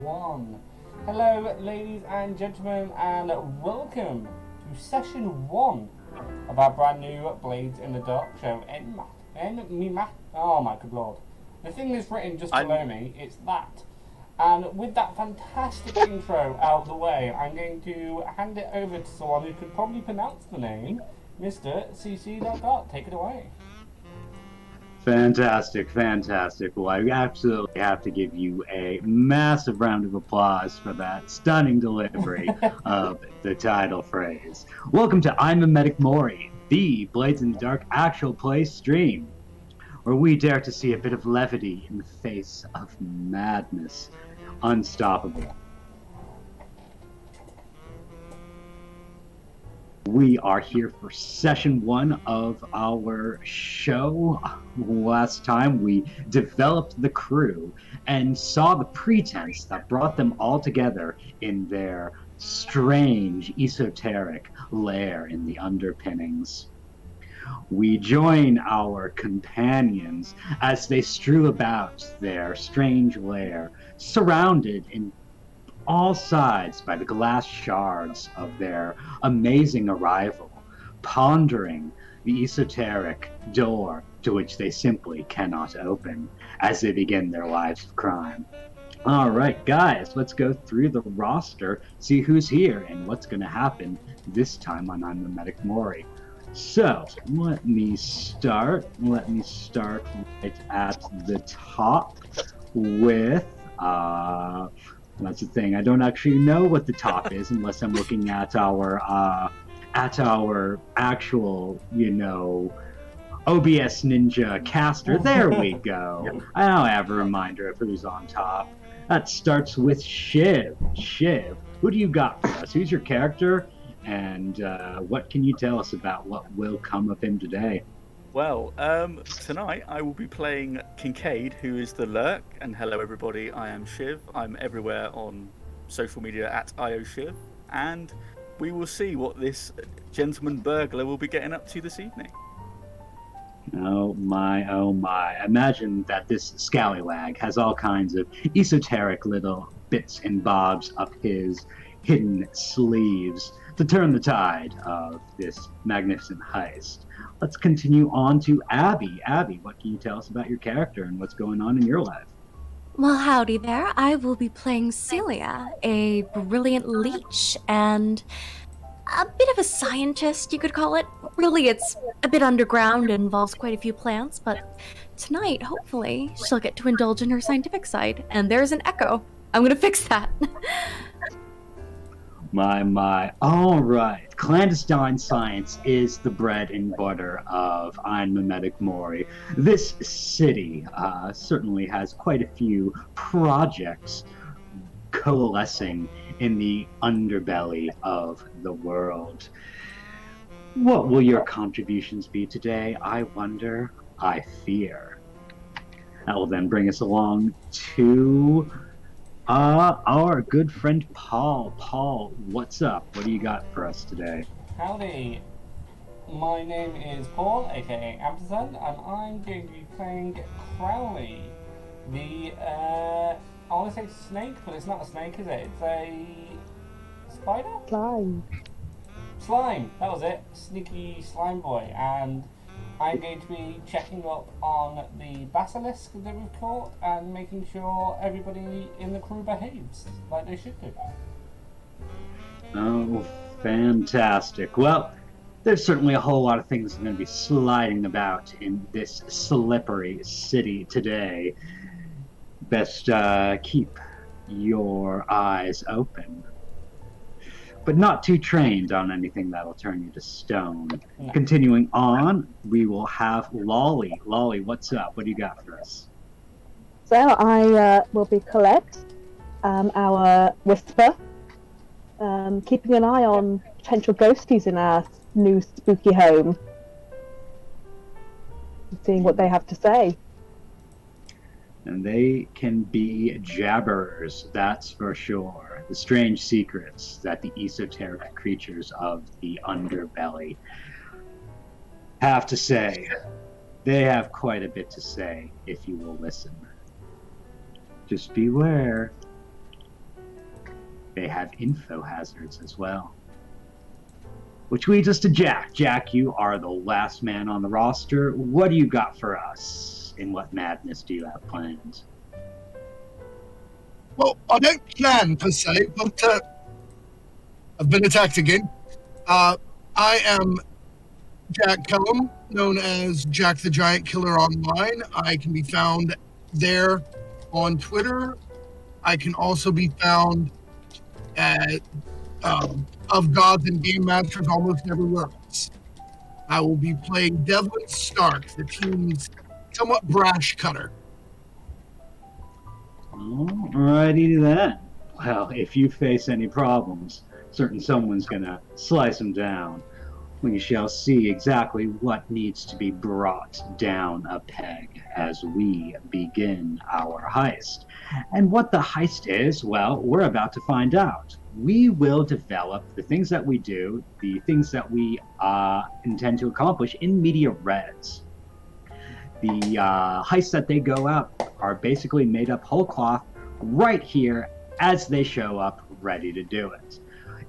One. Hello, ladies and gentlemen, and welcome to session one of our brand new Blades in the Dark show. Oh my good lord. The thing is written just below me, it's that. And with that fantastic intro out of the way, I'm going to hand it over to someone who could probably pronounce the name, Mr. CC.Dart. Take it away. Fantastic. Well, I absolutely have to give you a massive round of applause for that stunning delivery of the title phrase. Welcome to I'm Memetic Mori, the Blades in the Dark actual play stream, where we dare to see a bit of levity in the face of madness. Unstoppable. We are here for session one of our show. Last time we developed the crew and saw the pretense that brought them all together in their strange, esoteric lair in the underpinnings. We join our companions as they strew about their strange lair, surrounded in all sides by the glass shards of their amazing arrival, pondering the esoteric door to which they simply cannot open as they begin their lives of crime. All right, guys, let's go through the roster, see who's here and what's going to happen this time on I'm Memetic Mori. So let me start right at the top with that's the thing. I don't actually know what the top is unless I'm looking at our actual, OBS Ninja caster. There we go. I now have a reminder of who's on top. That starts with Shiv. Shiv, who do you got for us? Who's your character? And what can you tell us about what will come of him today? Well, tonight I will be playing Kincaid, who is the Lurk. And hello, everybody. I am Shiv. I'm everywhere on social media at IOShiv. And we will see what this gentleman burglar will be getting up to this evening. Oh my, oh my. Imagine that this scallywag has all kinds of esoteric little bits and bobs up his hidden sleeves to turn the tide of this magnificent heist. Let's continue on to Abby. Abby, what can you tell us about your character and what's going on in your life? Well, howdy there. I will be playing Celia, a brilliant leech and a bit of a scientist, you could call it. Really, it's a bit underground and involves quite a few plants, but tonight, hopefully, she'll get to indulge in her scientific side. And there's an echo. I'm gonna fix that. My. All right. Clandestine science is the bread and butter of I'm Memetic Mori. This city certainly has quite a few projects coalescing in the underbelly of the world. What will your contributions be today? I wonder, I fear. That will then bring us along to our good friend Paul. Paul, what's up? What do you got for us today? Howdy. My name is Paul, aka Ampersand, and I'm going to be playing Crowley, the I want to say snake, but it's not a snake, is it? It's a spider? Slime, that was it. Sneaky slime boy. And I'm going to be checking up on the basilisk that we've caught and making sure everybody in the crew behaves like they should do. Oh, fantastic. Well, there's certainly a whole lot of things that are going to be sliding about in this slippery city today. Best keep your eyes open, but not too trained on anything that'll turn you to stone. No. Continuing on, we will have Lolly. Lolly, what's up? What do you got for us? So I will be Colette, our whisper, keeping an eye on potential ghosties in our new spooky home, seeing what they have to say. And they can be jabberers, that's for sure. The strange secrets that the esoteric creatures of the underbelly have to say. They have quite a bit to say if you will listen. Just beware. they have info hazards as well. Which leads us to Jack. Jack, you are the last man on the roster. What do you got for us? And what madness do you have planned? Well, I don't plan per se, but I've been attacked again. I am Jack Kellum, known as Jack the Giant Killer online. I can be found there on Twitter. I can also be found at Of Gods and Game Masters almost everywhere else. I will be playing Devlin Stark, the team's somewhat brash cutter. Alrighty then. Well, if you face any problems, certain someone's gonna slice them down. We shall see exactly what needs to be brought down a peg as we begin our heist. And what the heist is, well, we're about to find out. We will develop the things that we do, the things that we intend to accomplish in media res. The heists that they go out are basically made up whole cloth right here as they show up ready to do it.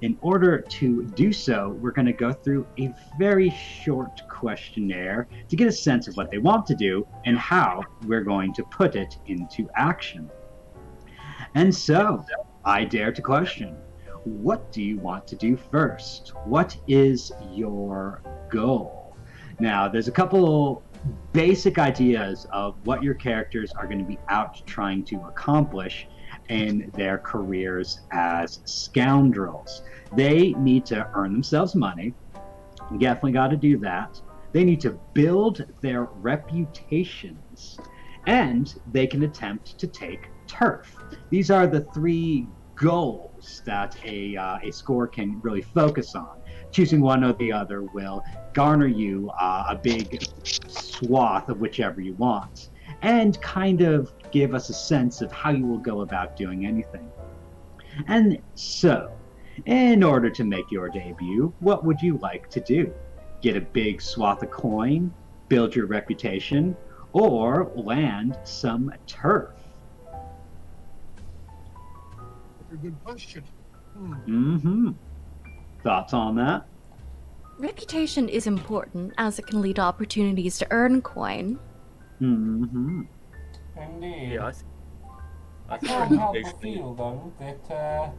In order to do so, we're going to go through a very short questionnaire to get a sense of what they want to do and how we're going to put it into action. And so, I dare to question, what do you want to do first? What is your goal? Now, there's a couple basic ideas of what your characters are going to be out trying to accomplish in their careers as scoundrels. They need to earn themselves money. Definitely got to do that. They need to build their reputations, and they can attempt to take turf. These are the three goals that a score can really focus on. Choosing one or the other will garner you a big swath of whichever you want, and kind of give us a sense of how you will go about doing anything. And so, in order to make your debut, what would you like to do? Get a big swath of coin, build your reputation, or land some turf? That's a good question. Thoughts on that? Reputation is important as it can lead to opportunities to earn coin. Indeed. Yeah, I think Can't help but reputation- feel, though, that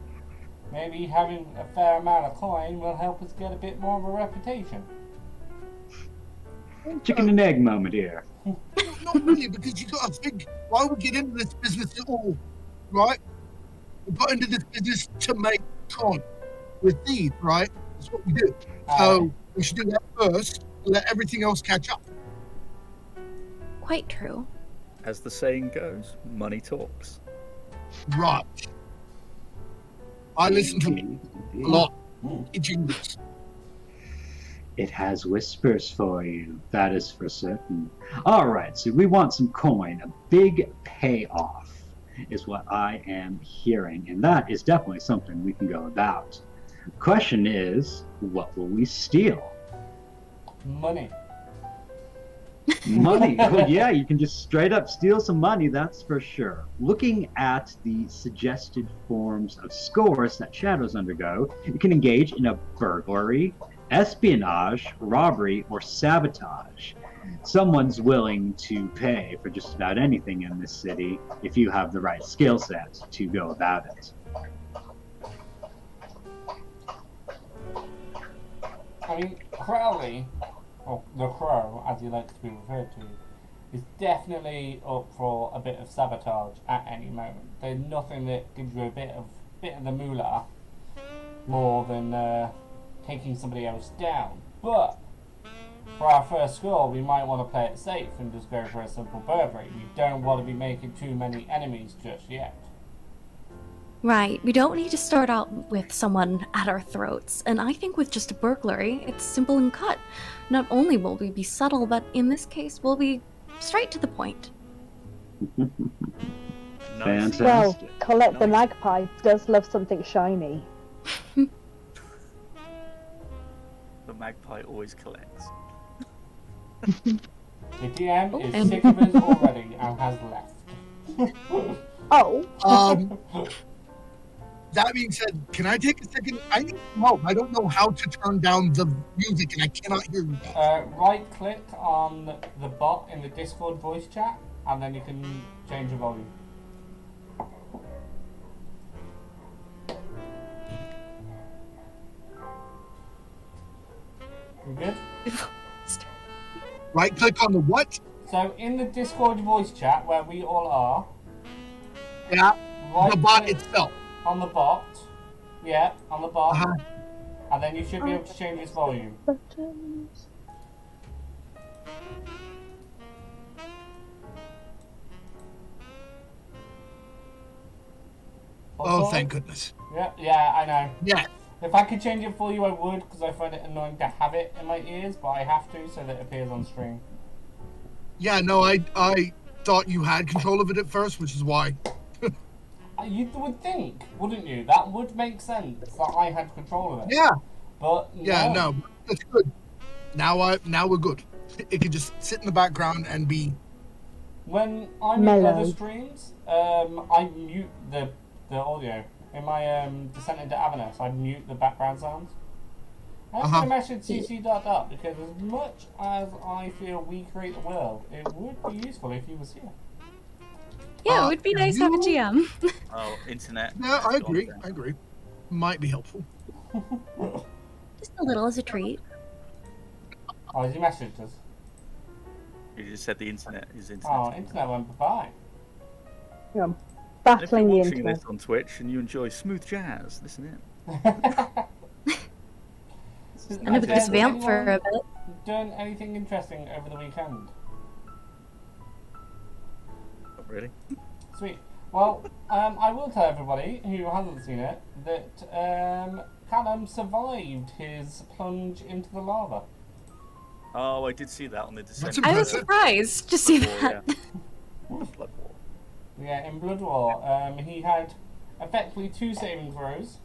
maybe having a fair amount of coin will help us get a bit more of a reputation. Chicken and egg moment here. Not really, because you got to think, why we get into this business at all, right? We got into this business to make coin. We're thieves, right? That's what we do. So we should do that first and let everything else catch up. Quite true. As the saying goes, money talks. Right. I listen to it a lot. It's English. It has whispers for you, that is for certain. All right, so we want some coin, a big payoff is what I am hearing, and that is definitely something we can go about. The question is, what will we steal? Money. Money. Well, yeah, you can just straight up steal some money, that's for sure. Looking at the suggested forms of scores that shadows undergo, you can engage in a burglary, espionage, robbery, or sabotage. Someone's willing to pay for just about anything in this city if you have the right skill set to go about it. I mean, Crowley, or the Crow, as he likes to be referred to, is definitely up for a bit of sabotage at any moment. There's nothing that gives you a bit of the moolah more than taking somebody else down. But for our first score, we might want to play it safe and just go for a simple burglary. We don't want to be making too many enemies just yet. Right, we don't need to start out with someone at our throats, and I think with just a burglary, it's simple and cut. Not only will we be subtle, but in this case, we'll be straight to the point. Nice. Fantastic. Well, Colette the Nice. magpie does love something shiny. The magpie always collects. The DM is and- sick of us already and has left. Oh, that being said, can I take a second? I need some help. I don't know how to turn down the music, and I cannot hear you guys. Right click on the bot in the Discord voice chat, and then you can change the volume. You good? Right click on the what? So in the Discord voice chat where we all are, Yeah, right the bot click itself. on the bot. Yeah, on the bot. Uh-huh. And then you should be able to change its volume. Buttons. Oh, thank goodness. Yeah, I know. Yeah. If I could change it for you, I would, because I find it annoying to have it in my ears, but I have to so that it appears on stream. Yeah, no, I thought you had control of it at first, which is why. You would think, wouldn't you? That would make sense that I had control of it. Yeah. But Yeah, no, that's good. Now we're good. It can just sit in the background and be. When I'm in Mellow. other streams, I mute the audio. In my Descent into Avernus, I mute the background sounds. I have to message CC Dot because as much as I feel we create the world, it would be useful if you was here. Yeah, it would be nice to have a GM. Oh, internet. Yeah, I agree. I agree. Might be helpful. Just a little as a treat. Oh, has he messaged us? You just said the internet is internet. Oh, internet went bye. Yeah, And if you're battling the watching internet. this on Twitch and you enjoy smooth jazz, listen in. bye. And if it's vamp for a bit. Done anything interesting over the weekend? Not really. Sweet. Well, I will tell everybody who hasn't seen it that Callum survived his plunge into the lava. Oh, I did see that on the Descent. That's I was impressive. surprised to see that. Blood War. Yeah, in Blood War, he had effectively 2 saving throws,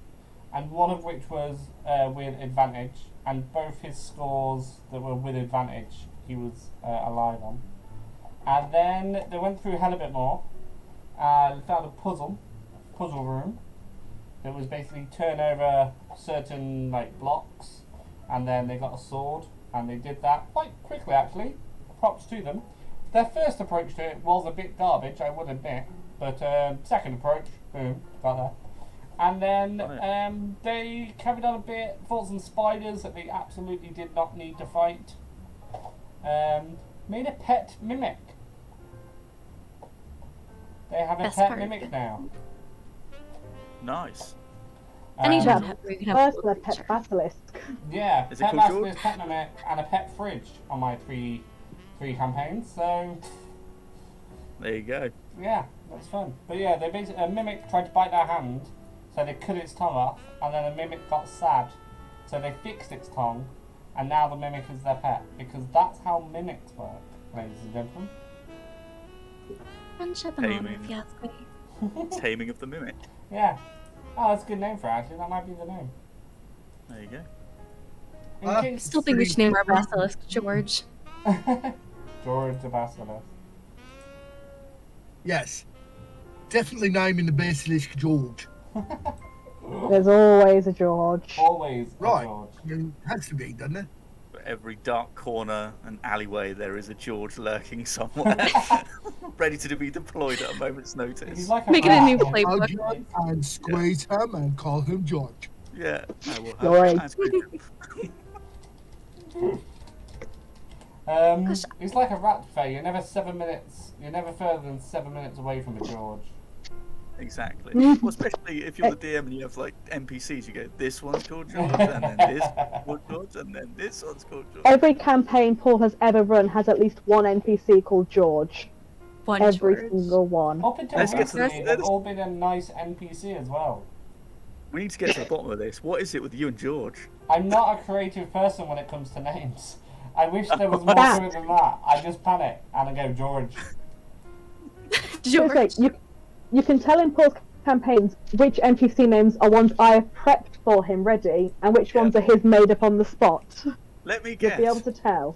and one of which was with advantage, and both his scores that were with advantage he was alive on. And then they went through hell a bit more, and found a puzzle room, that was basically turn over certain blocks, and then they got a sword, and they did that quite quickly actually. Props to them. Their first approach to it was a bit garbage, I would admit, but second approach, boom, got there. And then they carried on a bit, fought some spiders that they absolutely did not need to fight. Made a pet mimic. They have a Best pet part. mimic now. Nice. Anytime Yeah. where you can have First, a the little pet picture. basilisk. Yeah, Is it pet called basilisk, pet mimic, and a pet fridge on my three campaigns. So There you go. yeah, that's fun. But yeah, they basically a mimic tried to bite their hand, so they cut its tongue off, and then the mimic got sad, so they fixed its tongue, and now the mimic is their pet because that's how mimics work, ladies and gentlemen. Friendship and honor, Taming. if you ask me. Taming of the Mimic. Yeah. Oh, that's a good name for it, actually. That might be the name. There you go. In Ah. case- Still think we should name our basilisk George. George the Basilisk. Yes. Definitely naming the basilisk George. There's always a George. Always a Right. George. I mean, has to be, doesn't it? For every dark corner and alleyway, there is a George lurking somewhere, ready to be deployed at a moment's He's notice. like a Make it a rat. new Hug playbook. him and squeeze him and call him George. Yeah, I will George. have He's like a rat fair. You're never 7 minutes. You're never further than 7 minutes away from a George. Exactly. Well, especially if you're the DM and you have NPCs, you go, this one's called George, and then this one's called George, and then this one's called George. Every campaign Paul has ever run has at least one NPC called George. One Every George. single one. Up until Let's get to recently, this. they've all been a nice NPC as well. We need to get to the bottom of this. What is it with you and George? I'm not a creative person when it comes to names. I wish there was more to it than that. I just panic and I go George. George. Seriously, you can tell in Paul's campaigns which NPC names are ones I have prepped for him ready, and which ones are his made up on the spot. Let me You'll guess. be able to tell.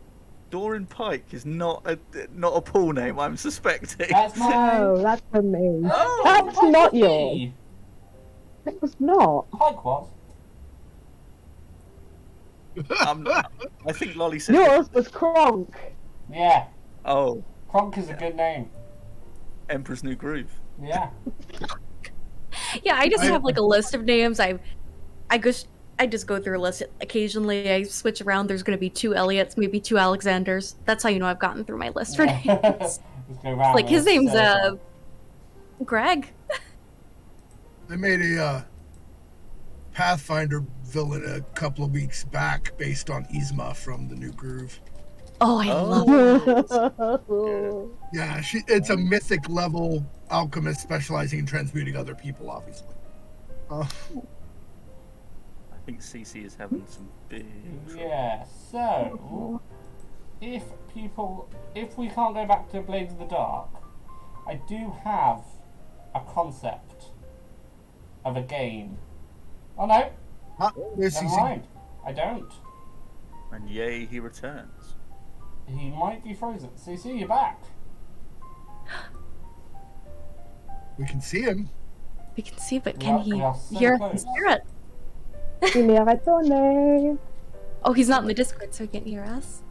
Doran Pike is not a pool name, I'm suspecting. That's my No, name. that's for me. Oh, That's not yours. It was not. Pike was. I think Lolly said. Yours was Kronk. Yeah. Oh, Kronk is a good name. Emperor's New Groove. Yeah. Yeah, I just have like a list of names. I just go through a list. Occasionally, I switch around. There's going to be 2 Elliots, maybe 2 Alexanders. That's how you know I've gotten through my list for names. Let's go round Like his this name's circle. Greg. I made a Pathfinder villain a couple of weeks back based on Yzma from the New Groove. Oh, I love. Yeah, it's a mythic level alchemist specializing in transmuting other people, obviously. I think CC is having some big. Yeah, so if we can't go back to Blades of the Dark, I do have a concept of a game. Oh no, There's never CC. mind. I don't. And yay, he returns. He might be frozen. CC, you're back. We can see him. We can see, but can We he are so hear close. his spirit? Il est retourné. Oh, he's not in the Discord, so he can't hear us.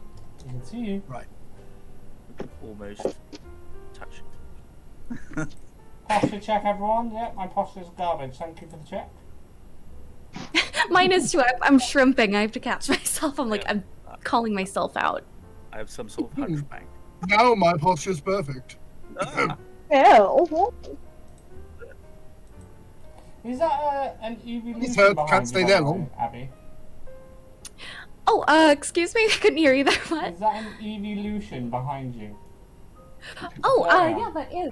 We can see you. Almost touch. Posture check, everyone. Yep, my posture's garbage. Thank you for the check. Mine is too. I'm shrimping. I have to catch myself. I'm calling myself out. I have some sort of hunchback. No, my posture's perfect. Ah, Ew. Is that an evolution So, behind can't you, stay by there the way, long. Abby? Oh, excuse me. I couldn't hear you there. What? Is that an evolution behind you? Oh, Yeah. yeah, that is.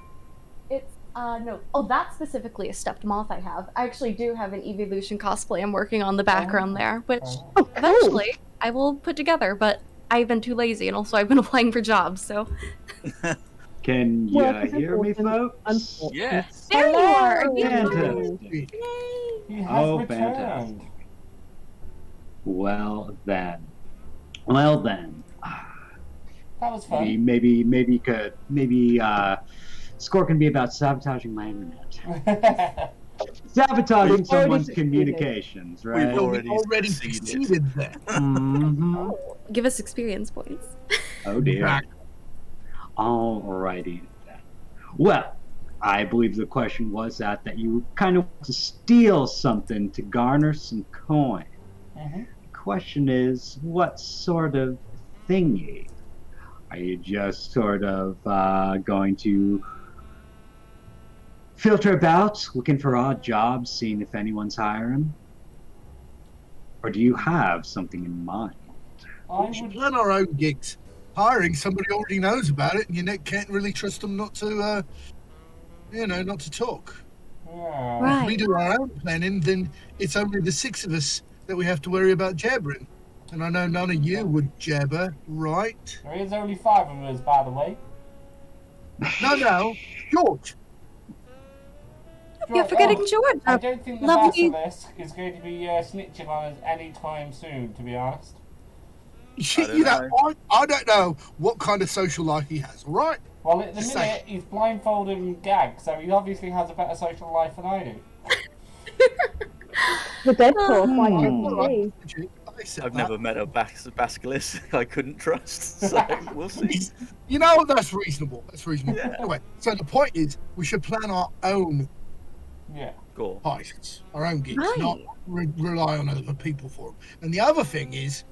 It's no. Oh, that's specifically a stuffed moth I have. I actually do have an evolution cosplay I'm working on the background there, which Oh. eventually I will put together. But I've been too lazy, and also I've been applying for jobs. So Can you Well, it's hear me, important. folks? yes. there you are. Hello. Fantastic. He has Oh, returned. fantastic. Well then. Well then. That was fun. Maybe score can be about sabotaging my internet. Sabotaging We've someone's already communications, We've right? already succeeded succeeded. there. hmm Give us experience points. Oh dear. Alrighty then. Well, I believe the question was that you kind of want to steal something to garner some coin. Mhm. The question is, what sort of thingy? Are you just sort of going to filter about, looking for odd jobs, seeing if anyone's hiring? Or do you have something in mind? I We should would. plan our own gigs. Hiring somebody already knows about it, and you can't really trust them not to, not to talk. Yeah. Right. If we do our own planning, then it's only the 6 of us that we have to worry about jabbering. And I know none of you would jabber, right? There is only 5 of us, by the way. No, George. You're forgetting Oh, George. I don't think the lovely- Basilisk is going to be snitching on us anytime soon, to be honest. I don't know what kind of social life he has, all right? Well, at the Just minute, he's blindfolded and gagged, so he obviously has a better social life than I do. The Deadpool, quite Hmm. agree. I said I've that. never met a basilisk I couldn't trust, so we'll see. You know, that's reasonable. Yeah. Anyway, so the point is, we should plan our own Yeah. Cool. heists, our own gigs, Right. not rely on other people for them. And the other thing is,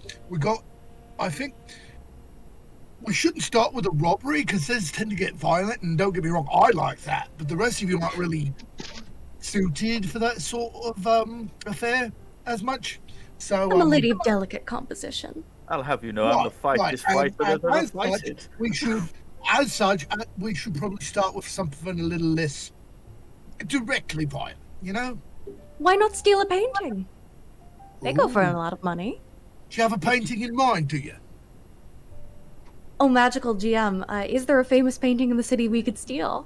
I think we shouldn't start with a robbery because those tend to get violent. And don't get me wrong, I like that, but the rest of you aren't really suited for that sort of affair as much. So I'm a lady of delicate composition. I'll have you know, I'm the fightest fighter I've ever as fighted. such, we should probably start with something a little less directly violent. You know, Why not steal a painting? They go for Ooh. a lot of money. Do you have a painting in mind? Do you? Oh, magical GM, is there a famous painting in the city we could steal?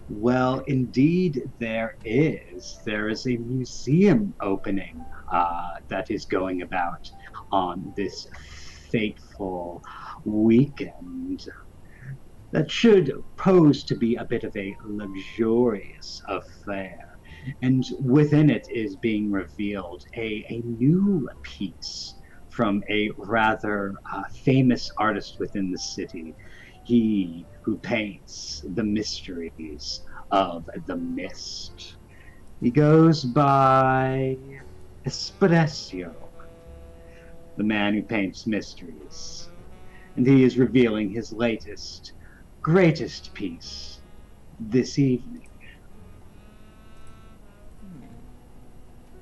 Well, indeed, there is. There is a museum opening that is going about on this fateful weekend. That should pose to be a bit of a luxurious affair. And within it is being revealed a new piece from a rather famous artist within the city. He who paints the mysteries of the mist. He goes by Espresso, the man who paints mysteries. And he is revealing his latest, greatest piece this evening.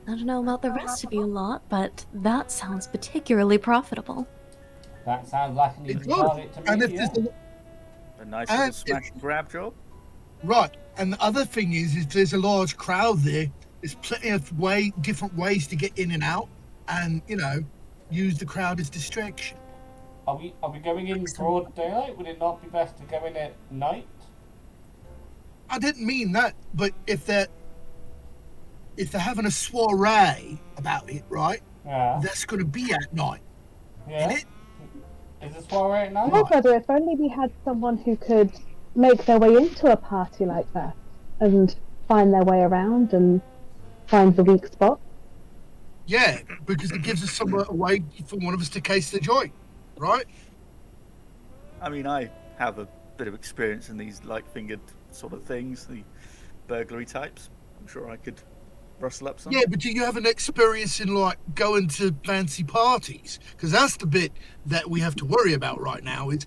I don't know about the rest of you lot, but that sounds particularly profitable. That sounds like an It easy does. target to And me, if yeah. there's A nice And little if- smash and grab job. right, and the other thing is there's a large crowd there. There's plenty of different ways to get in and out, and use the crowd as distraction. Are we going in broad daylight? Would it not be best to go in at night? I didn't mean that, but if they're having a soiree about it, right? Yeah. That's going to be at night, Yeah. isn't it? Is this soiree at night? My brother, if only we had someone who could make their way into a party like that and find their way around and find the weak spot. Yeah, because it gives us somewhere a way for one of us to case the joint, right? I mean, I have a bit of experience in these light-fingered sort of things, the burglary types. I'm sure I could rustle up some. Yeah, but do you have an experience in like going to fancy parties? Because that's the bit that we have to worry about right now. Is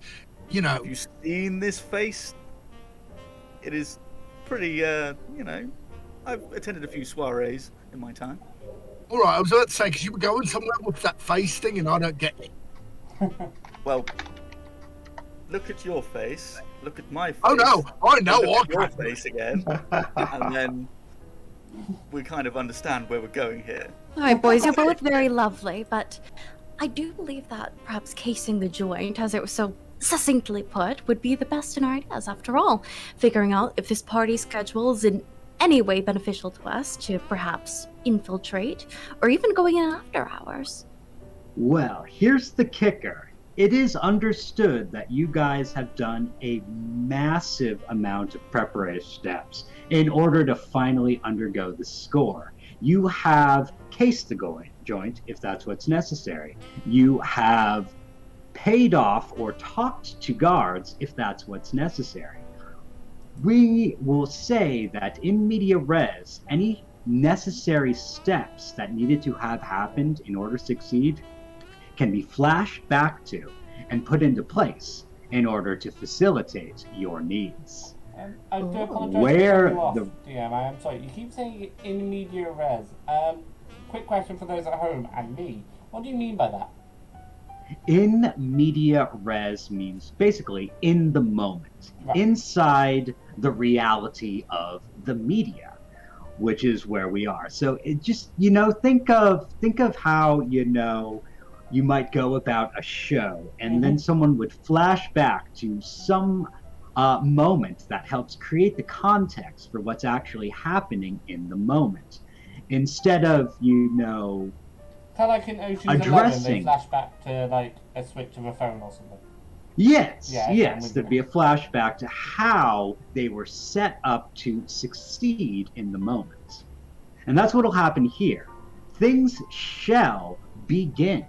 Have you seen this face? It is pretty, I've attended a few soirees in my time. all right. I was about to say because you were going somewhere with that face thing, and I don't get it. Well, look at your face. Look at my face. Oh no, I know. Look I at your can't. face again, and then we kind of understand where we're going here. All right, boys, you're both very lovely, but I do believe that perhaps casing the joint, as it was so succinctly put, would be the best in our ideas after all. Figuring out if this party schedule is in any way beneficial to us to perhaps infiltrate, or even going in after hours. Well, here's the kicker. It is understood that you guys have done a massive amount of preparation steps in order to finally undergo the score. You have cased the joint, if that's what's necessary. You have paid off or talked to guards, if that's what's necessary. We will say that in media res, any necessary steps that needed to have happened in order to succeed can be flashed back to and put into place in order to facilitate your needs. I do apologize Where for cutting you off, the- DM. I am sorry. You keep saying in media res. Quick question for those at home and me. What do you mean by that? In media res means basically in the moment, Right. inside the reality of the media, which is where we are. So it just, think of how, you might go about a show and then someone would flash back to some moment that helps create the context for what's actually happening in the moment. Instead of, Kind of like in Ocean's 11, they addressing- flash back to like a switch of a phone or something. Yes, Yeah, I'm yes, with there'd you. be a flashback to how they were set up to succeed in the moment. And that's what'll happen here. Things shall begin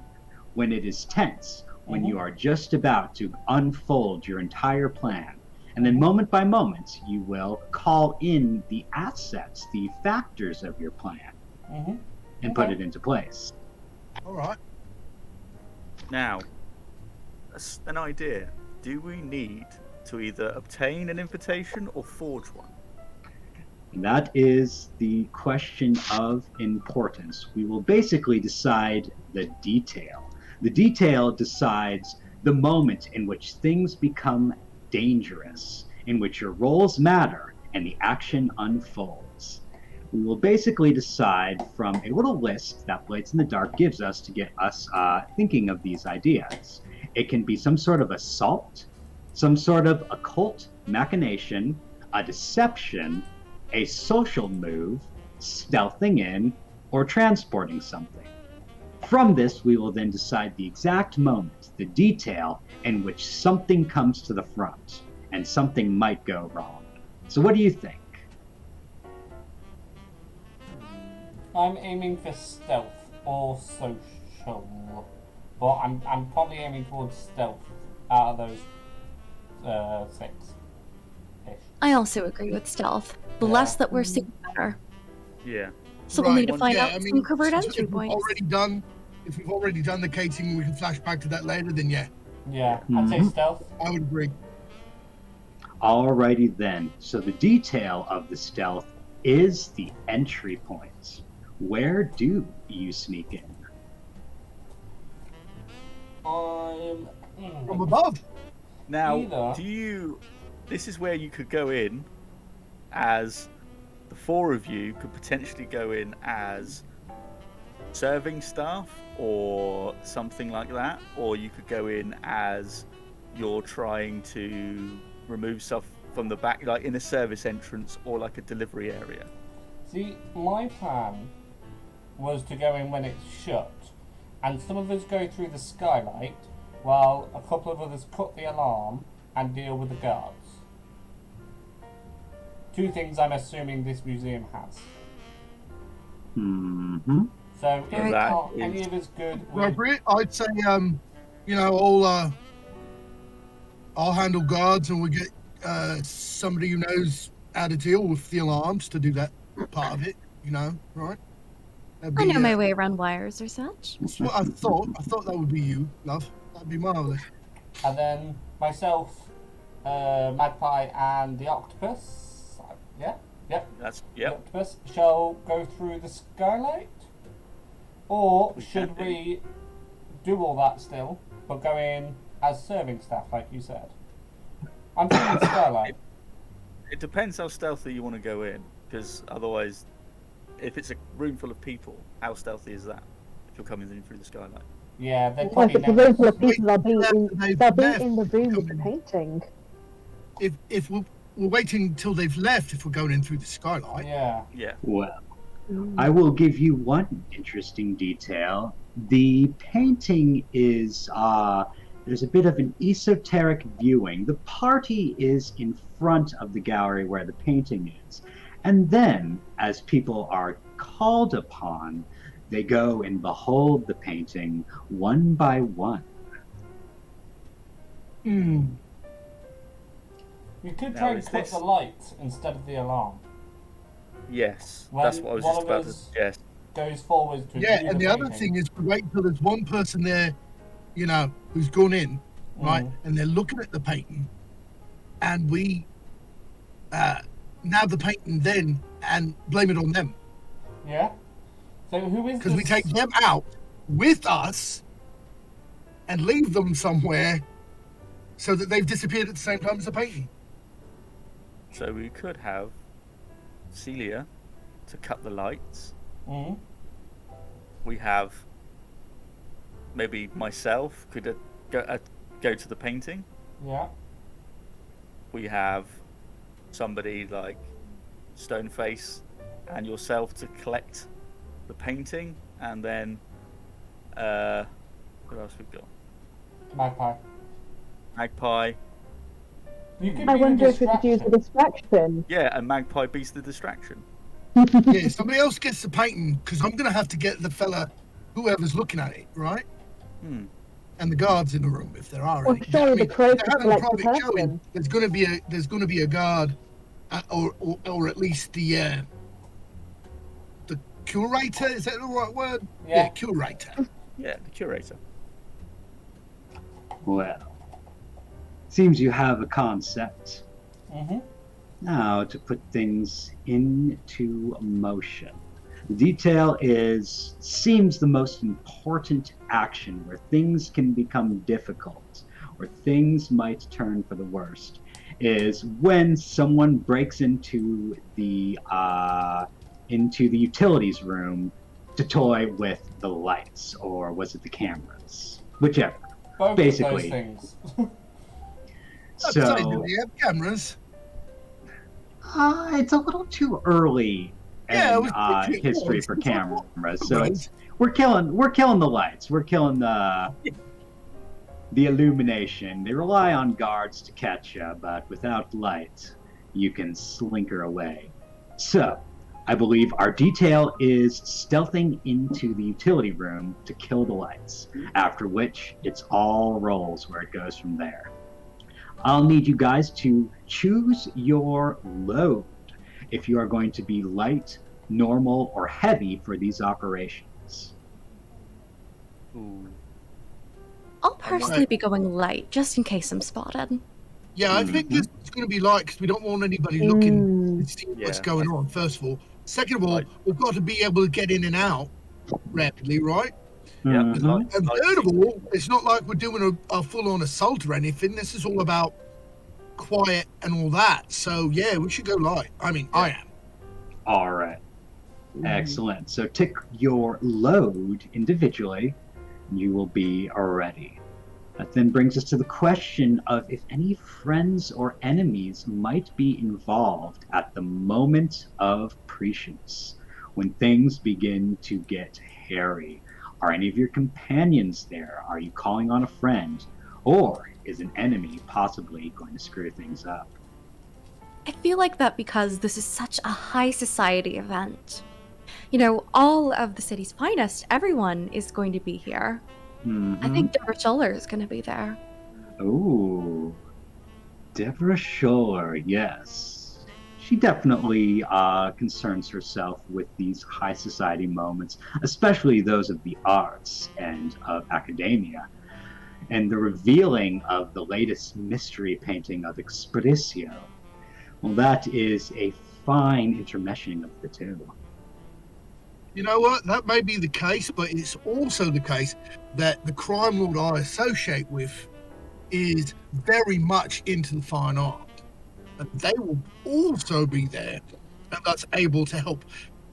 when it is tense, when you are just about to unfold your entire plan. And then moment by moment, you will call in the assets, the factors of your plan, and put Okay. it into place. All right. Now, an idea. Do we need to either obtain an invitation or forge one? And that is the question of importance. We will basically decide the detail. The detail decides the moment in which things become dangerous, in which your roles matter and the action unfolds. We will basically decide from a little list that Blades in the Dark gives us to get us thinking of these ideas. It can be some sort of assault, some sort of occult machination, a deception, a social move, stealthing in, or transporting something. From this, we will then decide the exact moment, the detail in which something comes to the front, and something might go wrong. So what do you think? I'm aiming for stealth or social, but I'm probably aiming towards stealth out of those 6. I also agree with stealth. The Yeah. less that we're seeing, the better. Yeah. So we'll need to find Yeah, out I some mean, covert since entry if we've points. already done the catering, we can flash back to that later. Then yeah, Yeah, I'd say stealth. I would agree. Alrighty then. So the detail of the stealth is the entry points. Where do you sneak in? I'm From above. Now, Either. This is where you could go in as the 4 of you could potentially go in as serving staff or something like that, or you could go in as you're trying to remove stuff from the back, like in a service entrance or like a delivery area. See, my plan was to go in when it's shut, and some of us go through the skylight, while a couple of others cut the alarm and deal with the guards. 2 things I'm assuming this museum has. Mm-hmm. So if Very not cool. any of us good with... Appropriate. I'd say, I'll handle guards, and we get somebody who knows how to deal with the alarms to do that part of it. Right? That'd I be, know my way around wires or such. That's what I thought. I thought that would be you, love. That'd be marvelous. And then myself, Magpie, and the octopus. Yeah? Yep. The octopus shall go through the skylight? Or should we do all that still, but go in as serving staff, like you said? I'm thinking skylight. It depends how stealthy you want to go in, because otherwise, if it's a room full of people, how stealthy is that? If you're coming in through the skylight. Yeah, they're Well, probably if the never... room full of people are being in the room with the Come in. painting. If we're waiting until they've left, if we're going in through the skylight. Yeah. Yeah. Well, I will give you one interesting detail. The painting is, there's a bit of an esoteric viewing. The party is in front of the gallery where the painting is. And then, as people are called upon, they go and behold the painting one by one. Hmm. You could Now, try and is cut this- the light instead of the alarm. Yes. When That's what I was one just of about to us- suggest. Goes forward to Yeah, view and the other painting. thing is we wait until there's one person there, who's gone in, right? And they're looking at the painting, and we nab the painting then and blame it on them. Yeah? So who is Because we this- take them out with us and leave them somewhere so that they've disappeared at the same time as the painting. So we could have Celia to cut the lights. Mhm. We have maybe myself could go to the painting. Yeah. We have somebody like Stoneface and yourself to collect the painting, and then what else we've got? Magpie. Magpie. You could I be wonder the if we could use a distraction. distraction. Yeah, and Magpie beats the distraction. Yeah, somebody else gets the painting because I'm going to have to get the fella, whoever's looking at it, right? Hmm. And the guards in the room if there are Well, any. surely the crow if they're could having a collect the private showing, person. there's going to be a guard, or at least the curator. Is that the right word? Yeah. Curator. Yeah, the curator. Well, seems you have a concept. Mm-hmm. Now, to put things into motion. The detail seems the most important action where things can become difficult, where things might turn for the worst, is when someone breaks into the utilities room to toy with the lights, or was it the cameras? Whichever. Both Basically. of those things. I'd say that So, they have cameras. it's a little too early Yeah, it in was pretty history close. for It's like, cameras. So we're killing the lights. We're killing the illumination. They rely on guards to catch you, but without light, you can slinker away. So, I believe our detail is stealthing into the utility room to kill the lights, after which it's all rolls where it goes from there. I'll need you guys to choose your load if you are going to be light, normal, or heavy for these operations. Ooh. I'll personally be going light, just in case I'm spotted. Yeah, I think this is going to be light because we don't want anybody looking to see what's going on, first of all. Second of all, we've got to be able to get in and out rapidly, right? Yeah. And third of all, it's not like we're doing a full-on assault or anything. This is all about quiet and all that. So, yeah, we should go light. I mean, I am. All right. Excellent. So tick your load individually, and you will be ready. That then brings us to the question of if any friends or enemies might be involved at the moment of prescience, when things begin to get hairy. Are any of your companions there? Are you calling on a friend? Or is an enemy possibly going to screw things up? I feel like that because this is such a high society event. You know, all of the city's finest, everyone is going to be here. I think Deborah Schuller is going to be there. Ooh. Deborah Schuller, yes. She definitely concerns herself with these high society moments, especially those of the arts and of academia. And the revealing of the latest mystery painting of Expressio. Well, that is a fine intermeshing of the two. You know what? That may be the case, but it's also the case that the crime lord I associate with is very much into the fine art. And they will also be there, and that's able to help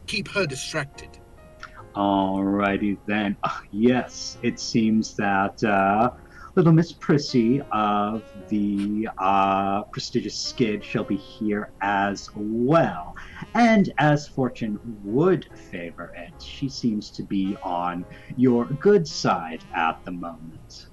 keep her distracted. Alrighty then. Yes, it seems that little Miss Prissy of the prestigious Skid shall be here as well. And as fortune would favor it, she seems to be on your good side at the moment.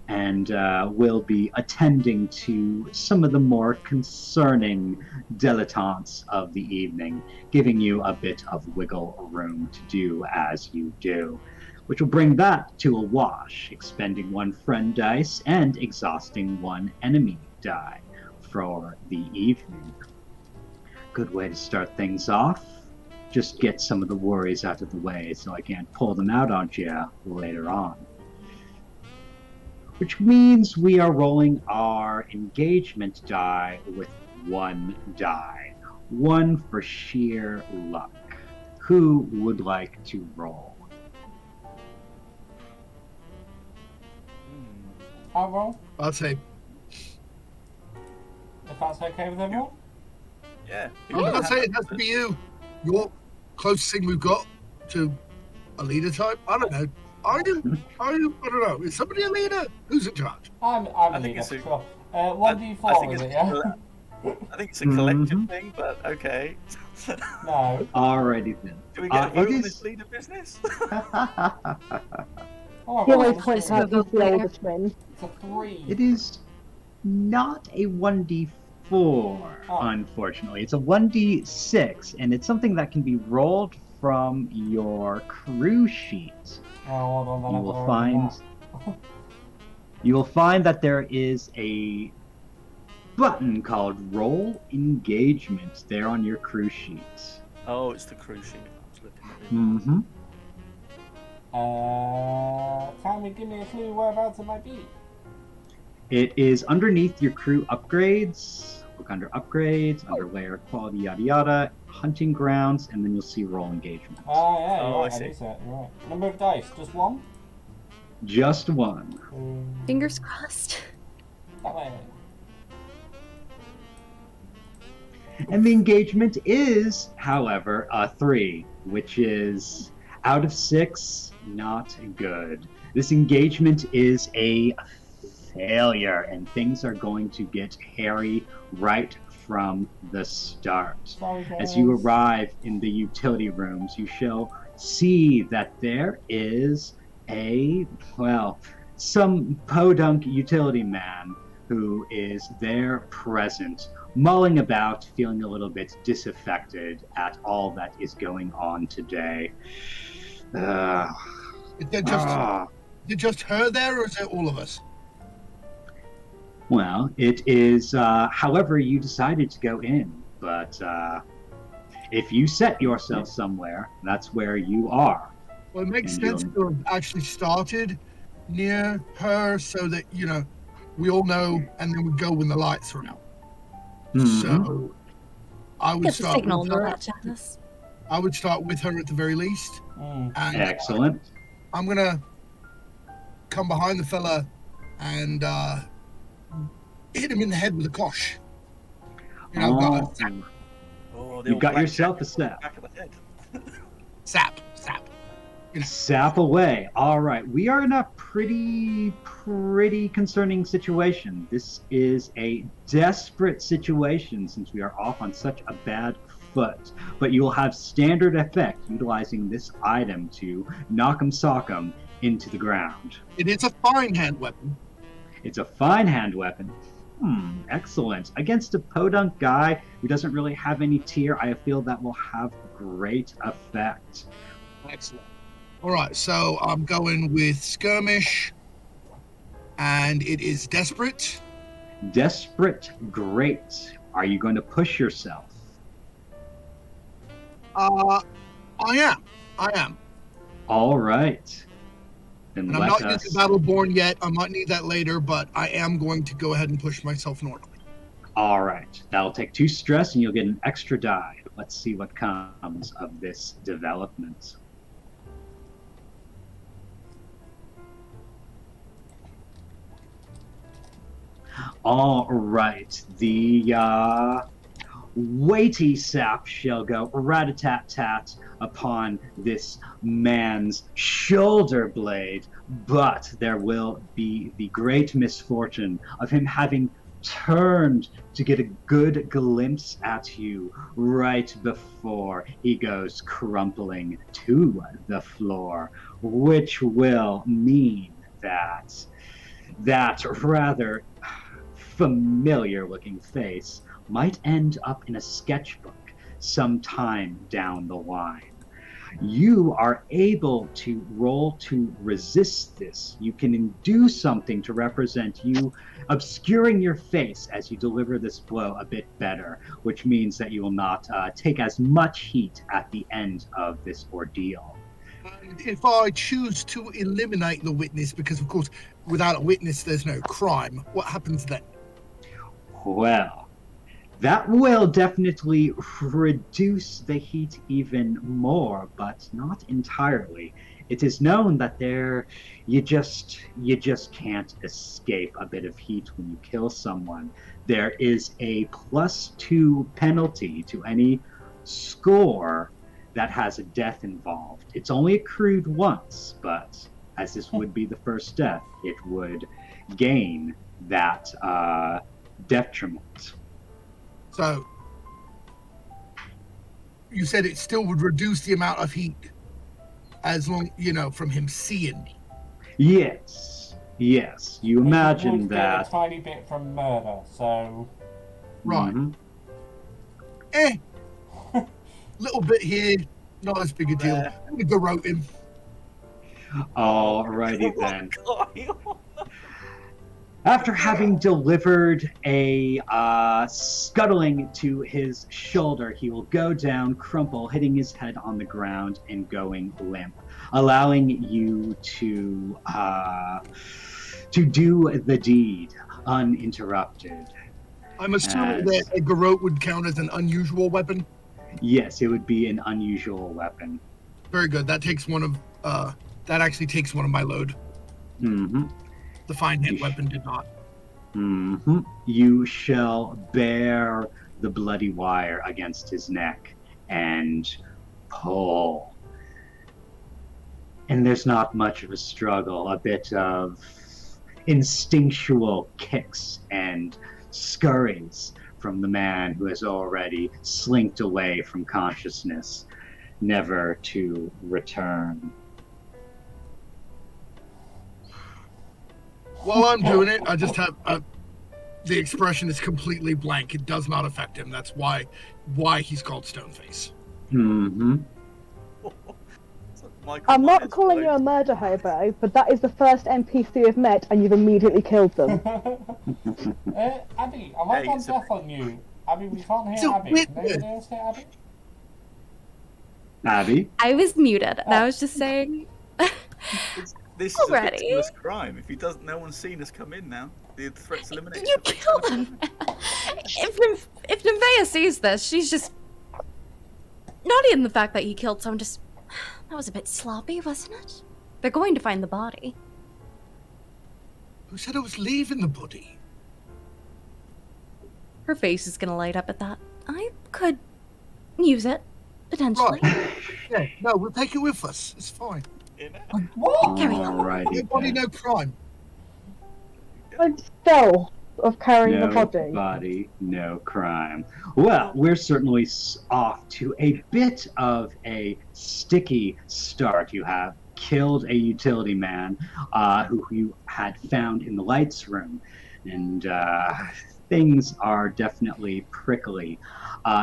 And will be attending to some of the more concerning dilettantes of the evening, giving you a bit of wiggle room to do as you do, which will bring that to a wash, expending 1 friend dice and exhausting 1 enemy die for the evening. Good way to start things off. Just get some of the worries out of the way so I can't pull them out on you later on. Which means we are rolling our engagement die with 1 die. 1 for sheer luck. Who would like to roll? I'll roll, I'll say, if that's okay with everyone. Yeah. I'll say it has to be you. You're closest thing we've got to a leader type. I don't know. Are you? I don't know. Is somebody a leader? Who's in charge? I'm a leader, sure. 1d4 is it, yeah? I think it's a collective thing, but okay. No. Alrighty then. Do we get a vote it on is... this leader business? Oh, He always it's points a out he's the older twin. 3. It is not a 1d4, unfortunately. It's a 1d6, and it's something that can be rolled from your crew sheet. Oh, hold on, You will find you will find that there is a button called Roll Engagement there on your crew sheet. Oh, it's the crew sheet. I was looking at it. Mm-hmm. Give me a clue whereabouts it might be. It is underneath your crew upgrades. Look under upgrades, under layer quality, yada yada, hunting grounds, and then you'll see roll engagement. Oh, yeah, Oh, you're I right, see. do see it, you're right. Number of dice, just 1? Just 1. Fingers crossed. That way. And the engagement is, however, a 3, which is out of 6, not good. This engagement is a failure, and things are going to get hairy right from the start. Sorry, As you arrive in the utility rooms, you shall see that there is some podunk utility man who is there present, mulling about, feeling a little bit disaffected at all that is going on today. Is it just her there, or is it all of us? Well, it is however you decided to go in, but if you set yourself somewhere, that's where you are. Well, it makes And sense to have actually started near her so that, we all know, and then we go when the lights are out. Mhm. So I would Get the start signal with and all her. that jazz. I would start with her at the very least. Mm. And Excellent. I'm going to come behind the fella and hit him in the head with a kosh. Oh, Oh, the you old got black yourself jack a sap. back of the head. Sap. Sap away. All right. We are in a pretty concerning situation. This is a desperate situation since we are off on such a bad foot. But you will have standard effect utilizing this item to knock 'em sock 'em into the ground. It is a fine hand weapon. It's a fine hand weapon. Excellent. Against a podunk guy who doesn't really have any tier, I feel that will have great effect. Excellent. All right, so I'm going with skirmish, and it is desperate. Desperate, great. Are you going to push yourself? I am. All right. Then And I'm let not us. using Battleborn yet. I might need that later, but I am going to go ahead and push myself normally. All right. That'll take 2 stress, and you'll get an extra die. Let's see what comes of this development. All right. The weighty sap shall go rat-a-tat-tat upon this man's shoulder blade, but there will be the great misfortune of him having turned to get a good glimpse at you right before he goes crumpling to the floor, which will mean that rather familiar looking face might end up in a sketchbook sometime down the line. You are able to roll to resist this. You can do something to represent you obscuring your face as you deliver this blow a bit better, which means that you will not take as much heat at the end of this ordeal. And if I choose to eliminate the witness, because of course, without a witness, there's no crime, what happens then? Well, that will definitely reduce the heat even more, but not entirely. It is known that you just can't escape a bit of heat when you kill someone. There is a +2 penalty to any score that has a death involved. It's only accrued once, but as this would be the first death, it would gain that detriment. So, you said it still would reduce the amount of heat as long, from him seeing me. Yes. You imagine It would get that. a tiny bit from murder, so Right. Mhm. Little bit here, not as big a deal. There. I'm going to go rope him. Alrighty then. God. After having delivered a scuttling to his shoulder, he will go down, crumple, hitting his head on the ground and going limp, allowing you to do the deed uninterrupted. I'm assuming that a garrote would count as an unusual weapon. Yes, it would be an unusual weapon. Very good. That takes that actually takes one of my load. Mm-hmm. The fine hand weapon did not. Mm-hmm. You shall bear the bloody wire against his neck and pull. And there's not much of a struggle, a bit of instinctual kicks and scurries from the man who has already slinked away from consciousness, never to return. While I'm doing it, I just have the expression is completely blank. It does not affect him. That's why he's called Stoneface. Mm-hmm. I'm not calling you a murder hobo, but that is the first NPC you've met, and you've immediately killed them. Abby, have I gone deaf on you? Abby, we can't hear Abby. Can anybody else hear Abby? Abby? I was muted, and I was just saying. This is Already? a victimless crime. If he doesn't, no one's seen us come in now. The threat's eliminated. You killed him. If Nevaeh sees this, she's just not even the fact that he killed someone. Just that was a bit sloppy, wasn't it? They're going to find the body. Who said I was leaving the body? Her face is gonna light up at that. I could use it potentially. Right. Yeah. No, we'll take it with us. It's fine. What? Carry on. Alrighty. No body, then. no crime. And stealth of carrying the No body. body, no crime. Well, we're certainly off to a bit of a sticky start. You have killed a utility man who you had found in the lights room, and things are definitely prickly.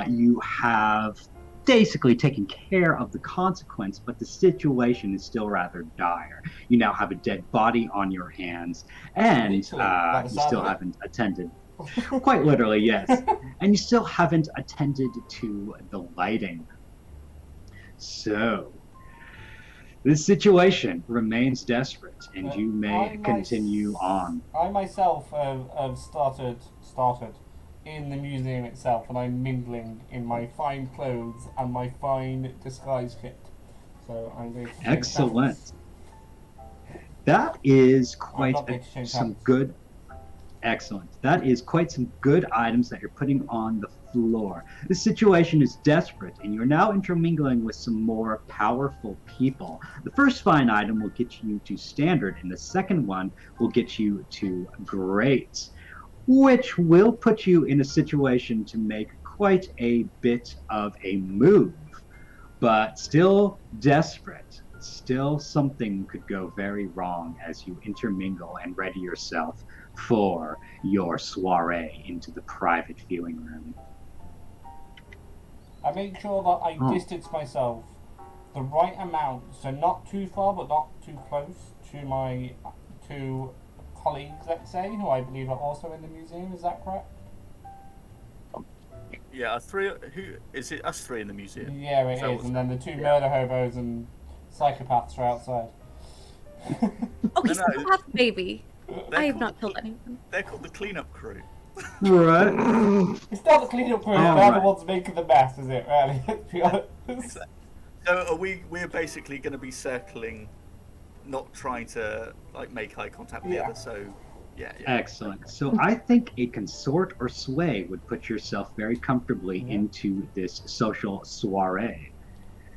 You have basically taken care of the consequence, but the situation is still rather dire. You now have a dead body on your hands, and you still haven't attended. Quite literally, yes. And you still haven't attended to the lighting. So, this situation remains desperate, and you may continue on. I myself have started in the museum itself, and I'm mingling in my fine clothes and my fine disguise kit. So I'm going to change Excellent. hands. That is I'm quite not going to change some hands. good. Excellent. That is quite some good items that you're putting on the floor. The situation is desperate, and you're now intermingling with some more powerful people. The first fine item will get you to standard, and the second one will get you to great, which will put you in a situation to make quite a bit of a move, but still desperate. Still something could go very wrong as you intermingle and ready yourself for your soiree into the private viewing room. I make sure that I distance myself the right amount, so not too far but not too close to my two colleagues, let's say, who I believe are also in the museum. Is that correct? Yeah, who is it? Us three in the museum. Yeah, it is. And then the two murder hobos and psychopaths are outside. Okay, No, so that's baby. They're I have called not killed anyone. They're called the cleanup crew. Right. It's not the cleanup crew. All They're the right. ones making the mess, is it? Really? Let's be honest. So are we're basically going to be circling, not trying to make eye contact with the Yeah. other. So yeah. Excellent. So I think a consort or sway would put yourself very comfortably Mhm. into this social soiree.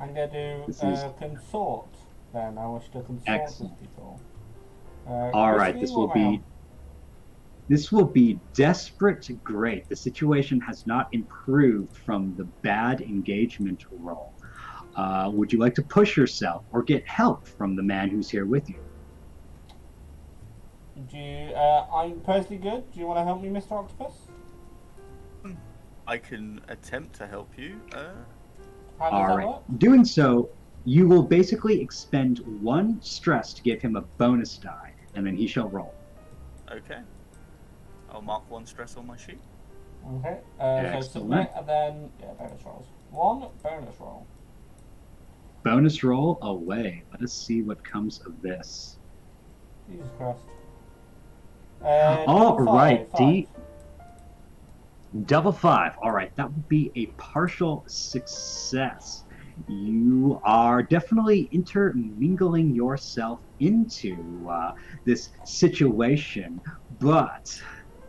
I'm going to This do is- consort. Then I wish to consort Excellent. with people. All right, Christy, this will what am I be desperate to great. The situation has not improved from the bad engagement roll. Would you like to push yourself or get help from the man who's here with you? I'm personally good. Do you want to help me, Mr. Octopus? I can attempt to help you. How does All that right. work? Doing so, you will basically expend 1 stress to give him a bonus die, and then he shall roll. Okay. I'll mark 1 stress on my sheet. Okay. So Excellent. submit and then bonus rolls. 1 bonus roll. Bonus roll away. Let us see what comes of this. Jesus Christ. All double right, five. D. Double 5. All right, that would be a partial success. You are definitely intermingling yourself into this situation, but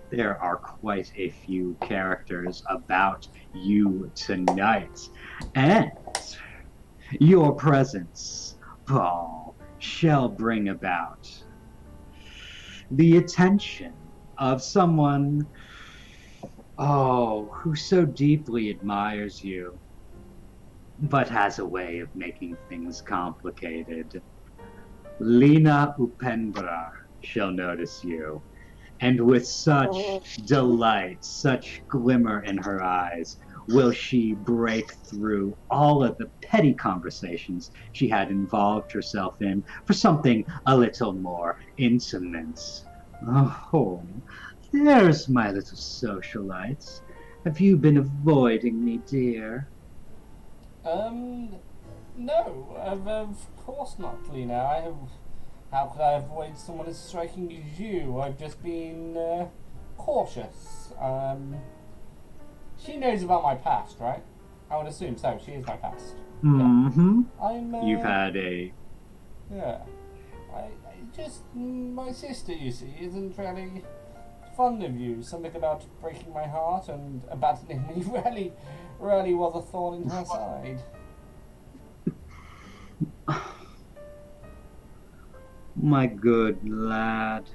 there are quite a few characters about you tonight, and your presence, Paul, shall bring about the attention of someone, who so deeply admires you, but has a way of making things complicated. Lena Upendra shall notice you, And with such delight, such glimmer in her eyes, will she break through all of the petty conversations she had involved herself in for something a little more intimate. Oh, there's my little socialite. Have you been avoiding me, dear? No, of course not, Lena. How could I avoid someone as striking as you? I've just been cautious. She knows about my past, right? I would assume so. She is my past. Mm-hmm. I'm. You've had a... Yeah. I just my sister, you see, isn't really fond of you. Something about breaking my heart and abandoning me really was a thorn in her side. My good lad.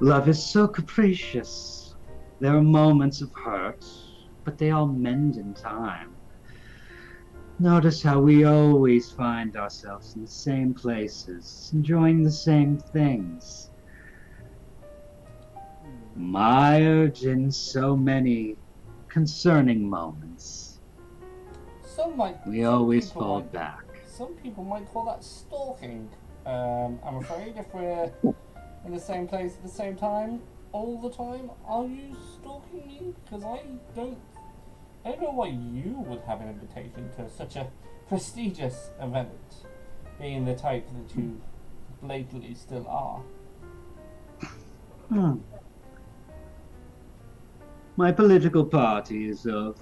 Love is so capricious. There are moments of hurt, but they all mend in time. Notice how we always find ourselves in the same places, enjoying the same things. Mired in so many concerning moments. We always fall back. Some people might call that stalking. I'm afraid if we're in the same place at the same time all the time, are you stalking me? Because I don't know why you would have an invitation to such a prestigious event, being the type that you blatantly still are. My political party is of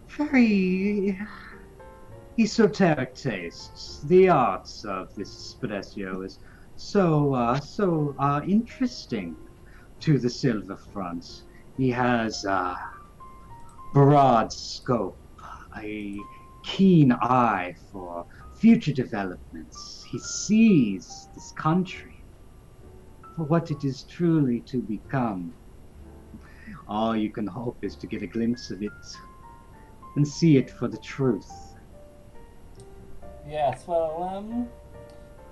very esoteric tastes. The arts of this espresso is so interesting to the Silver Front. He has a broad scope, a keen eye for future developments. He sees this country for what it is truly to become. All you can hope is to get a glimpse of it and see it for the truth. Yes, well,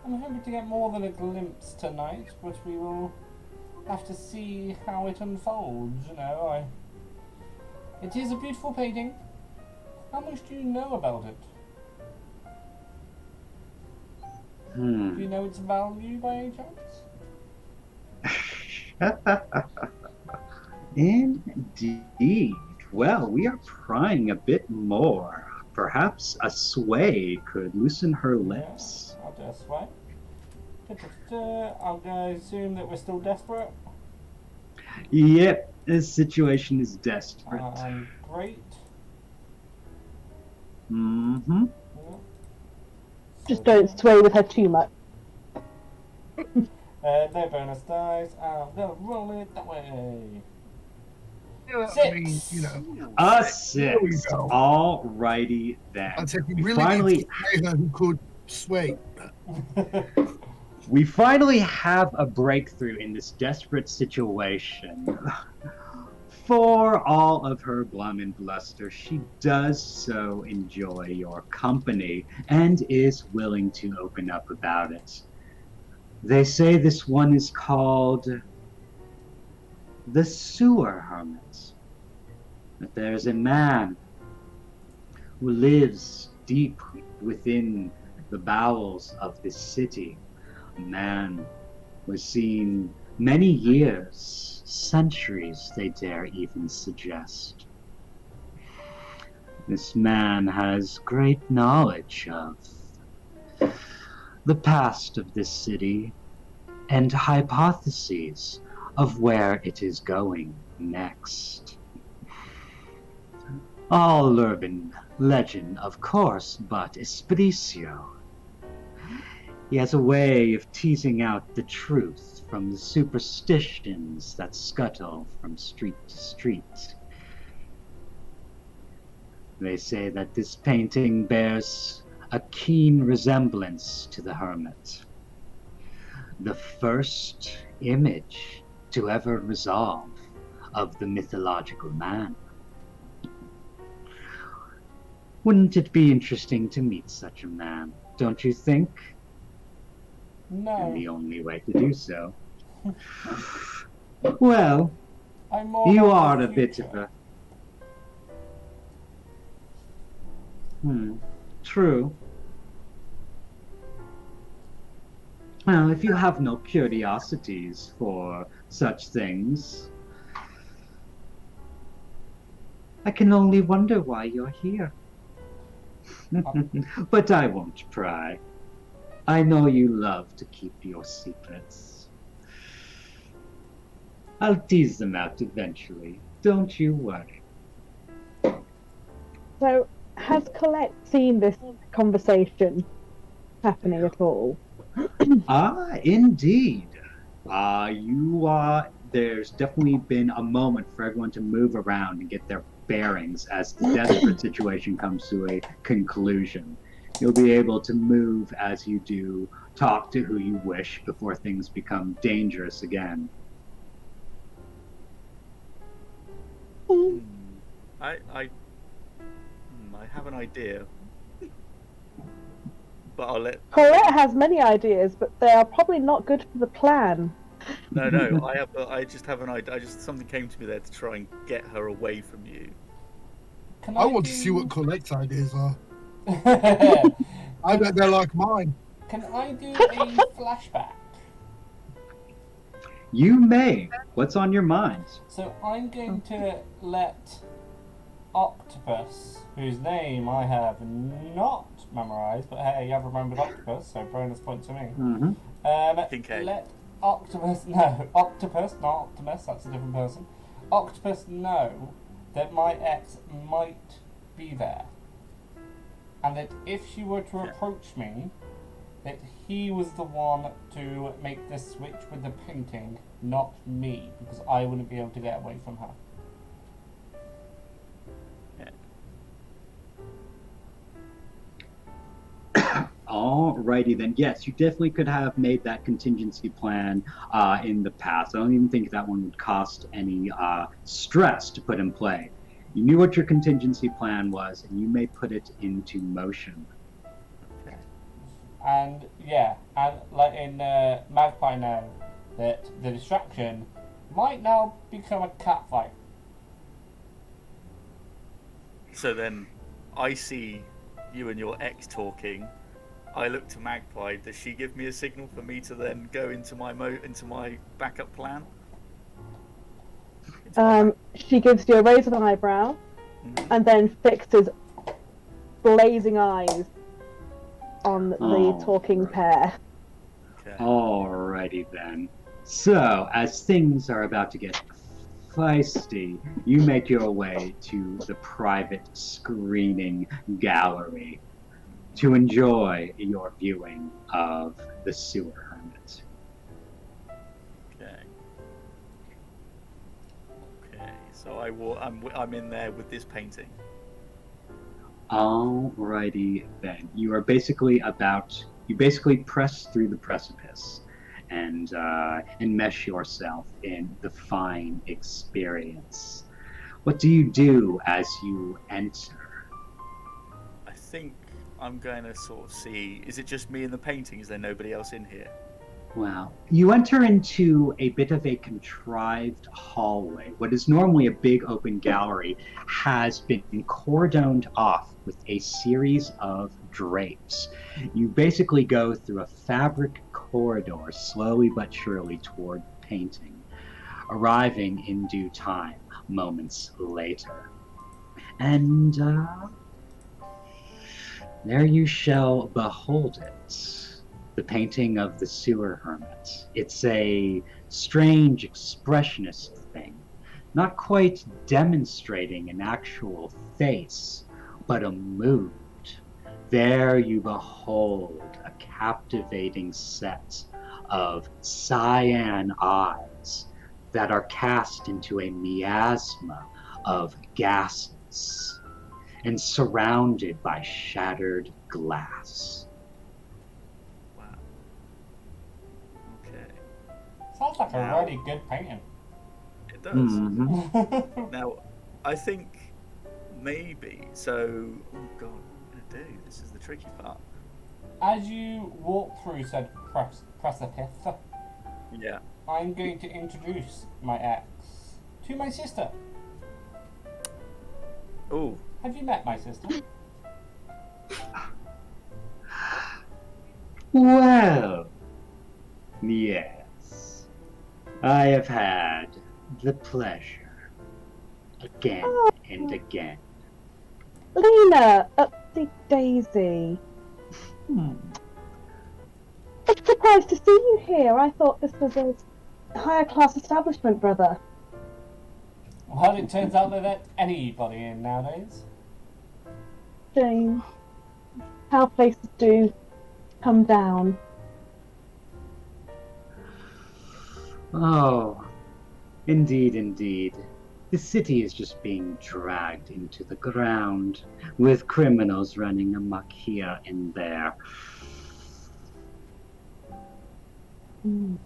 I'm hoping to get more than a glimpse tonight, but we will have to see how it unfolds, you know. It is a beautiful painting. How much do you know about it? Do you know its value by any chance? Indeed. Well, we are prying a bit more. Perhaps a sway could loosen her lips. Yeah, I'll do a sway. I'm going to assume that we're still desperate. Yep, this situation is desperate. Great. Mm-hmm. Yeah. Just don't sway with her too much. No bonus dice. I'm going to roll it that way. Yeah, Six. I mean, you know. A There we 6. go. Alrighty then. I'd say we We really finally- need to sway her who could sway. We finally have a breakthrough in this desperate situation. For all of her glum and bluster, she does so enjoy your company and is willing to open up about it. They say this one is called the Sewer Hermit. That there's a man who lives deep within the bowels of this city. A man who has seen many years, centuries, they dare even suggest. This man has great knowledge of the past of this city and hypotheses of where it is going next. All urban legend, of course, but Espresso. He has a way of teasing out the truth from the superstitions that scuttle from street to street. They say that this painting bears a keen resemblance to the hermit. The first image to ever resolve of the mythological man. Wouldn't it be interesting to meet such a man, don't you think? And the No. only way to do so. Well, I'm more you about are the a bit future. of a... True. Well, if you have no curiosities for such things, I can only wonder why you're here. But I won't pry. I know you love to keep your secrets. I'll tease them out eventually. Don't you worry. So, has Colette seen this conversation happening at all? Indeed. There's definitely been a moment for everyone to move around and get their bearings as the desperate situation comes to a conclusion. You'll be able to move as you do, talk to who you wish before things become dangerous again. I have an idea, but I'll let. Colette has many ideas, but they are probably not good for the plan. No. I just have an idea. Something came to me there to try and get her away from you. Can I want to see what Colette's ideas are. Can I bet they're like mine. I do a flashback? You may. What's on your mind? So I'm going to let Octopus, whose name I have not memorized, but hey, you have remembered Octopus, so bonus point to me. Kincaid. Let Octopus, no, Octopus, not Optimus, that's a different person. Octopus know that my ex might be there. And that if she were to approach me, that he was the one to make the switch with the painting, not me, because I wouldn't be able to get away from her. Alrighty then. Yes, you definitely could have made that contingency plan in the past. I don't even think that one would cost any stress to put in play. You knew what your contingency plan was, and you may put it into motion. Okay. And yeah, and like in Magpie now, that the distraction might now become a cat fight. So then, I see you and your ex talking. I look to Magpie. Does she give me a signal for me to then go into my backup plan? She gives you a raise of an eyebrow, and then fixes blazing eyes on the talking pair. Okay. Alrighty then. So, as things are about to get feisty, you make your way to the private screening gallery to enjoy your viewing of the Sewer Hermit. Okay. So I'm in there with this painting. Alrighty then. You basically press through the precipice and enmesh yourself in the fine experience. What do you do as you enter? I think I'm going to sort of see. Is it just me and the painting? Is there nobody else in here? Well, you enter into a bit of a contrived hallway. What is normally a big open gallery has been cordoned off with a series of drapes. You basically go through a fabric corridor slowly but surely toward the painting, arriving in due time, moments later. And there you shall behold it. The painting of the Sewer Hermit. It's a strange expressionist thing, not quite demonstrating an actual face, but a mood. There you behold a captivating set of cyan eyes that are cast into a miasma of gases and surrounded by shattered glass. Sounds like a really good painting. It does. Mm-hmm. Now, I think maybe. So, oh god, what am I going to do? This is the tricky part. As you walk through said precipice, Yeah. I'm going to introduce my ex to my sister. Oh. Have you met my sister? Well, yes. I have had the pleasure again and again. Lena, upsy daisy. I'm surprised to see you here. I thought this was a higher class establishment, brother. Well, it turns out they let anybody in nowadays. Shame. How places do come down. Oh, indeed, indeed. The city is just being dragged into the ground, with criminals running amok here and there. Mm.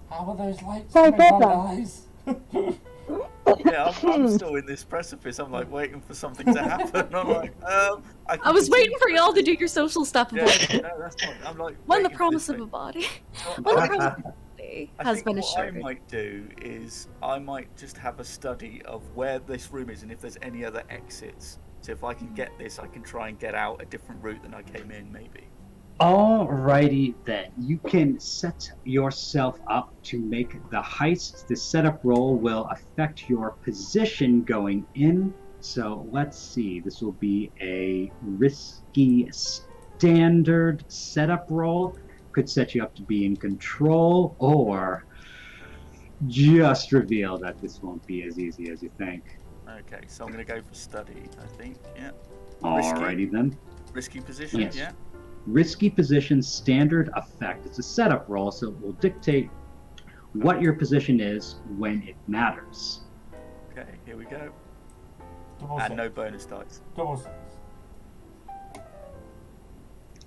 How are those lights Sorry, coming on, brother. guys? Yeah, I'm still in this precipice. I'm like waiting for something to happen. I'm like, I I was waiting for y'all to do your social stuff. Yeah, Before. no, that's not. I'm like. When the waiting for promise this of a thing. body, So when the I- promise of a body I has think been what assured. I might do is I might just have a study of where this room is and if there's any other exits. So if I can get this, I can try and get out a different route than I came in, maybe. Alrighty then, you can set yourself up to make the heist. The setup roll will affect your position going in. So let's see, this will be a risky standard setup roll. Could set you up to be in control, or just reveal that this won't be as easy as you think. Okay, so I'm gonna go for study. I think. Yeah. Alrighty then. Risky position. Yes. Yeah. Risky position standard effect. It's a setup roll, so it will dictate what your position is when it matters. Okay. Here we go. Double And six. no bonus dice. Double six.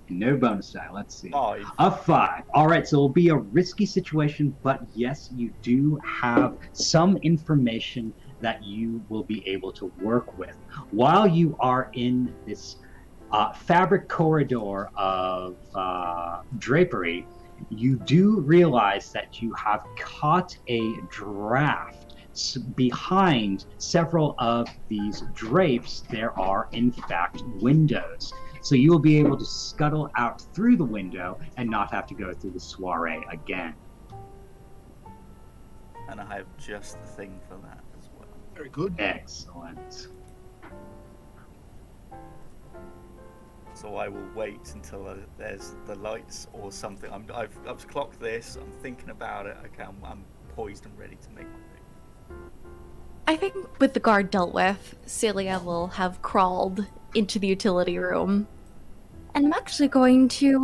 No bonus die. Let's see. 5. A 5. All right, so it'll be a risky situation, but yes, you do have some information that you will be able to work with. While you are in this fabric corridor of drapery, you do realize that you have caught a draft. Behind several of these drapes, there are, in fact, windows. So you will be able to scuttle out through the window and not have to go through the soiree again. And I have just the thing for that as well. Very good. Excellent. So I will wait until there's the lights or something. I've clocked this. I'm thinking about it. Okay, I'm poised and ready to make my move. I think with the guard dealt with, Celia will have crawled into the utility room. And I'm actually going to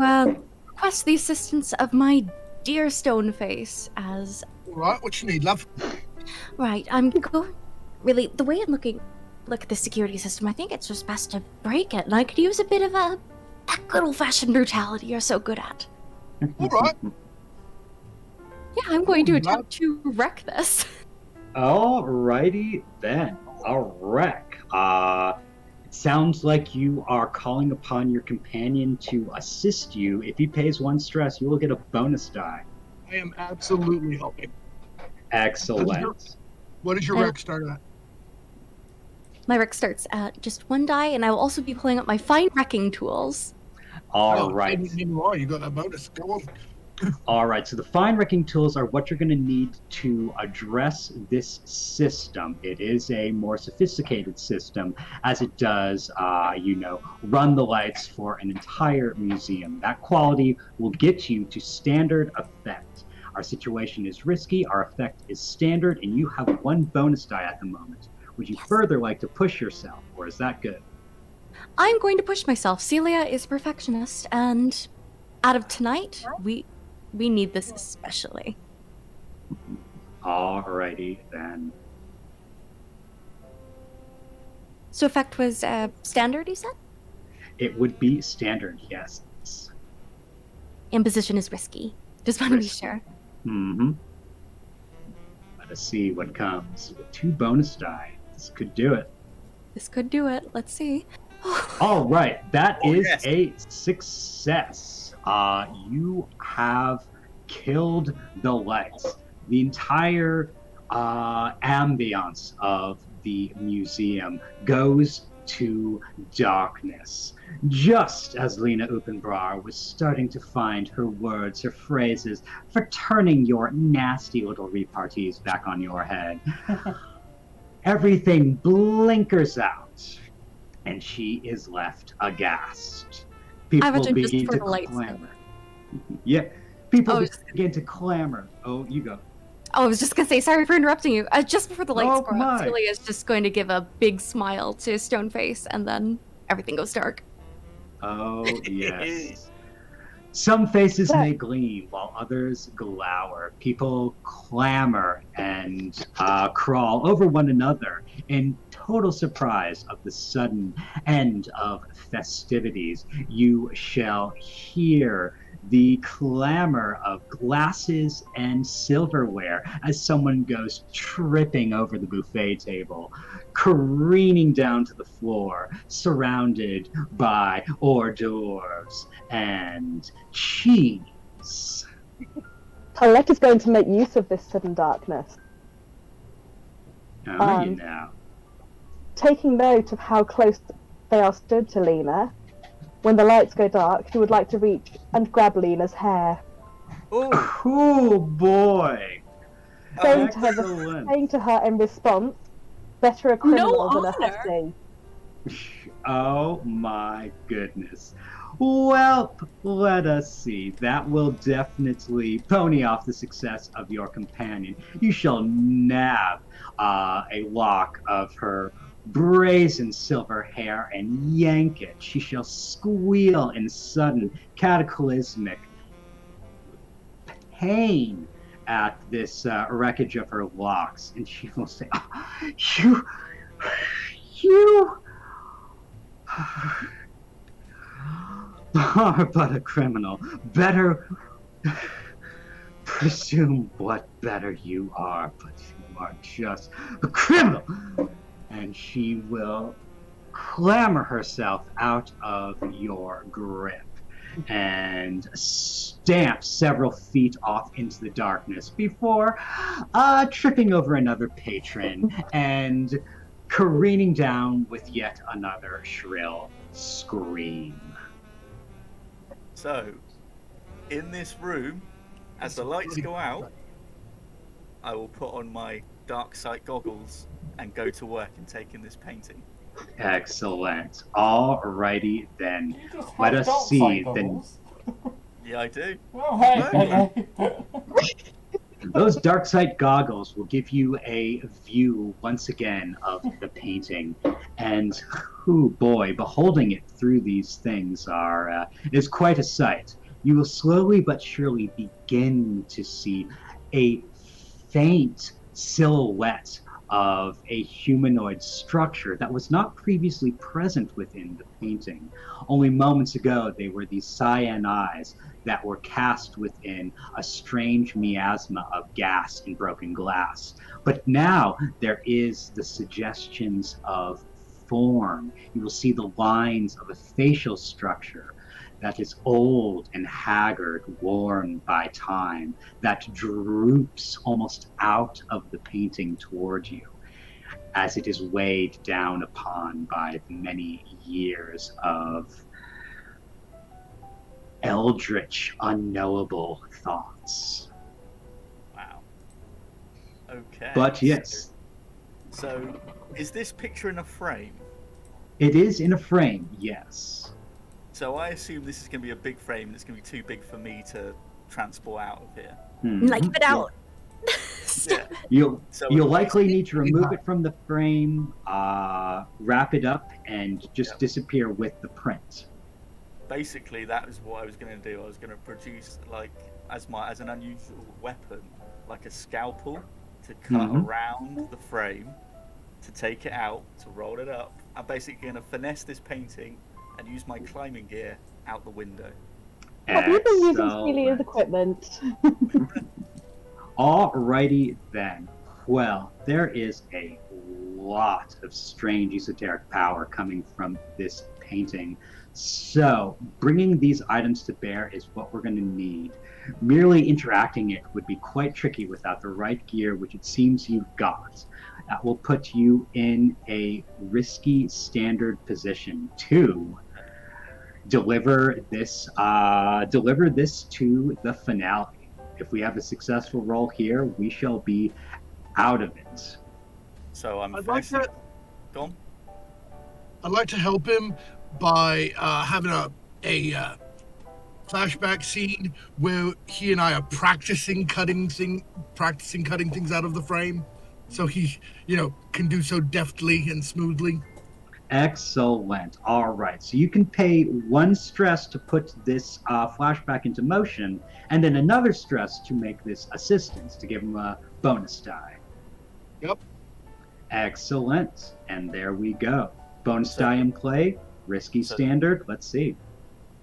request the assistance of my dear Stoneface as... All right, what you need, love? Right, I'm going... Really, the way I'm look at the security system, I think it's just best to break it, and I could use a bit of that good old-fashioned brutality you're so good at. All right. Yeah, I'm going to attempt to wreck this. Alrighty then. A wreck. It sounds like you are calling upon your companion to assist you. If he pays 1 stress, you will get a bonus die. I am absolutely helping. Excellent. What does your rec start at? My wreck starts at just 1 die, and I will also be pulling up my fine wrecking tools. Alright. Anymore. You got that bonus. Go on. Alright, so the fine wrecking tools are what you're going to need to address this system. It is a more sophisticated system, as it does, run the lights for an entire museum. That quality will get you to standard effect. Our situation is risky, our effect is standard, and you have 1 bonus die at the moment. Would you further like to push yourself, or is that good? I'm going to push myself. Celia is a perfectionist, and out of tonight, we need this especially. Alrighty then. So effect was standard, you said? It would be standard, yes. Imposition is risky. Just want to be Risky. sure. Mm-hmm. Let us see what comes with 2 bonus die. This could do it. This could do it. Let's see. All right, that Oh, is yes. a success. You have killed the lights. The entire ambience of the museum goes to darkness. Just as Lena Uppenbrar was starting to find her words, her phrases for turning your nasty little repartees back on your head, everything blinkers out, and she is left aghast. I People imagine just begin for to the lights. clamor. Yeah, people Oh, begin to clamor. Oh, you go. Oh, I was just gonna say, sorry for interrupting you. Just before the lights Oh, go up, my. Celia is just going to give a big smile to Stoneface, and then everything goes dark. Oh, yes. Some faces Yeah. may gleam while others glower. People clamor and crawl over one another in total surprise of the sudden end of festivities. You shall hear the clamor of glasses and silverware as someone goes tripping over the buffet table, careening down to the floor, surrounded by hors d'oeuvres and cheese. Colette is going to make use of this sudden darkness, Oh, you know. taking note of how close they are stood to Lena. When the lights go dark, she would like to reach and grab Lena's hair, Oh, Oh boy. saying Excellent. to her in response, "Better a criminal than a honor. hussy." Oh my goodness. Well, let us see. That will definitely pony off the success of your companion. You shall nab a lock of her brazen silver hair and yank it. She shall squeal in sudden cataclysmic pain at this wreckage of her locks, and she will say, oh, you are but a criminal. Better presume what better you are, but you are just a criminal. And she will clamor herself out of your grip and stamp several feet off into the darkness before tripping over another patron and careening down with yet another shrill scream. so in this room, as the lights go out, I will put on my dark sight goggles and go to work and take in this painting. Excellent. Alrighty then. You just Let have us dark see sight then. goggles. Yeah, I do. Oh, hey. Those dark sight goggles will give you a view once again of the painting, and oh boy, beholding it through these things is quite a sight. You will slowly but surely begin to see a faint silhouette of a humanoid structure that was not previously present within the painting. Only moments ago, they were these cyan eyes that were cast within a strange miasma of gas and broken glass. But now there is the suggestions of form. You will see the lines of a facial structure that is old and haggard, worn by time, that droops almost out of the painting toward you as it is weighed down upon by the many years of eldritch, unknowable thoughts. Wow. Okay. But yes, So, is this picture in a frame? it is in a frame, yes. So I assume this is going to be a big frame and it's going to be too big for me to transport out of here. Knife it out. Yeah. You'll So likely need to remove it from the frame, wrap it up, and just disappear with the print. basically that is what I was going to do. I was going to produce like as an unusual weapon, like a scalpel to cut around the frame, to take it out, to roll it up. I'm basically going to finesse this painting and use my climbing gear out the window. Have you been using Excellent. Celia's equipment? Alrighty then. Well, there is a lot of strange esoteric power coming from this painting. So, bringing these items to bear is what we're going to need. Merely interacting it would be quite tricky without the right gear, which it seems you've got. That will put you in a risky standard position to deliver this to the finale. If we have a successful roll here, we shall be out of it. So I'm I'd like finishing. to- Go on. I'd like to help him by having a flashback scene where he and I are practicing cutting things out of the frame, so he, can do so deftly and smoothly. Excellent. All right. So you can pay 1 stress to put this flashback into motion, and then another stress to make this assistance, to give him a bonus die. Yep. Excellent. And there we go. Bonus So- die in play. Risky so- standard. Let's see.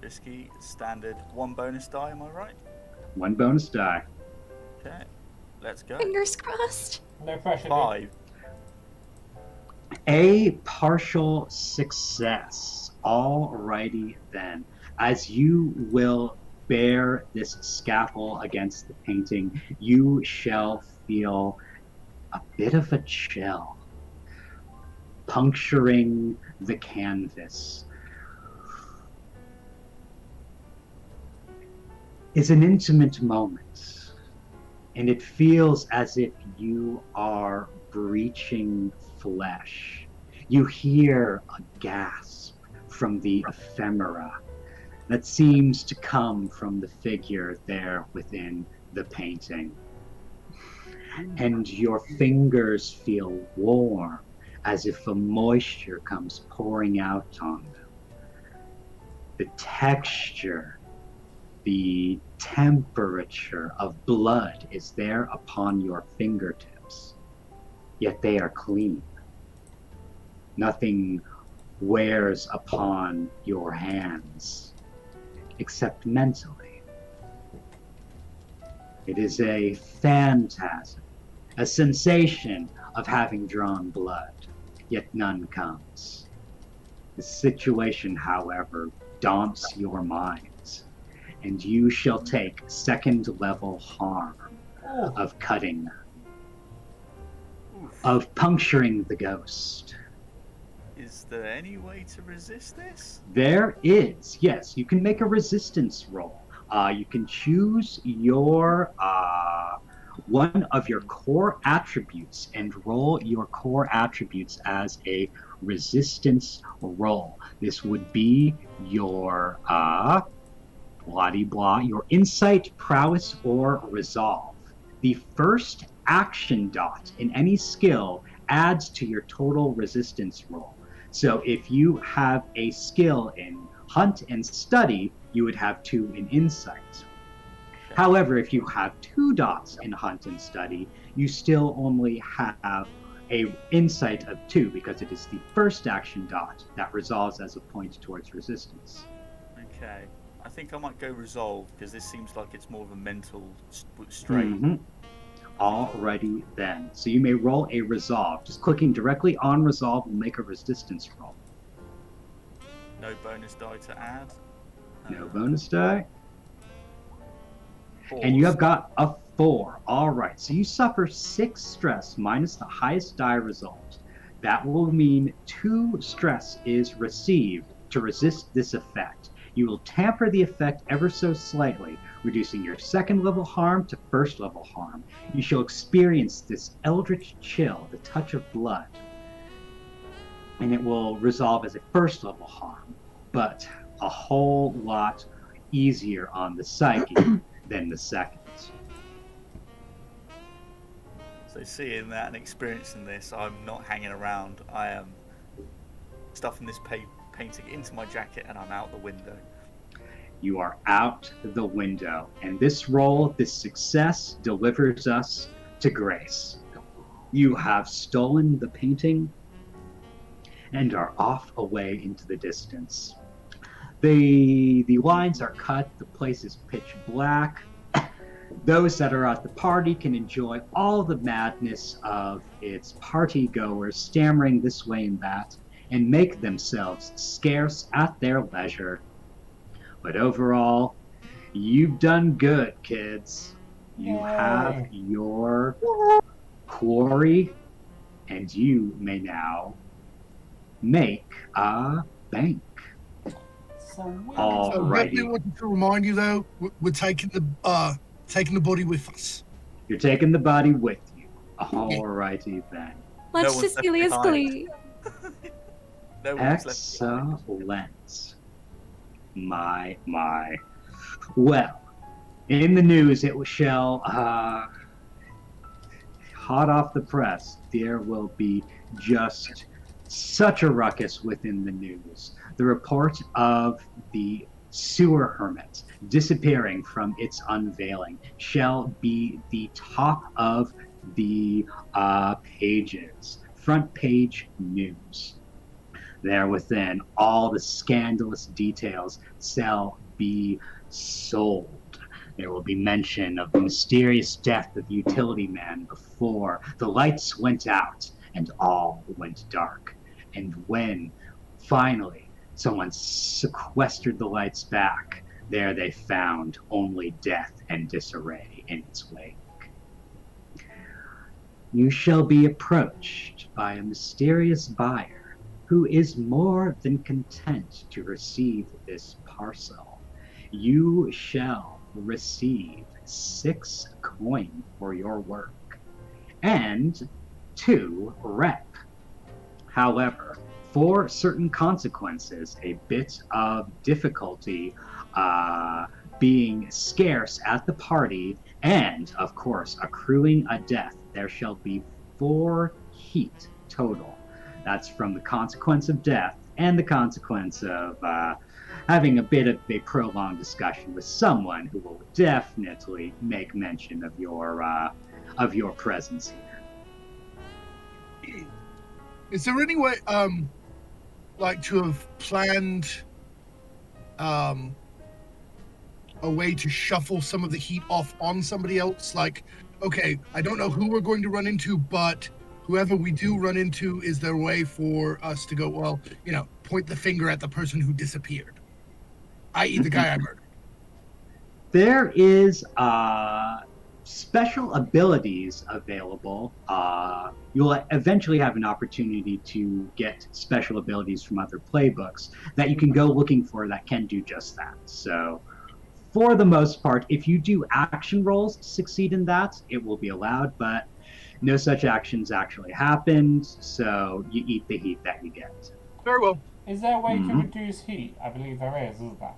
Risky, standard, 1 bonus die, am I right? 1 bonus die. Okay, let's go. Fingers crossed. No pressure. dude. 5. A partial success. Alrighty then. As you will bear this scalpel against the painting, you shall feel a bit of a chill puncturing the canvas. It's an intimate moment, and it feels as if you are breaching flesh. You hear a gasp from the ephemera that seems to come from the figure there within the painting. And your fingers feel warm, as if a moisture comes pouring out on them. The texture, the temperature of blood is there upon your fingertips, yet they are clean. Nothing wears upon your hands, except mentally. It is a phantasm, a sensation of having drawn blood, yet none comes. The situation, however, daunts your minds, and you shall take 2nd level harm Oh, of cutting, Oof. of puncturing the ghost. Is there any way to resist this? There is, yes, you can make a resistance roll. You can choose your one of your core attributes and roll your core attributes as a resistance roll. This would be your your insight, prowess, or resolve. The first action dot in any skill adds to your total resistance roll. So if you have a skill in hunt and study, you would have 2 in insight. However, if you have 2 dots in hunt and study, you still only have a insight of 2 because it is the first action dot that resolves as a point towards resistance. Okay. I think I might go resolve because this seems like it's more of a mental strain. Mhm. Alrighty then. So you may roll a resolve. Just clicking directly on resolve will make a resistance roll. No bonus die to add. No bonus die. 4. And you have got a 4. Alright, so you suffer 6 stress minus the highest die result. That will mean 2 stress is received to resist this effect. You will tamper the effect ever so slightly, reducing your 2nd level harm to 1st level harm. You shall experience this eldritch chill, the touch of blood, and it will resolve as a 1st level harm, but a whole lot easier on the psyche than the 2nd. So seeing that and experiencing this, I'm not hanging around. I am stuffing this painting into my jacket and I'm out the window. You are out the window, and this roll, this success, delivers us to grace. You have stolen the painting and are off away into the distance. The lines are cut, the place is pitch black. Those that are at the party can enjoy all the madness of its party goers stammering this way and that, and make themselves scarce at their leisure. But overall, you've done good, kids. You have Yay. your quarry, and you may now make a bank. So we All So Alrighty. definitely wanted to remind you though, we're taking the body with us. You're taking the body with you. Alrighty then. Much No to one's left Celia's behind. glee. No one's left behind. Excellent. My. Well, in the news, it shall, hot off the press, there will be just such a ruckus within the news. The report of the sewer hermit disappearing from its unveiling shall be the top of the pages. Front page news. There within, all the scandalous details shall be sold. There will be mention of the mysterious death of the utility man before the lights went out and all went dark. And when, finally, someone sequestered the lights back, there they found only death and disarray in its wake. You shall be approached by a mysterious buyer who is more than content to receive this parcel. You shall receive 6 coin for your work and 2 rep. However, for certain consequences, a bit of difficulty being scarce at the party, and of course accruing a death, there shall be 4 heat total. That's from the consequence of death and the consequence of having a bit of a prolonged discussion with someone who will definitely make mention of your presence here. Is there any way, like to have planned, a way to shuffle some of the heat off on somebody else? Like, okay, I don't know who we're going to run into, but whoever we do run into, is there a way for us to go, well, point the finger at the person who disappeared, i.e. the guy I murdered? There is special abilities available. You'll eventually have an opportunity to get special abilities from other playbooks that you can go looking for that can do just that. So, for the most part, if you do action rolls to succeed in that, it will be allowed, but no such actions actually happened, so you eat the heat that you get. Very well. Is there a way to reduce heat? I believe there is, isn't there?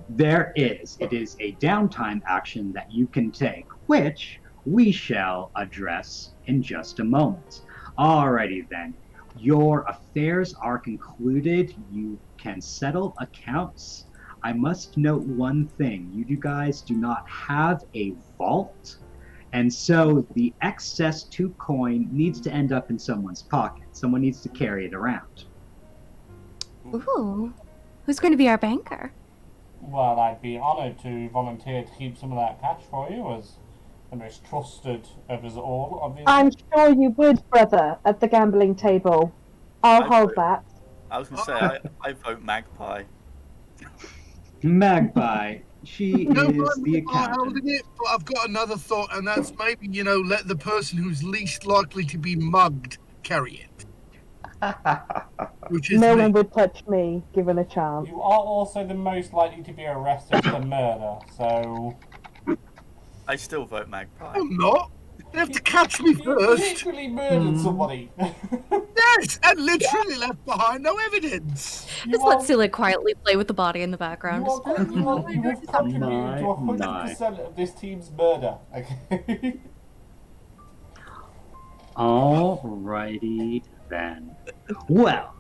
There is. It is a downtime action that you can take, which we shall address in just a moment. Alrighty then. Your affairs are concluded. You can settle accounts. I must note one thing. You guys do not have a vault, and so the excess 2 coin needs to end up in someone's pocket. Someone needs to carry it around. Ooh. Who's going to be our banker? Well, I'd be honoured to volunteer to keep some of that cash for you as the most trusted of us all, obviously. I'm sure you would, brother, at the gambling table. I'll hold that. I was going to say, I vote Magpie. Magpie. She No, is the I'm not holding accountant. it, but I've got another thought, and that's maybe, let the person who's least likely to be mugged carry it. Which is No me. one would touch me, given a chance. You are also the most likely to be arrested for murder, so... I still vote Magpie. I'm not. They have to catch me You first. literally murdered somebody. Yes, and literally left behind no evidence. Just let Celia quietly play with the body in the background. You have contributed to My. 100% of this team's murder, okay? Alrighty then. Well,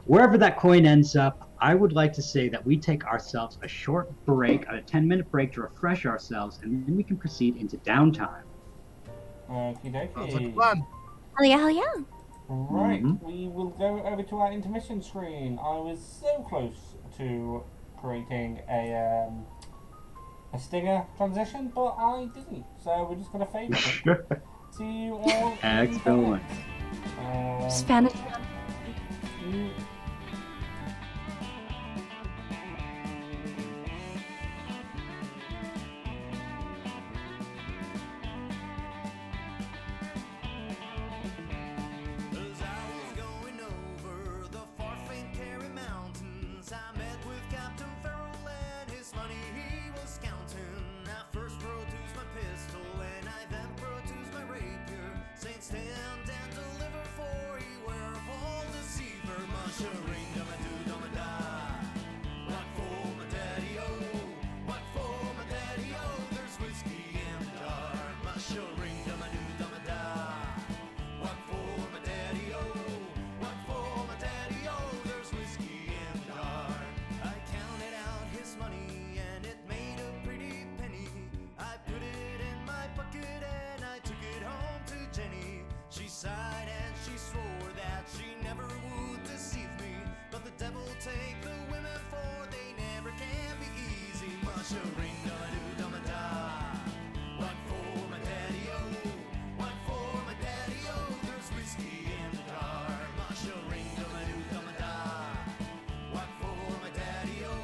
wherever that coin ends up, I would like to say that we take ourselves a short break, a 10-minute break to refresh ourselves, and then we can proceed into downtime. Okie Sounds like a dokie. plan. Hell yeah, hell yeah. Right, we will go over to our intermission screen. I was so close to creating a a stinger transition, but I didn't. So we're just going to fade it. See you all. Excellent. Spanish. As I was going over the far famed Kerry Mountains, I met with Captain Farrell and his money he was counting. I first produced my pistol and I then produced my rapier. Saint stand and deliver, for he were all deceiver. Mushering, dum-a-do, dum-a-da. What for my daddy-o? What for my daddy-o? There's whiskey in the jar. Mushering, dum-a-do, dum-a-da. What for my daddy-o? What for my daddy-o? There's whiskey in the jar. I counted out his money and it made a pretty penny. I put it in my bucket and I took it home to Jenny. She sighed and she swore that she never would deceive me. But the devil take the women, for they never can be easy. Mushering, dum-a-do, dum-a-da. What for my daddy-o? What for my daddy-o? There's whiskey in the jar. Mushering, dum-a-do, dum-a-da. What for my daddy-o?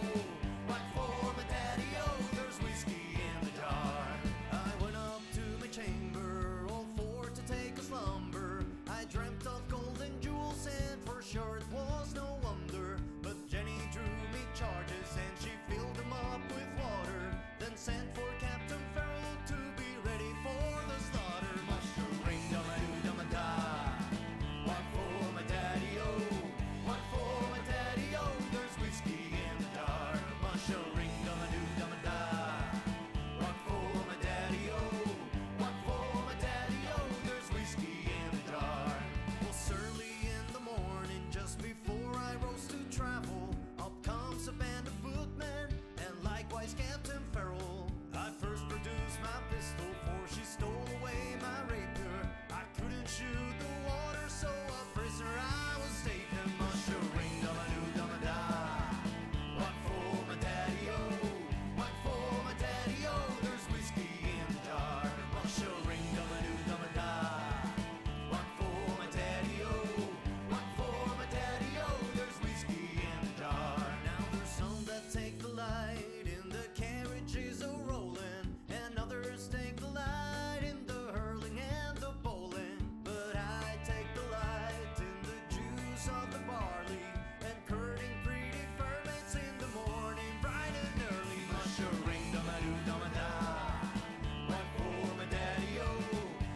What for my daddy-o? There's whiskey in the jar. I went up to my chamber, all for to take a slumber. I dreamt of golden jewels, and for sure it was no wonder. But Jenny drew me charges, and she filled them up with water. Then sent for Captain Farrell to be ready for the slaughter. Mushering, dum-a-do, dum-a-da. What for my daddy-o? What for my daddy-o? There's whiskey in the jar. Mushering, dum-a-do, dum-a-da. What for my daddy-o? What for my daddy-o? There's whiskey in the jar. Well, early in the morning, just before I rose to travel, up comes a band of footmen, and likewise Captain Farrell. I first produced my pistol, for she stole away my rapier. I couldn't shoot the water, so a prisoner I was taken. Mushering, dum-a-do, dum-a-da. What for my daddy-o? What for my daddy-o? There's whiskey in the jar. Mushering, dum-a-do, dum-a-da. What for my daddy-o? What for my daddy-o? There's whiskey in the jar. Now there's some that take the light in the carriages a-rolling, and others take the light in the hurling and the bowling. But I take the light in the juice of the barley, and curding pretty ferments in the morning, bright and early. Mushering, dum-a-do, dum-a-da. What for my daddy-o?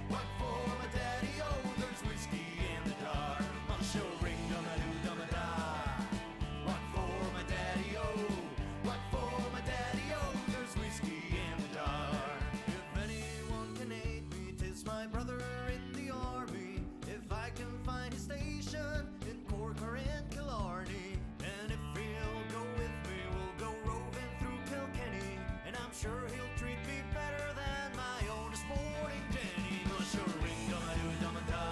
What for my daddy-o? There's whiskey in the jar. Mushering, dum-a-do, dum-a-da. What for my daddy-o? What for my daddy-o? There's whiskey in the jar. If anyone can aid me, 'tis my brother in the army. If I can find his station in Cork or in Killarney, and if he'll go with me, we'll go roving through Kilkenny, and I'm sure he'll treat me better than my oldest morning Jenny. Mushering, dum-a-do, dum-a-da.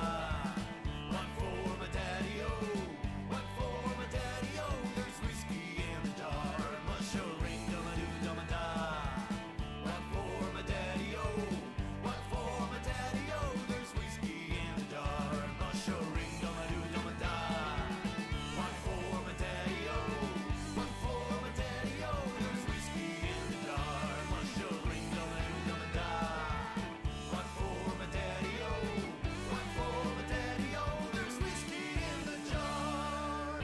What for my daddy-o? What for my daddy-o? There's whiskey in the jar. Mushering, dum-a-do, dum-a-da. What for my daddy-o? What for my daddy-o? There's whiskey in the jar. Mushering, dum-a-do, dum-a-da. What for my daddy-o? What for my daddy-o? There's whiskey in the jar. Mushering, dum-a-do, dum-a-da. What for my daddy-o? What for my daddy-o? There's whiskey in the jar.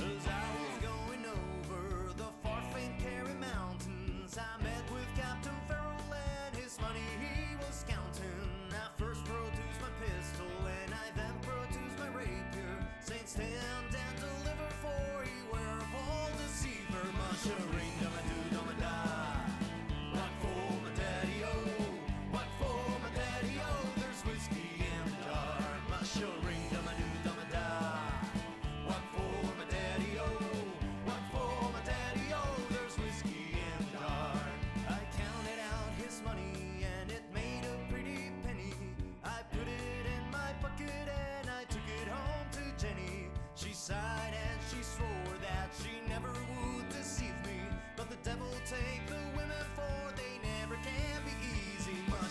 As I was going over the far famed Kerry Mountains, I met with Captain Farrell and his money he was counting. I first produced my pistol and I then produced my rapier. Saint stand and deliver, for he were all deceiver. Mushering, dum-a-do, dum-a-da. What for my daddy-o? What for my daddy-o? There's whiskey in the jar. Mushering, dum-a-do, dum-a-da. What for my daddy-o? What for my daddy-o? There's whiskey in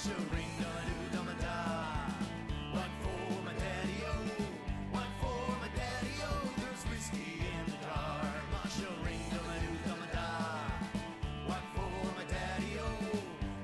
One for my daddy-o, one for my daddy-o. There's whiskey in the jar. Mush-a-ring-a-doo-dum-a-da. One for my daddy-o,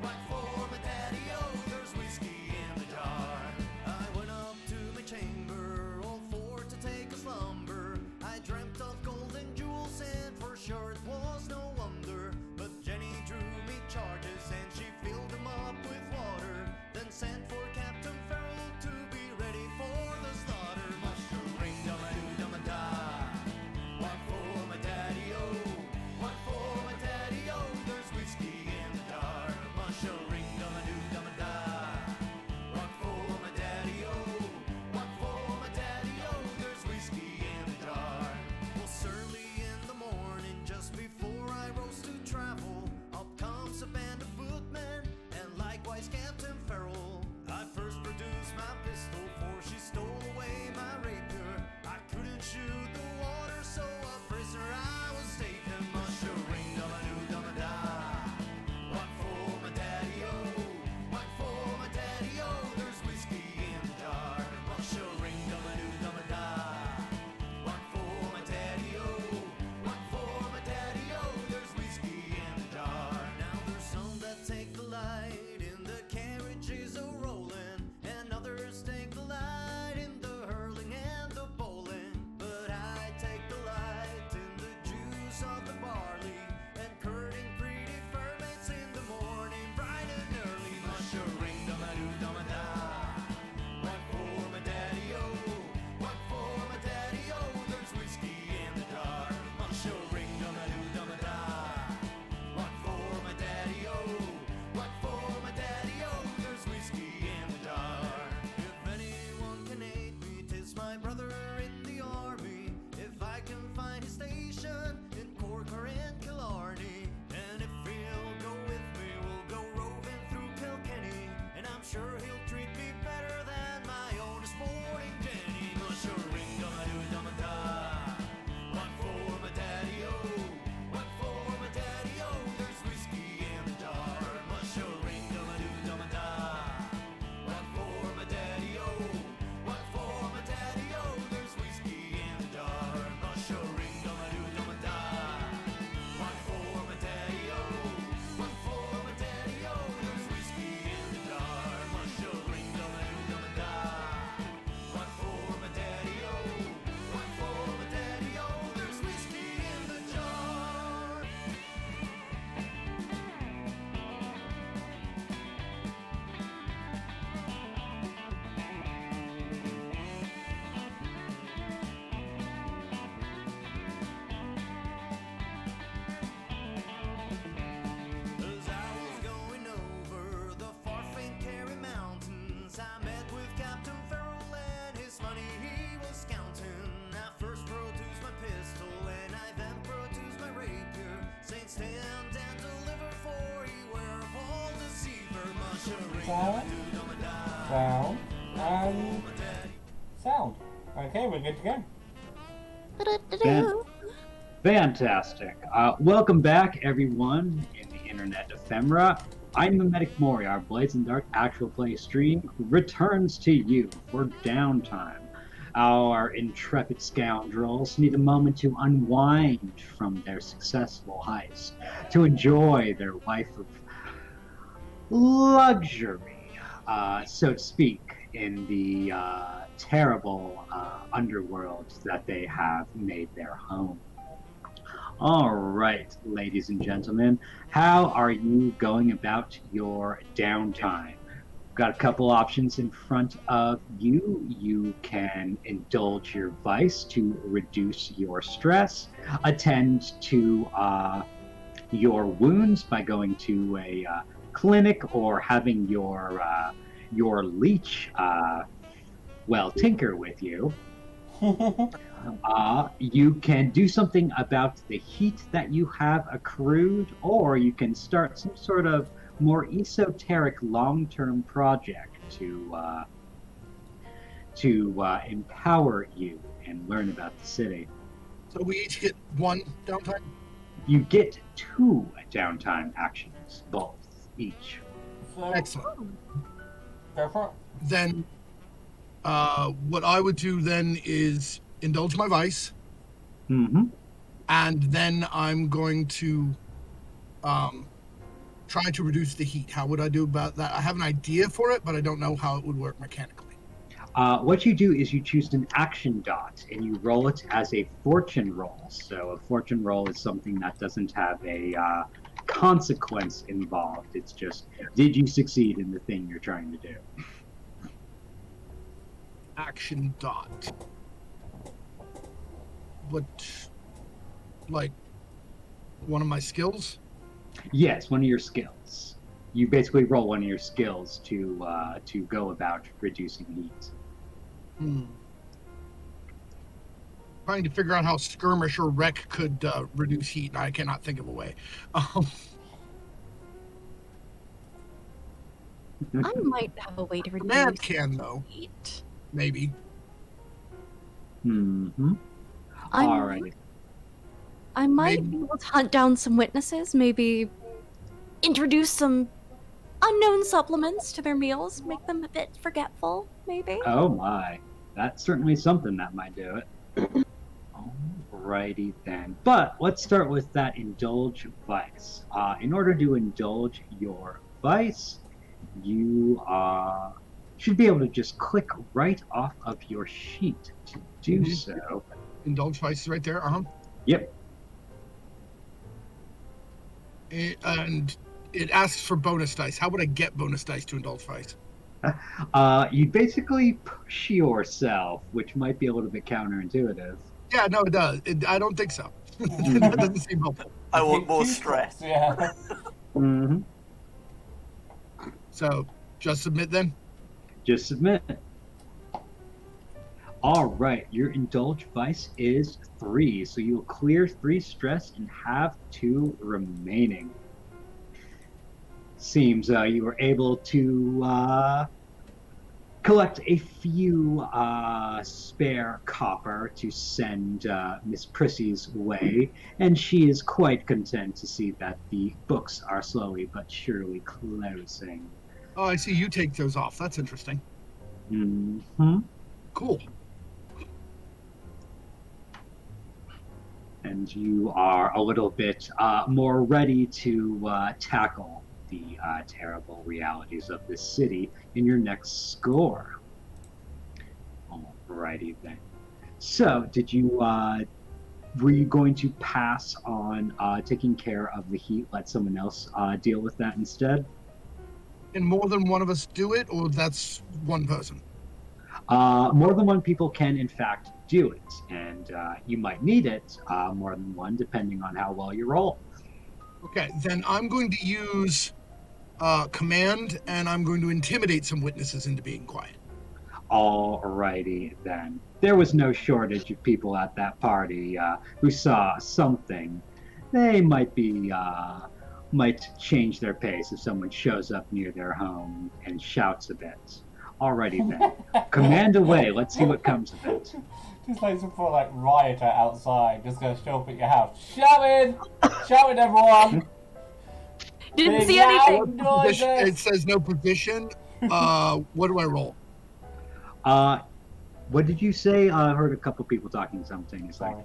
one for my daddy-o. There's whiskey in the jar. I went up to my chamber, all for to take a slumber. I dreamt of golden jewels, and for sure it was no wonder. But Jenny drew me charges, and she filled them up with water. Then sent for Captain Farrell to be ready for the slaughter. Mush-a-ring-dum-a-doo-dum-a-da. One for my daddy-o, one for my daddy-o. There's whiskey in the jar. Mush-a-ring-dum-a-doo-dum-a-da. One for my daddy-o, one for my daddy-o. There's whiskey in the jar. Well, early in the morning, just before I rose to travel, up comes a band of footmen, and likewise Captain Farrell. I first produced my pistol, for she stole away my rapier. I couldn't shoot the water, so a prisoner I was taken. Mush-a-ring-dum-a-doo-dum-a-da. One for my daddy-o, one for my daddy-o. There's whiskey in the jar. Mush-a-ring-dum-a-doo-dum-a-da. One for my daddy-o, one for my daddy-o. There's whiskey in the jar. Now there's some that take the light in the carriages a-rolling, and others take the light in the hurling and the bowling. But I take the light in the juice of the barley, and courting pretty ferments in the morning, bright and early. Mush-a-ring-dum-a-doo-dum-a-da. One for my daddy-o, one for my daddy-o. There's whiskey in the jar. Mush-a-ring-dum-a-doo-dum-a-da. One for my daddy-o, one for my daddy-o. There's whiskey in the jar. If anyone can aid me, 'tis my brother in the army. If I can find his station in Cork or in Killarney, and if he'll go with me, we'll go roving through Kilkenny, and I'm sure he'll treat me better than my oldest morning Jenny. Mush-a-ring-dum-a-doo-dum-a-da. One for my daddy-o, one for my daddy-o. There's whiskey in the jar. Mush-a-ring-dum-a-doo-dum-a-da. One for my daddy-o, one for my daddy-o. There's whiskey in the jar. Mush-a-ring-dum-a-doo-dum-a-da. One for my daddy-o, one for my daddy-o. There's whiskey in the jar. Mush-a-ring-dum-a-doo-dum-a-da. One for my daddy-o, one for my daddy-o. There's whiskey in the jar. As I was going over the far famed Kerry Mountains, I met with Captain Farrell, and his money he was counting. I first produced my pistol, and I then produced my rapier. Saying stand and deliver, for he were a bold deceiver. Mush-a-ring-dum-a-doo-dum-a-da. Sound and sound. Okay, we're good to go. Ba-da-da-doo. Fantastic. Welcome back, everyone, in the internet ephemera. I'm Memetic Mori. Our Blades and Dark actual play stream returns to you for downtime. Our intrepid scoundrels need a moment to unwind from their successful heist, to enjoy their life of luxury, so to speak, in the terrible underworld that they have made their home. All right, ladies and gentlemen, how are you going about your downtime? Got a couple options in front of you. You can indulge your vice to reduce your stress, attend to your wounds by going to a clinic, or having your leech tinker with you. You can do something about the heat that you have accrued, or you can start some sort of more esoteric long-term project to empower you and learn about the city. So we each get one downtime? You get 2 downtime actions, both each. So, Excellent. go for it. Then, what I would do then is indulge my vice, Mm-hmm. and then I'm going to try to reduce the heat. How would I do about that? I have an idea for it, but I don't know how it would work mechanically. What you do is you choose an action dot and you roll it as a fortune roll. So a fortune roll is something that doesn't have a consequence involved. It's just, did you succeed in the thing you're trying to do? Action dot. What, like, one of my skills? Yes, one of your skills. You basically roll one of your skills to go about reducing heat. Trying to figure out how skirmish or wreck could reduce heat, and I cannot think of a way. I might have a way to reduce Man can, though. heat. Maybe. Mm-hmm. I Alrighty. might Maybe. be able to hunt down some witnesses, maybe introduce some unknown supplements to their meals, make them a bit forgetful, maybe. Oh my. That's certainly something that might do it. Alrighty then. But let's start with that indulge vice. In order to indulge your vice, you should be able to just click right off of your sheet to do so. Indulge vice is right there. Yep. And it asks for bonus dice. How would I get bonus dice to indulge vice? You basically push yourself, which might be a little bit counterintuitive. Yeah, no, it does. I don't think so. That doesn't seem helpful. I want Take more 2 stress. steps, Yeah. Mm-hmm. So, just submit then? Just submit. All right, your indulge vice is 3, so you'll clear 3 stress and have 2 remaining. Seems you were able to collect a few spare copper to send Miss Prissy's way, and she is quite content to see that the books are slowly but surely closing. Oh, I see you take those off. That's interesting. Mm-hmm. Cool. And you are a little bit more ready to tackle the terrible realities of this city in your next score. Alrighty then. So, were you going to pass on taking care of the heat, let someone else deal with that instead? Can more than one of us do it, or that's one person? More than one people can, in fact, do it, and you might need it more than one, depending on how well you roll. Okay, then I'm going to use command, and I'm going to intimidate some witnesses into being quiet. Alrighty then. There was no shortage of people at that party who saw something. They might change their pace if someone shows up near their home and shouts a bit. Alrighty then. Command away. Let's see what comes of it. Just like some poor like rioter outside, just gonna show up at your house. Shouting! Shouting, everyone! Didn't Big see loud anything. noises! It says no position. What do I roll? What did you say? I heard a couple people talking something. It's like, Sorry.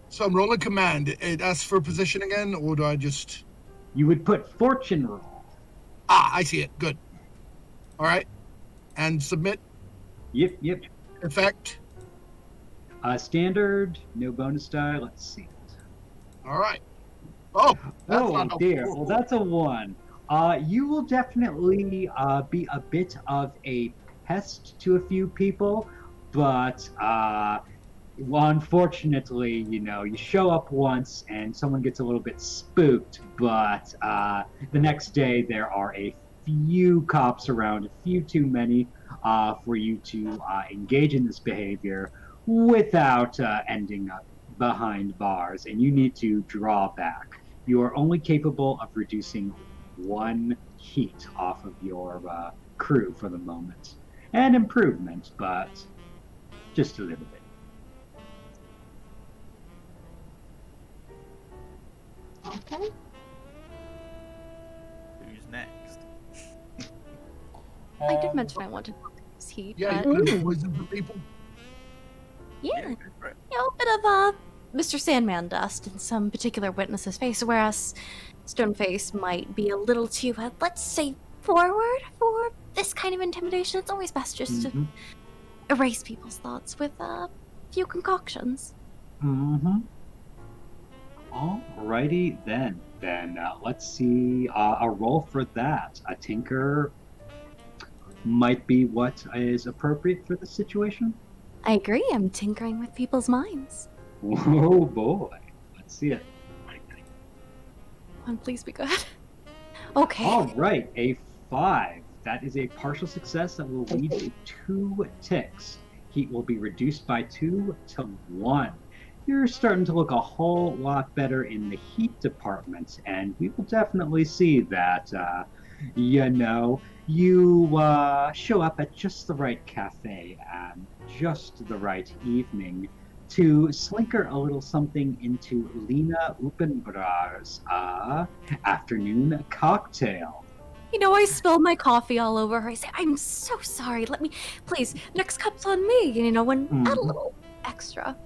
So I'm rolling command. It asks for position again, or do I just... you would put fortune roll. I see it. Good. All right. And submit. Yep. Effect. Standard, no bonus die. Let's see it. All right. Oh, that's Oh not dear. helpful. Well, that's a 1. You will definitely be a bit of a pest to a few people, but well, unfortunately, you show up once and someone gets a little bit spooked, but the next day there are a few cops around, a few too many for you to engage in this behavior without ending up behind bars, and you need to draw back. You are only capable of reducing 1 heat off of your crew for the moment. An improvement, but just a little bit. Okay. Who's next? I did mention I wanted this heat, Yeah, but you could poison for people. yeah, Go for it. a bit of Mr. Sandman dust in some particular witness's face, whereas Stoneface might be a little too, let's say, forward for this kind of intimidation. It's always best just to erase people's thoughts with a few concoctions. Alrighty then. Then let's see a roll for that. A tinker might be what is appropriate for the situation. I agree, I'm tinkering with people's minds. Oh boy. Let's see it. Please be good. Okay. Alright, a 5. That is a partial success that will lead to 2 ticks. Heat will be reduced by 2 to 1. You're starting to look a whole lot better in the heat department, and we will definitely see that, you show up at just the right cafe and just the right evening to slinker a little something into Lena Uppenbra's afternoon cocktail. I spilled my coffee all over her. I say, I'm so sorry. Let me, please, next cup's on me. And add a little extra.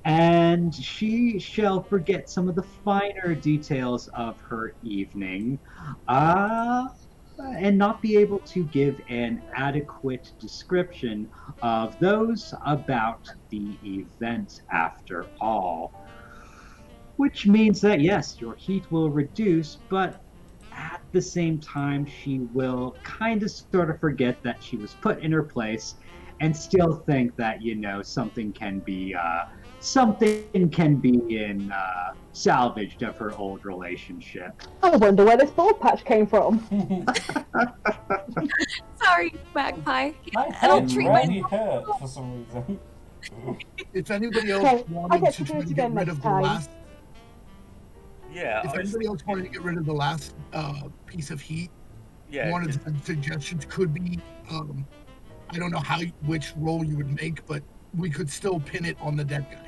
And she shall forget some of the finer details of her evening, and not be able to give an adequate description of those about the event after all. Which means that, yes, your heat will reduce, but at the same time, she will kind of sort of forget that she was put in her place and still think that, something can be salvaged of her old relationship. I wonder where this bald patch came from. Sorry, Magpie. My I don't head treat really myself. hurts for some reason. If anybody else Okay, I wanted get to to do try it to get again rid next of the time. last, Yeah. if anybody else wanted to get rid of the last piece of heat, one of the suggestions could be, I don't know which roll you would make, but we could still pin it on the dead guy.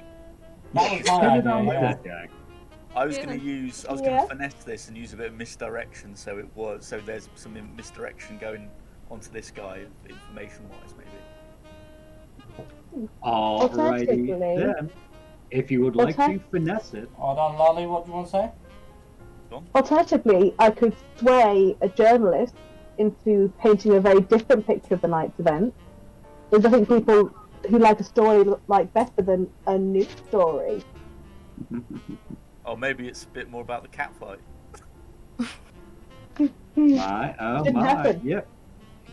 That was my idea, yeah. That guy. I was Yeah. going to finesse this and use a bit of misdirection, so there's some misdirection going onto this guy, information-wise, maybe. Alrighty Alternatively- then. If you would like to finesse it. Hold on, Lolly, what do you want to say? Alternatively, I could sway a journalist into painting a very different picture of the night's event. Because I think people who like a story like better than a news story. Or maybe it's a bit more about the cat fight. Didn't My happen. yep.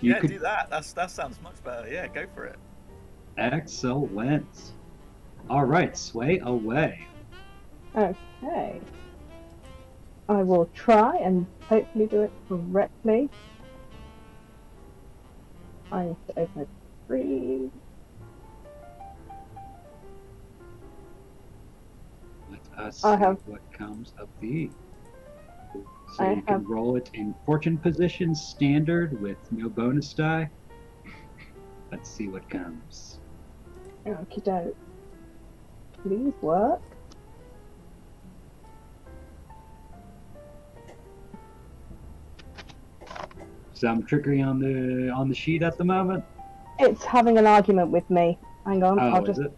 You Yeah, could do that. That sounds much better. Yeah, go for it. excellent. Alright, sway away. Okay. I will try and hopefully do it correctly. I need to open it. 3. Let us I see have- what comes of these. So I you can have- roll it in fortune position standard with no bonus die. Let's see what comes. Okie doke. Please work. Some trickery on the sheet at the moment. It's having an argument with me. Hang on, I'll Is just it?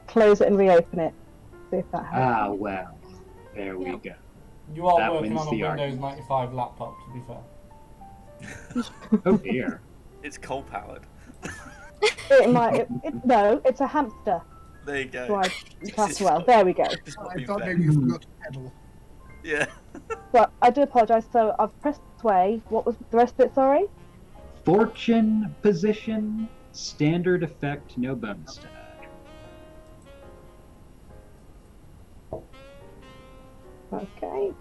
close it and reopen it. See if that helps. Ah, well. There we go. You are That working wins on a the Windows argument. 95 laptop, to be fair. Oh dear. It's coal powered. It might. No, it's a hamster. There you go. Right, that's well. There we go. Just not I being thought fair. maybe you forgot to pedal. Yeah. Well, I do apologise. So I've pressed sway. What was the rest of it? Sorry. Fortune position standard effect, no bonus die. Okay.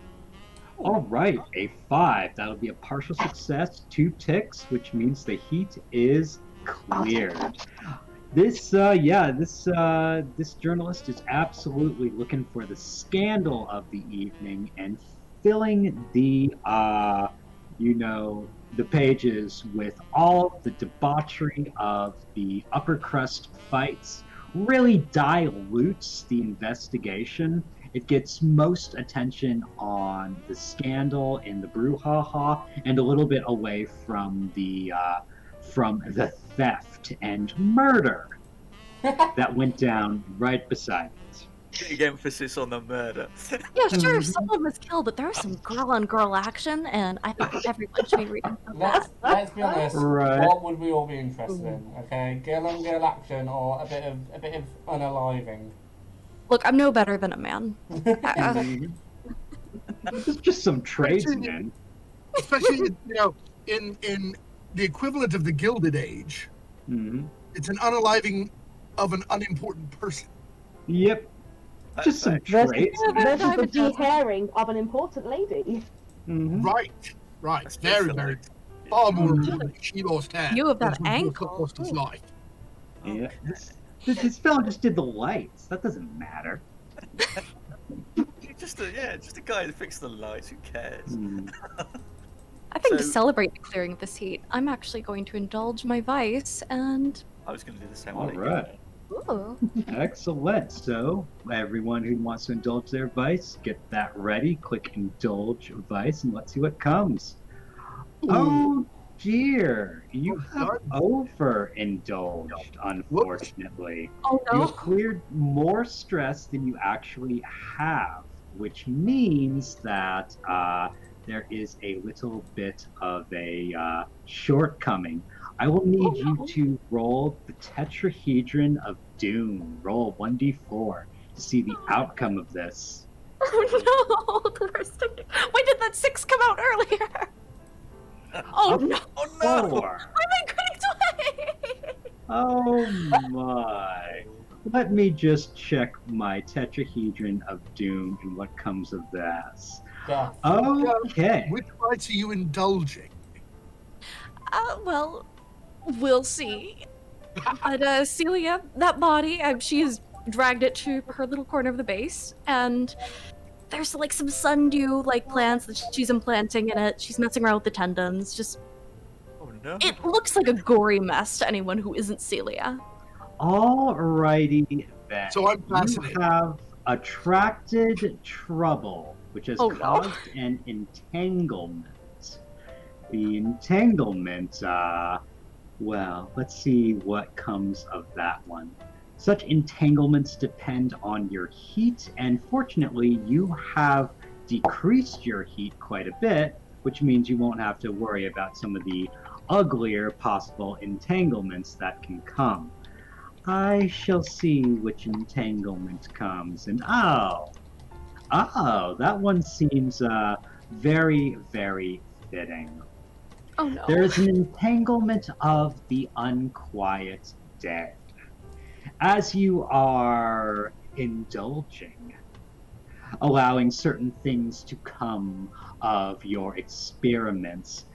All right, a 5. That'll be a partial success, 2 ticks, which means the heat is cleared. This journalist is absolutely looking for the scandal of the evening and filling the pages with all the debauchery of the upper crust fights. Really dilutes the investigation It gets most attention on the scandal and the brouhaha, and a little bit away from the theft and murder that went down right beside it. Big emphasis on the murder. Yeah, sure, Mhm. someone was killed, but there was some girl-on-girl action, and I think everyone should be reading about that. Let's be honest. Right. What would we all be interested in? Okay, girl on girl action or a bit of unaliving. Look, I'm no better than a man. It's just some tradesmen. Especially, in the equivalent of the Gilded Age, Mhm. it's an unaliving of an unimportant person. Yep. Just some Versus, tradesmen. versus the Diamond does. de-hairing of an important lady. Mhm. Right. That's Very, very. specialized. Far more important. She lost hair. You have that than George ankle. lost his life. Yeah. This fella just did the lights. That doesn't matter. Just a guy to fix the lights. Who cares? Mm. I think to So- celebrate the clearing of this heat, I'm actually going to indulge my vice and... I was going to do the same. All right. Ooh. Excellent. So, everyone who wants to indulge their vice, get that ready. Click indulge vice, and let's see what comes. Oh dear, you have overindulged, unfortunately. Oh You no. cleared more stress than you actually have, which means that there is a little bit of a shortcoming. I will need you to roll the tetrahedron of doom. Roll 1d4 to see the outcome of this. Oh no, the worst thing. Why did that 6 come out earlier? Oh no, Oh no! 4. I'm in great way. Oh my. Let me just check my tetrahedron of doom and what comes of this. Yeah. Okay. Which rights are you indulging? Well, we'll see. Celia, that body, she has dragged it to her little corner of the base, and there's like some sundew like plants that she's implanting in it. She's messing around with the tendons. Just Oh no! it looks like a gory mess to anyone who isn't Celia. Alrighty then. So I'm You fascinated. have attracted trouble, which has Oh, no. caused an entanglement. The entanglement, well, let's see what comes of that one. Such entanglements depend on your heat, and fortunately, you have decreased your heat quite a bit, which means you won't have to worry about some of the uglier possible entanglements that can come. I shall see which entanglement comes, and oh, that one seems very, very fitting. Oh no. There is an entanglement of the unquiet dead. As you are indulging, allowing certain things to come of your experiments,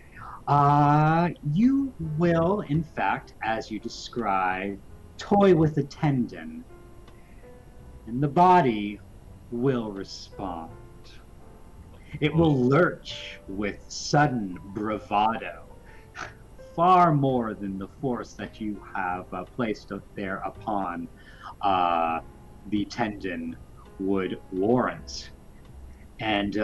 you will, in fact, as you describe, toy with a tendon, and the body will respond. It will lurch with sudden bravado, far more than the force that you have placed up there upon the tendon would warrant. And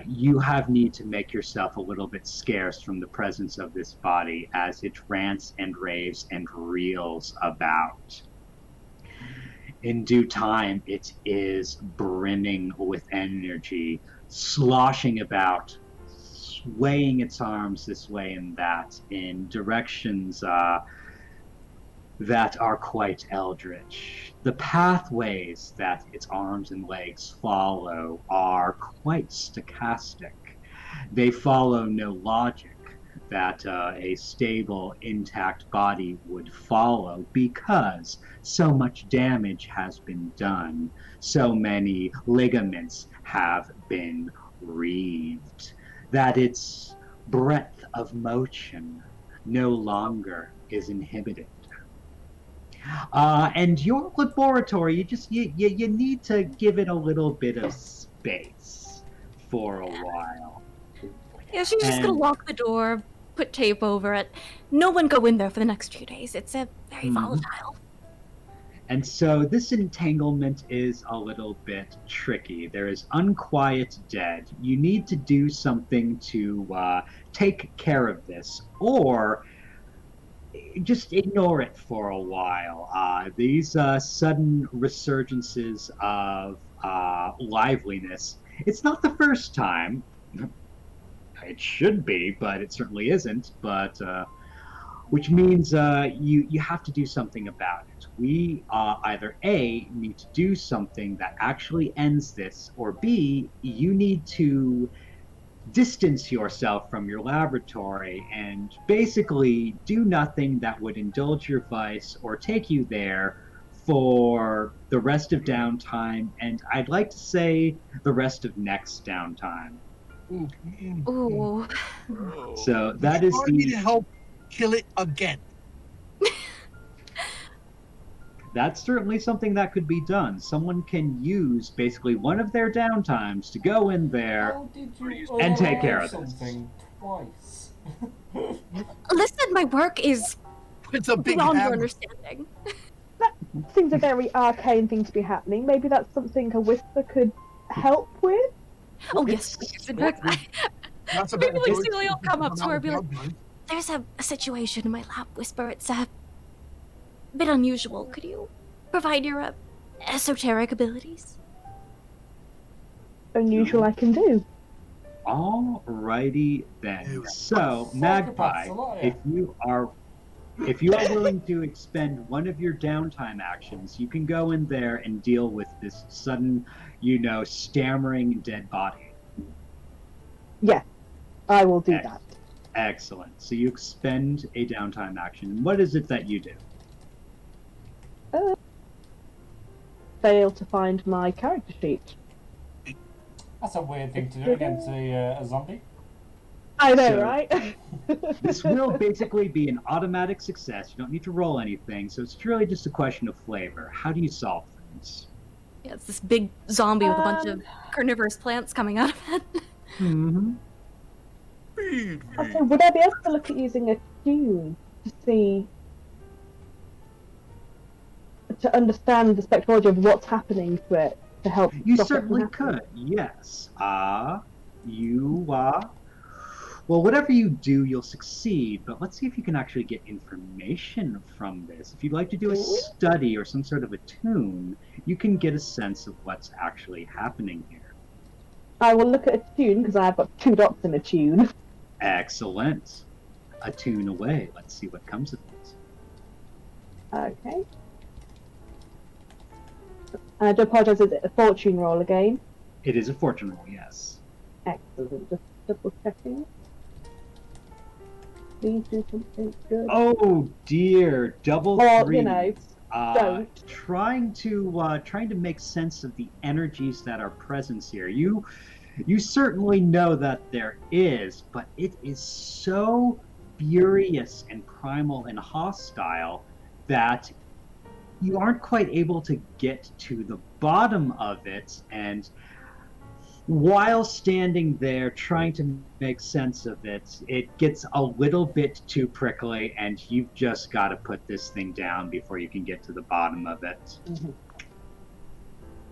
you have need to make yourself a little bit scarce from the presence of this body as it rants and raves and reels about. In due time, it is brimming with energy, sloshing about, swaying its arms this way and that in directions that are quite eldritch. The pathways that its arms and legs follow are quite stochastic. They follow no logic that a stable, intact body would follow because so much damage has been done, so many ligaments have been reeved, that its breadth of motion no longer is inhibited. And your laboratory, you need to give it a little bit of space for a while. Yeah, she's just gonna And- lock the door, put tape over it. No one go in there for the next few days. It's very Mhm. volatile. And so this entanglement is a little bit tricky. There is unquiet dead. You need to do something to take care of this, or just ignore it for a while. These sudden resurgences of liveliness, it's not the first time. It should be, but it certainly isn't. But which means you have to do something about it. We either A, need to do something that actually ends this, or B, you need to distance yourself from your laboratory and basically do nothing that would indulge your vice or take you there for the rest of downtime, and I'd like to say the rest of next downtime. Ooh. So that is I need the help kill it again. that's certainly something that could be done. Someone can use basically one of their downtimes to go in there. How did you And take care of this. something twice? Listen, my work is It's a big beyond your hammer. understanding. Seems a very arcane thing to be happening. Maybe that's something a whisper could help with. Oh, yes, please. In fact, That's a maybe better choice. Celia will come up to her and be like, Bloodline. there's a situation in my lab, Whisper. It's a bit unusual. Could you provide your esoteric abilities? Unusual I can do. Alrighty then. So, Psychopaths Magpie, a lot, yeah. if you are willing to expend one of your downtime actions, you can go in there and deal with this sudden, stammering dead body. Yeah, I will do that. Excellent. So you expend a downtime action. What is it that you do? Fail to find my character sheet. That's a weird thing to do against a zombie. I know, So- right? This will basically be an automatic success. You don't need to roll anything, so it's really just a question of flavor. How do you solve things? Yeah, it's this big zombie with a bunch of carnivorous plants coming out of it. Mm-hmm. Okay, would I be able to look at using a tune to see, to understand the spectrology of what's happening to it to help? You stop it from certainly happening? could, yes. Well, whatever you do, you'll succeed, but let's see if you can actually get information from this. If you'd like to do a study or some sort of a tune, you can get a sense of what's actually happening here. I will look at a tune because I've got 2 dots in a tune. Excellent. A tune away. Let's see what comes of it. Okay. I do apologise, is it a fortune roll again? It is a fortune roll, yes. Excellent, just double checking. Please do something good. Oh dear, double Or, threes. you know, don't. Trying to make sense of the energies that are present here. You certainly know that there is, but it is so furious and primal and hostile that you aren't quite able to get to the bottom of it, and while standing there trying to make sense of it, it gets a little bit too prickly, and you've just got to put this thing down before you can get to the bottom of it.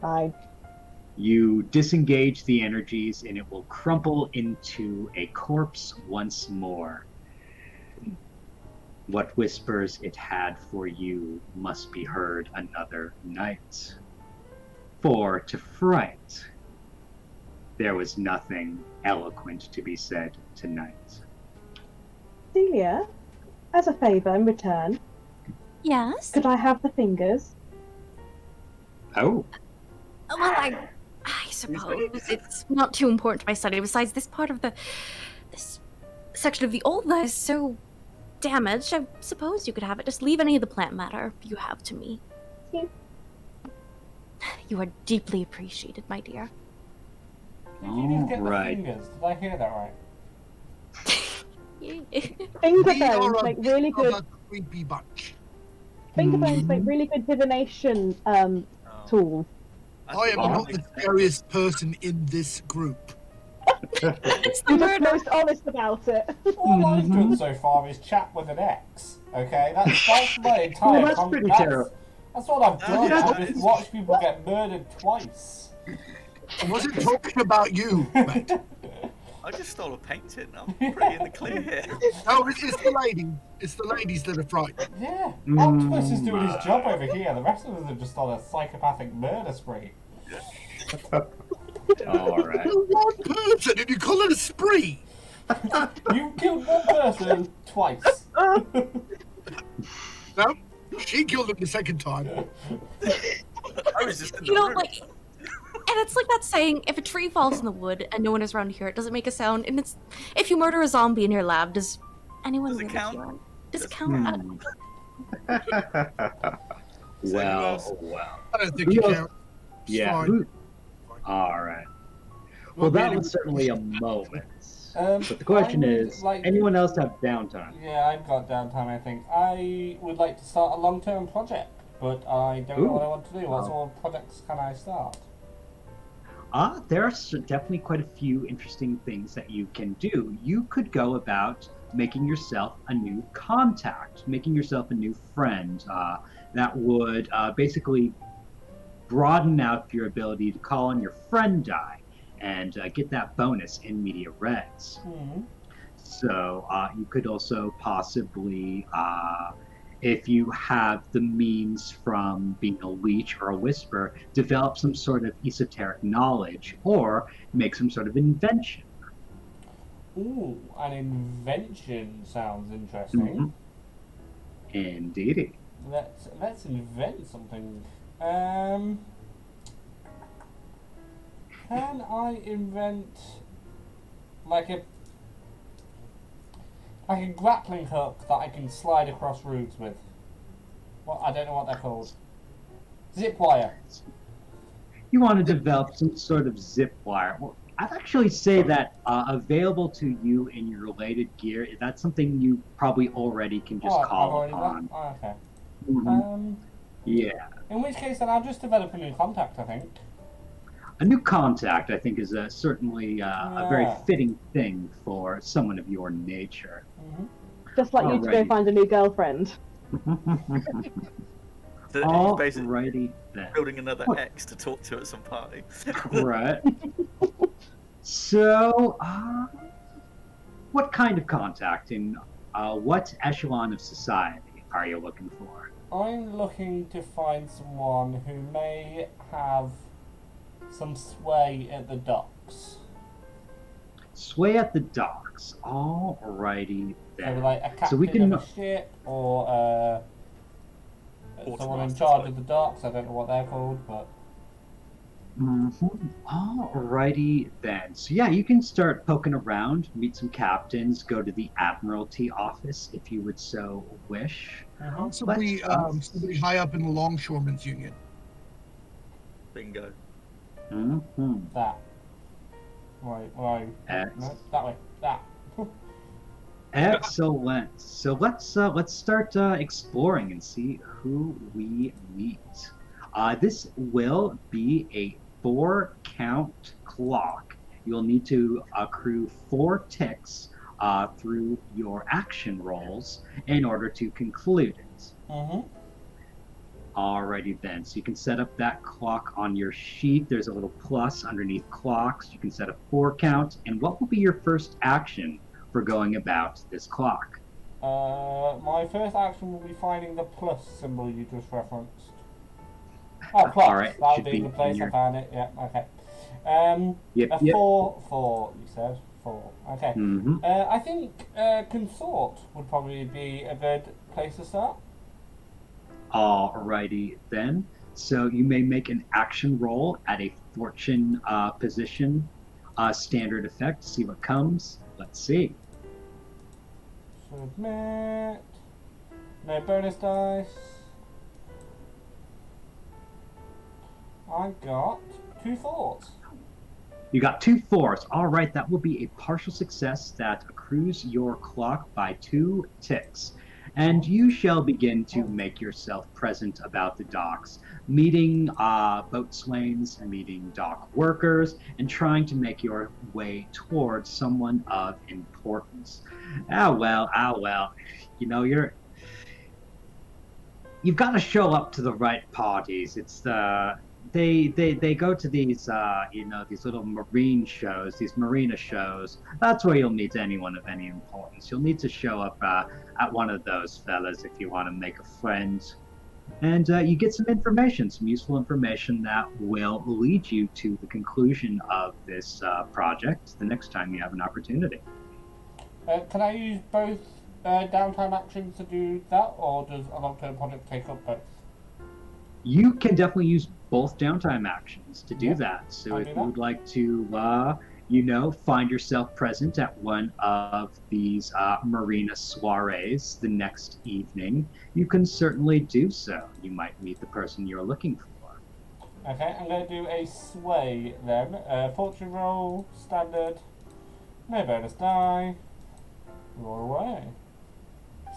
Fine. You disengage the energies, and it will crumple into a corpse once more. What whispers it had for you must be heard another night. For to fright, there was nothing eloquent to be said tonight. Celia, as a favour in return, Yes? could I have the fingers? Oh, Well, I suppose it's not too important to my study. Besides, this section of the Ulva is so damaged. I suppose you could have it. Just leave any of the plant matter you have to me. Yeah. You are deeply appreciated, my dear. Did you just get the Alright. fingers? Did I hear that right? Finger We are bones a make bit really of good. a creepy bunch. Finger bones make really good divination tools. I am not the scariest person in this group. It's the You're just murder. most honest about it. All I've done so far is chat with an X. Okay, that's my entire. Well, that's pretty terrible. That's what I've done. Yeah. I've just watched people get murdered twice. I wasn't talking about you, Matt. I just stole a painting. I'm pretty in the clear here. No, it's the ladies. It's the ladies that are frightened. Yeah, Octopus is doing his job over here. The rest of us have just on a psychopathic murder spree. All right. One person, and you call it a spree. You killed one person twice. No, she killed him the second time. I was just in the You know, room. like, and it's like that saying: if a tree falls in the wood and no one is around to hear it, does it make a sound? And it's if you murder a zombie in your lab, does anyone Does it really count? hear it? Does it Does- count? Well. I don't think you Who can. Yeah. Fine. All right. Well, that was certainly a moment. But the question I would is, like- anyone else have downtime? Yeah, I've got downtime, I think. I would like to start a long-term project, but I don't know what I want to do. What sort of projects can I start? There are definitely quite a few interesting things that you can do. You could go about making yourself a new contact, making yourself a new friend. That would basically broaden out your ability to call on your friend die and get that bonus in media res. Hmm. So you could also possibly, if you have the means from being a leech or a whisper, develop some sort of esoteric knowledge or make some sort of invention. Ooh, an invention sounds interesting. Indeed. Let's invent something. Can I invent like a grappling hook that I can slide across roofs with? Well, I don't know what they're called. Zip wire. You want to develop some sort of zip wire. Well, I'd actually say that available to you in your related gear, that's something you probably already can just I've call already upon. done. Oh, okay. Mhm. Yeah. In which case, then I'll just develop a new contact, I think. A new contact, I think, is certainly a very Yeah. fitting thing for someone of your nature. Hmm. Just like you to go Alrighty. find a new girlfriend. So he's basically Alrighty then. building another X to talk to at some party. Right. So, what kind of contact in what echelon of society are you looking for? I'm looking to find someone who may have some sway at the docks. Sway at the docks. Alrighty Maybe then. like a captain So we can- of a ship or someone in Quartermaster charge type. of the docks. I don't know what they're called, but Alrighty then. So yeah, you can start poking around, meet some captains, go to the Admiralty office if you would so wish. Somebody high up in the Longshoremen's Union. Bingo. that. Right. X. No, that way. That. Excellent. So let's start exploring and see who we meet. This will be a 4-count clock. You'll need to accrue 4 ticks through your action rolls in order to conclude it. Mm-hmm. Alrighty then, so you can set up that clock on your sheet. There's a little plus underneath clocks. You can set a 4 count. And what will be your first action for going about this clock? My first action will be finding the plus symbol you just referenced. Oh, plus. Alright, That'll should be be the place in your- I found it. Yeah, okay. Yep, A yep. 4, you said? 4. Okay. Mm-hmm. I think consort would probably be a good place to start. Alrighty then. So you may make an action roll at a fortune position, standard effect. See what comes. Let's see. Submit. No bonus dice. I got 2 4s. You got 2 4s. All right, that will be a partial success that accrues your clock by 2 ticks. And you shall begin to make yourself present about the docks, meeting boatswains, meeting dock workers, and trying to make your way towards someone of importance. Ah well. You know, you've got to show up to the right parties. It's they go to these these little marine shows, these marina shows. That's where you'll meet anyone of any importance. You'll need to show up at one of those fellas if you want to make a friend. And you get some information, some useful information that will lead you to the conclusion of this project the next time you have an opportunity. Can I use both downtime actions to do that, or does a long-term project take up both? You can definitely use both downtime actions to do Yeah, that. So I'll if do you that. would like to, find yourself present at one of these marina soirees the next evening, you can certainly do so. You might meet the person you're looking for. Okay, I'm going to do a sway then. Fortune roll, standard, no bonus die, roll away.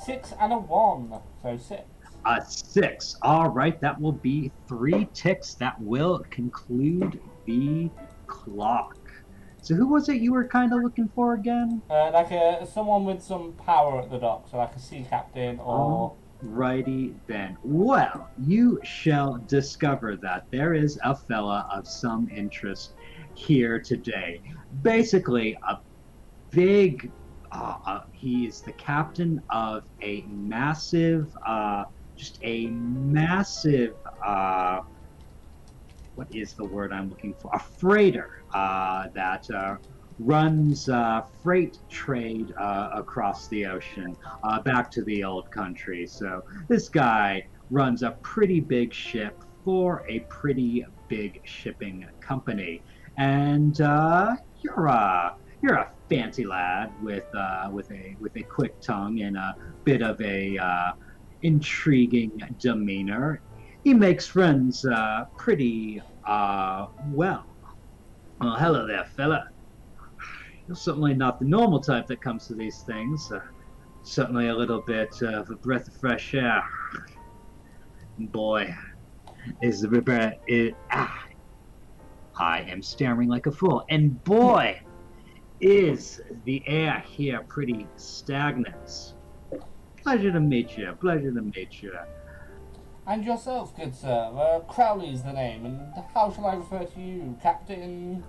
6 and a 1, so 6. A 6. All right, that will be 3 ticks. That will conclude the clock. So who was it you were kind of looking for again? Someone with some power at the dock, so like a sea captain or... Alrighty then. Well, you shall discover that there is a fella of some interest here today. Basically, a big... he is the captain of a massive... what is the word I'm looking for? A freighter that runs freight trade across the ocean back to the old country. So this guy runs a pretty big ship for a pretty big shipping company, and you're a fancy lad with a quick tongue and a bit of a intriguing demeanor. He makes friends pretty well. Hello there, fella. You're certainly not the normal type that comes to these things. Certainly a little bit of a breath of fresh air. Boy, is the river... I am staring like a fool. And boy, is the air here pretty stagnant. Pleasure to meet you. Pleasure to meet you. And yourself, good sir. Crowley's the name, and how shall I refer to you, Captain?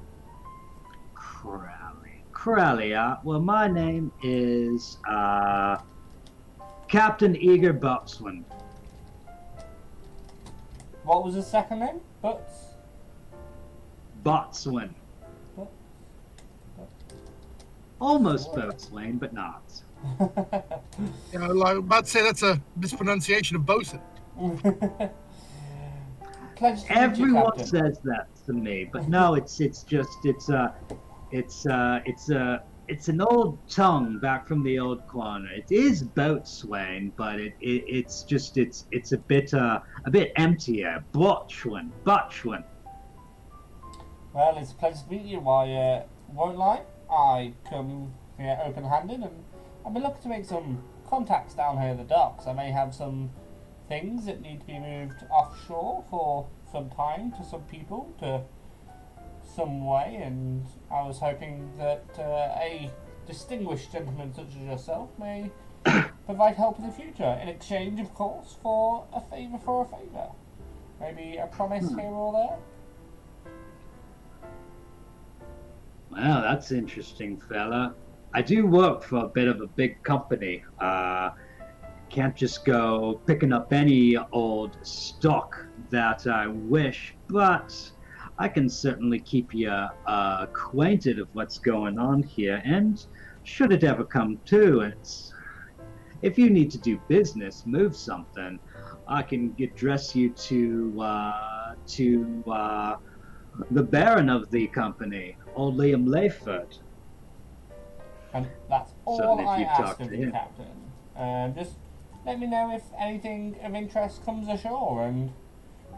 Crowley, well, my name is, Captain Eager Boatswain. What was his second name? Boatswain. Almost boatswain, but not. Like, I'm about to say that's a mispronunciation of bosun. Everyone says that to me, but no, it's an old tongue back from the old corner. It is boatswain, but it's a bit emptier. Boatswain. Well, it's a pleasure to meet you. I won't lie. I come here open-handed, and I've been looking to make some contacts down here at the docks. I may have some things that need to be moved offshore for some time to some people, to some way, and I was hoping that a distinguished gentleman such as yourself may provide help in the future, in exchange, of course, for a favour for a favour. Maybe a promise here or there? Well, that's interesting, fella. I do work for a bit of a big company. Can't just go picking up any old stock that I wish, but I can certainly keep you acquainted of what's going on here, and should it ever come to it, if you need to do business, move something, I can address you to the Baron of the company, old Liam Layford. And that's all So if I you ask talk of to you, him. Captain. Just let me know if anything of interest comes ashore, and,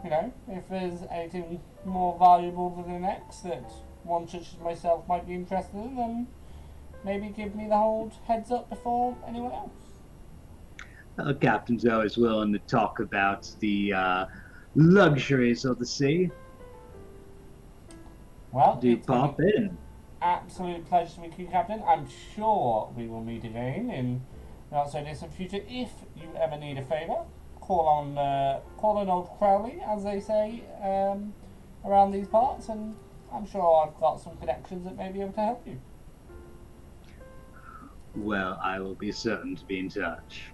you know, if there's anything more valuable than the next that one such as myself might be interested in, then maybe give me the whole heads up before anyone else. Captain's always willing to talk about the luxuries of the sea. Well, Do it's pop been in. an absolute pleasure to meet you, Captain. I'm sure we will meet again in not so distant future if you ever need a favour. Of call on old Crowley, as they say, around these parts, and I'm sure I've got some connections that may be able to help you. Well, I will be certain to be in touch.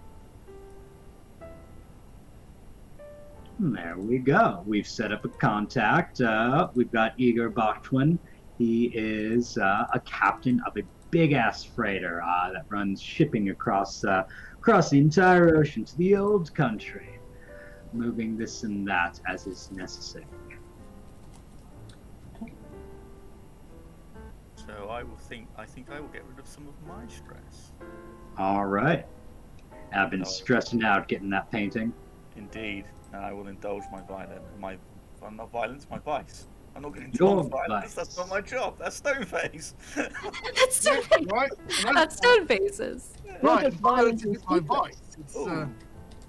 There we go. We've set up a contact. We've got Igor Bachwin. He is a captain of a big-ass freighter that runs shipping across the entire ocean to the old country, moving this and that as is necessary. So I think I will get rid of some of my stress. All right. I've been stressing out getting that painting. Indeed, and I will indulge my not violence, my vice. I'm not going to Your indulge violence. vice. That's not my job. That's Stoneface. That's so Right? That's stone faces. Right, just violence violence is my and vice. It's, Ooh,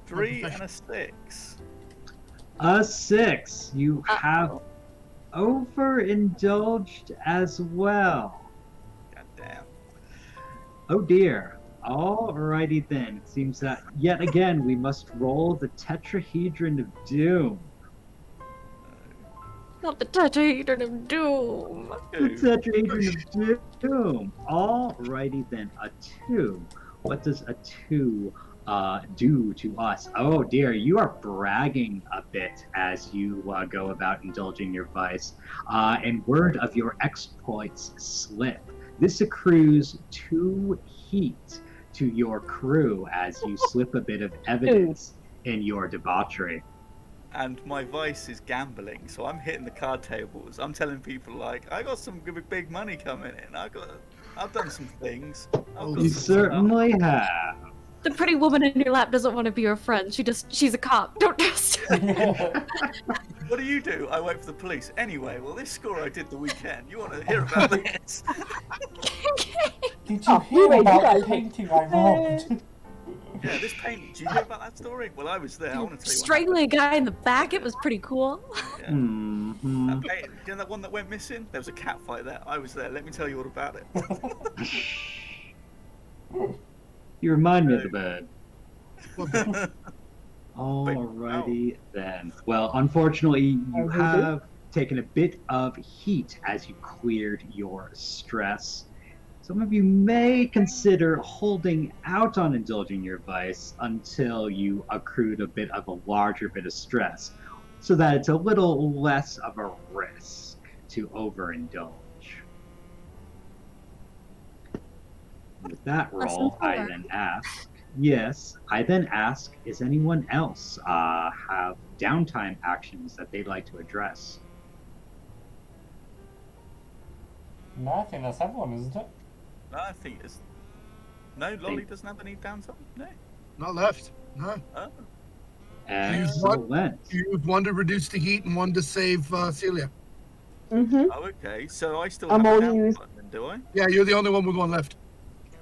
3 and profession. a 6. A 6. You have overindulged as well. God damn. Oh dear. Alrighty then. It seems that yet again we must roll the tetrahedron of doom. Not the tetrahedron of doom. The tetrahedron of doom. Alrighty then. A 2. What does a 2 do to us? Oh dear, you are bragging a bit as you go about indulging your vice. And word of your exploits slip. This accrues 2 heat to your crew as you slip a bit of evidence in your debauchery. And my vice is gambling, so I'm hitting the card tables. I'm telling people like, I got some big money coming in. I've done some things. I've got You some certainly have. The pretty woman in your lap doesn't want to be your friend. She's a cop. Don't trust her. What do? I wait for the police. Anyway, well, this score I did the weekend. You want to hear about this? Did you hear anyway, about you the guys- painting I robbed? Yeah, this painting. Did you hear about that story? Well, I was there. I want to tell you. Strangling a guy in the back. It was pretty cool. Yeah. Mm-hmm. That painting, you know that one that went missing? There was a cat fight there. I was there. Let me tell you all about it. You remind me of the bird. well, Alrighty then. Well, unfortunately, you have taken a bit of heat as you cleared your stress. Some of you may consider holding out on indulging your vice until you accrued a bit of a larger bit of stress, so that it's a little less of a risk to overindulge. With that roll, I then ask, is anyone else have downtime actions that they'd like to address? No, I think that's everyone, isn't it? No, I think it's. No, Lolly doesn't have any downtime? No. not left. No. Oh. Excellent. You use one to reduce the heat and one to save Celia. Mm-hmm. Oh, okay. So I still I'm have a only downtime used- then, do I? Yeah, you're the only one with one left.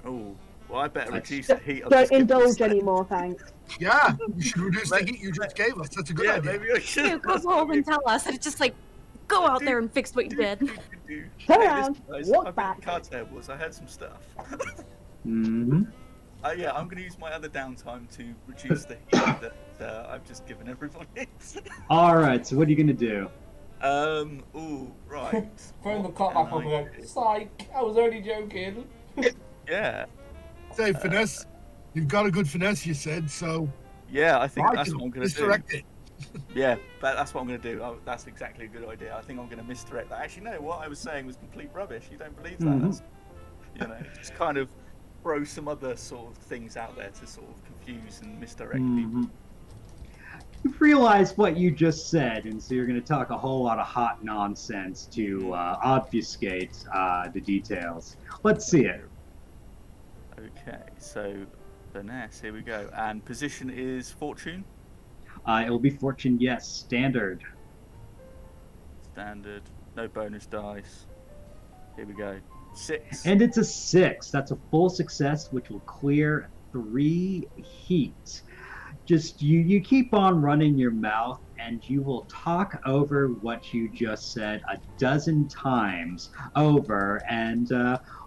Oh, well, I better That's- reduce the heat. I'll Don't just give indulge this- anymore, thanks. Yeah, you should reduce the heat you just gave us. That's a good Yeah, idea. maybe I should. You go home and tell us that it's just like, go out there and fix what you did. Turn Hey, around, listen, guys, walk I've been back. at card tables. I had some stuff. Mm-hmm. Yeah, I'm going to use my other downtime to reduce the heat that I've just given everybody. Alright, so what are you gonna do? Ooh, right. Throwing the What clock back can on I and do? go, psych, I was only joking. Yeah, Say finesse. You've got a good finesse, you said, so yeah, I think I that's can what I'm going to do. misdirect it. Yeah, that's what I'm going to do. That's exactly a good idea. I think I'm going to misdirect that. Actually, no, what I was saying was complete rubbish. You don't believe that. Mhm. That's, you know, just kind of throw some other sort of things out there to sort of confuse and misdirect people. Mhm. You've realized what you just said, and so you're going to talk a whole lot of hot nonsense to obfuscate the details. Let's see it. Okay, so finesse, here we go. And position is fortune, It will be fortune, yes, standard. standard, no bonus dice. Here we go. 6. And it's a 6. That's a full success, which will clear 3 heat. Just you keep on running your mouth, and you will talk over what you just said a dozen times over, and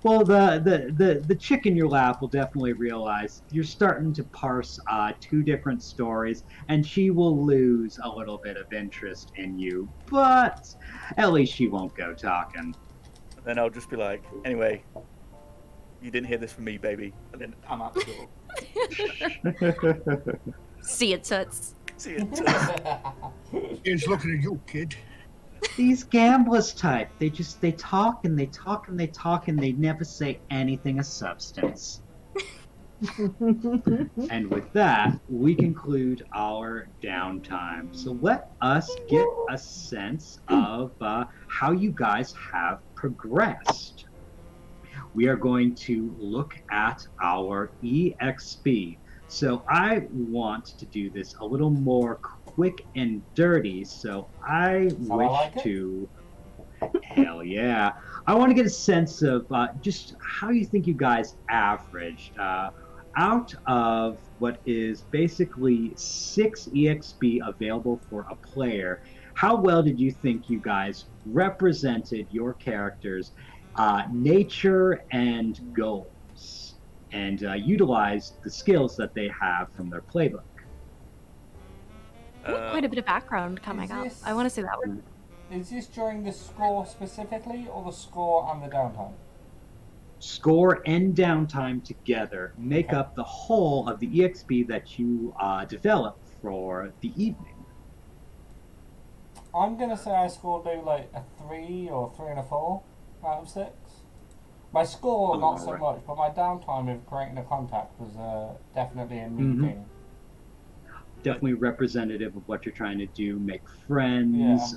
well, the chick in your lap will definitely realize you're starting to parse two different stories, and she will lose a little bit of interest in you, but at least she won't go talking. And then I'll just be like, anyway, you didn't hear this from me, baby. And then I'm out the door. See it, Toots. See you. He's looking at you, kid. These gamblers type, they talk and they talk and they talk and they never say anything of substance. And with that, we conclude our downtime. So let us get a sense of how you guys have progressed. We are going to look at our EXP. So I want to do this a little more quick and dirty. So I wish to, hell yeah, I want to get a sense of just how you think you guys averaged out of what is basically 6 EXP available for a player. How well did you think you guys represented your characters' nature and goals, and utilized the skills that they have from their playbook? Quite a bit of background coming up. I want to say that one. Is this during the score specifically, or the score and the downtime? Score and downtime together make up the whole of the EXP that you develop for the evening. I'm gonna say I scored maybe like a 3 or 3 and a 4 out of 6. My score, not so much, but my downtime of creating a contact was definitely a neat thing. Definitely representative of what you're trying to do. Make friends,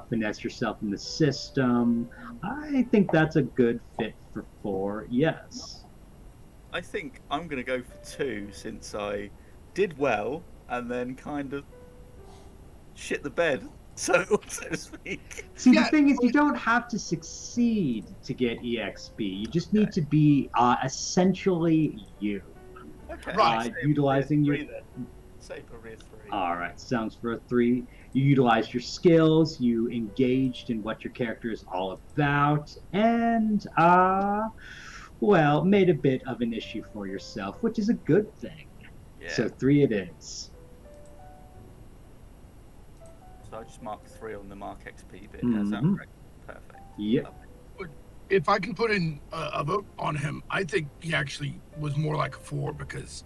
finesse yourself in the system. I think that's a good fit for 4, yes. I think I'm going to go for 2 since I did well and then kind of shit the bed, so to speak. See, the thing is, you don't have to succeed to get EXP. You just need to be essentially you. Okay. Right. Utilizing your... Say for a 3. All right, sounds for a 3. You utilized your skills, you engaged in what your character is all about, and, well, made a bit of an issue for yourself, which is a good thing. Yeah. So 3 it is. So I just marked 3 on the mark XP bit. That's correct. Perfect. Yep. If I can put in a vote on him, I think he actually was more like a 4 because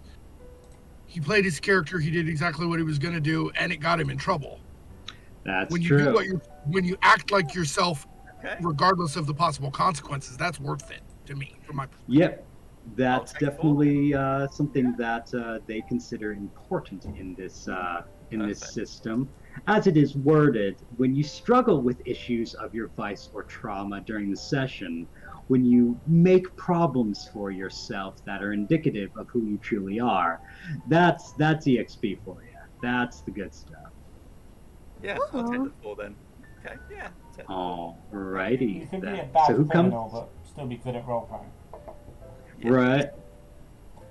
he played his character, he did exactly what he was going to do, and it got him in trouble. That's when you true. do what when you act like yourself, Okay. regardless of the possible consequences, that's worth it to me, from my perspective. Yep. That's I'll take definitely something that they consider important in this Perfect. system. As it is worded, when you struggle with issues of your vice or trauma during the session, when you make problems for yourself that are indicative of who you truly are, that's EXP for you. That's the good stuff. Yeah, I'll take the 4 then. Okay, yeah. Take the 4. Alrighty You can be a then. bad So who comes? criminal, but still be good at role playing. Yeah. Right.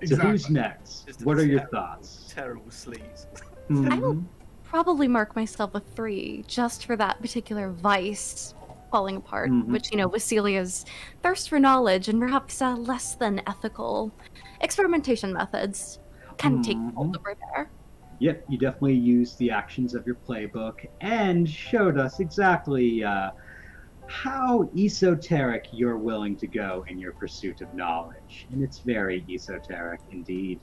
So who's Exactly. next? Just a What are your terrible- thoughts? Terrible sleaze. I will Mhm. probably mark myself a 3 just for that particular vice falling apart, which, you know, was Celia's thirst for knowledge and perhaps less than ethical experimentation methods can take hold over there. Yep, you definitely used the actions of your playbook and showed us exactly how esoteric you're willing to go in your pursuit of knowledge, and it's very esoteric indeed.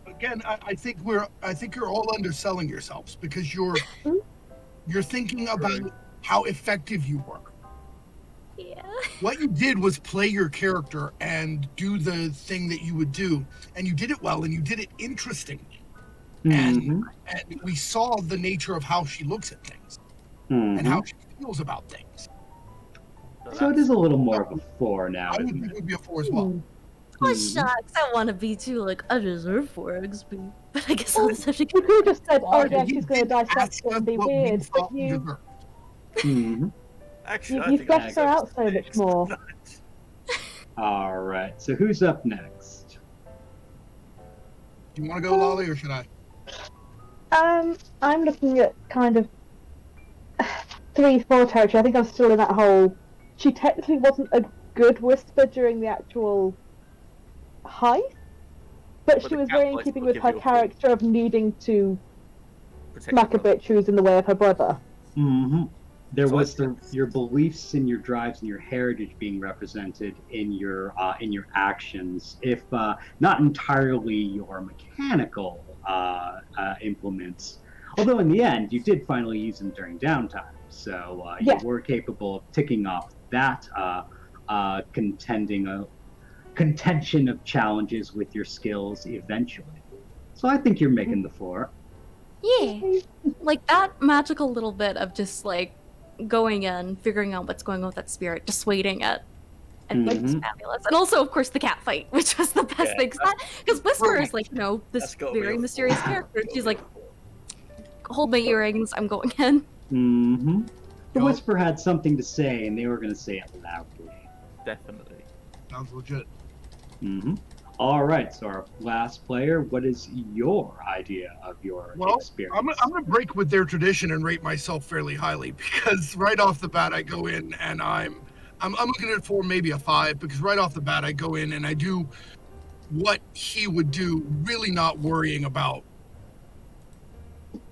Again, I think you're all underselling yourselves because you're thinking about how effective you were. Yeah. What you did was play your character and do the thing that you would do, and you did it well, and you did it interestingly. And we saw the nature of how she looks at things and how she feels about things. So it is a little more of a 4 now, I would isn't think it? it would be a 4 as well. Oh, shucks. I want to be too, like, I deserve 4 XP. But I guess I'll just have to You could have said, oh yeah, You she's going to did dissect ask it and us be what we weird, thought but you you deserved. Actually, I you think fleshed her I out so much more. All right, so who's up next? Do you want to go, Lolly, or should I? I'm looking at kind of S3E1 territory. I think I'm still in that whole. She technically wasn't a good whisper during the actual heist, but she the was cat very in voice keeping will with give her you a call. character of needing to Protect smack a your brother. bitch who's in the way of her brother. Mm-hmm. There So I was think- your beliefs and your drives and your heritage being represented in your actions, if not entirely your mechanical implements. Although in the end, you did finally use them during downtime, so Yeah. you were capable of ticking off that contention of challenges with your skills eventually. So I think you're making the four. Yeah. Like that magical little bit of just like going in, figuring out what's going on with that spirit, dissuading it. I think it's Mhm. fabulous. And also, of course, the cat fight, which was the best Yeah, thing. Because Whisper is like, this That's gotta be very a mysterious four. character. Gotta She's be a like, four. hold my earrings, I'm going in. Mm-hmm. The Yup. Whisper had something to say, and they were going to say it loudly. Definitely. Sounds legit. Mm-hmm. All right, so our last player, what is your idea of your Well, experience? I'm gonna break with their tradition and rate myself fairly highly because right off the bat I go in and I'm looking at it for maybe a 5 because right off the bat I go in and I do what he would do, really not worrying about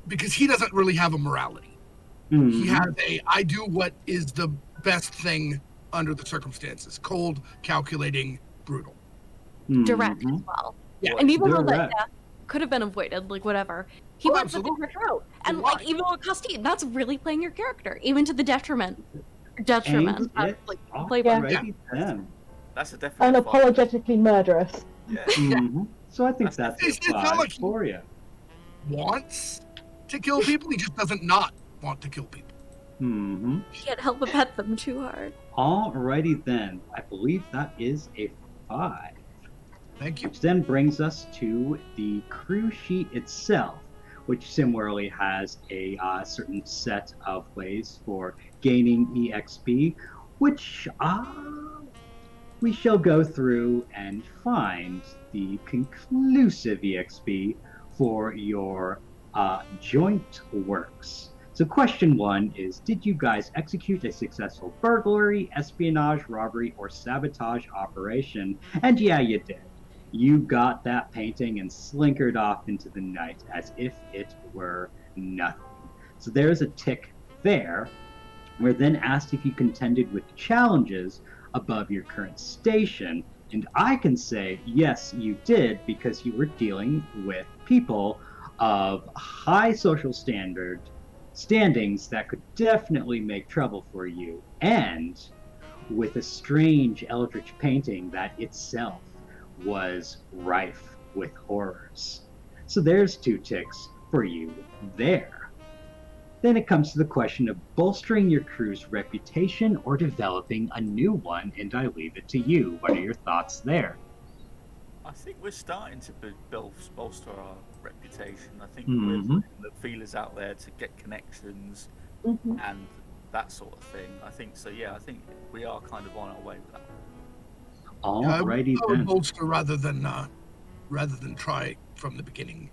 because he doesn't really have a morality. Mhm. He has I do what is the best thing under the circumstances. Cold, calculating, brutal. Direct Mhm. as well. Yeah. And even though that Direct. could have been avoided, like whatever, he Oh, went the absolutely. different route. And Why? like even though it cost you, that's really playing your character, even to the detriment Ain't of it like play alrighty then? That's a definite five. Unapologetically murderous. Yeah. Mhm. So I think that's That's- it's a not 5 like he- for you. Wants to kill people, he just doesn't not want to kill people. Mm-hmm. can't help but pet them too hard. Alrighty then. I believe that is a 5. Thank you. Which then brings us to the crew sheet itself, which similarly has a certain set of ways for gaining EXP, which we shall go through and find the conclusive EXP for your joint works. So question 1 is, did you guys execute a successful burglary, espionage, robbery, or sabotage operation? And yeah, you did. You got that painting and slinkered off into the night as if it were nothing. So there's a tick there. We're then asked if you contended with challenges above your current station, and I can say yes, you did, because you were dealing with people of high social standings that could definitely make trouble for you, and with a strange eldritch painting that itself was rife with horrors. So there's 2 ticks for you there. Then it comes to the question of bolstering your crew's reputation or developing a new one, and I leave it to you. What are your thoughts there? I think we're starting to bolster our reputation. I think Mhm. we're putting the feelers out there to get connections Mhm. and that sort of thing. I think so. Yeah, I think we are kind of on our way with that. Alrighty I would then. bolster rather than try from the beginning.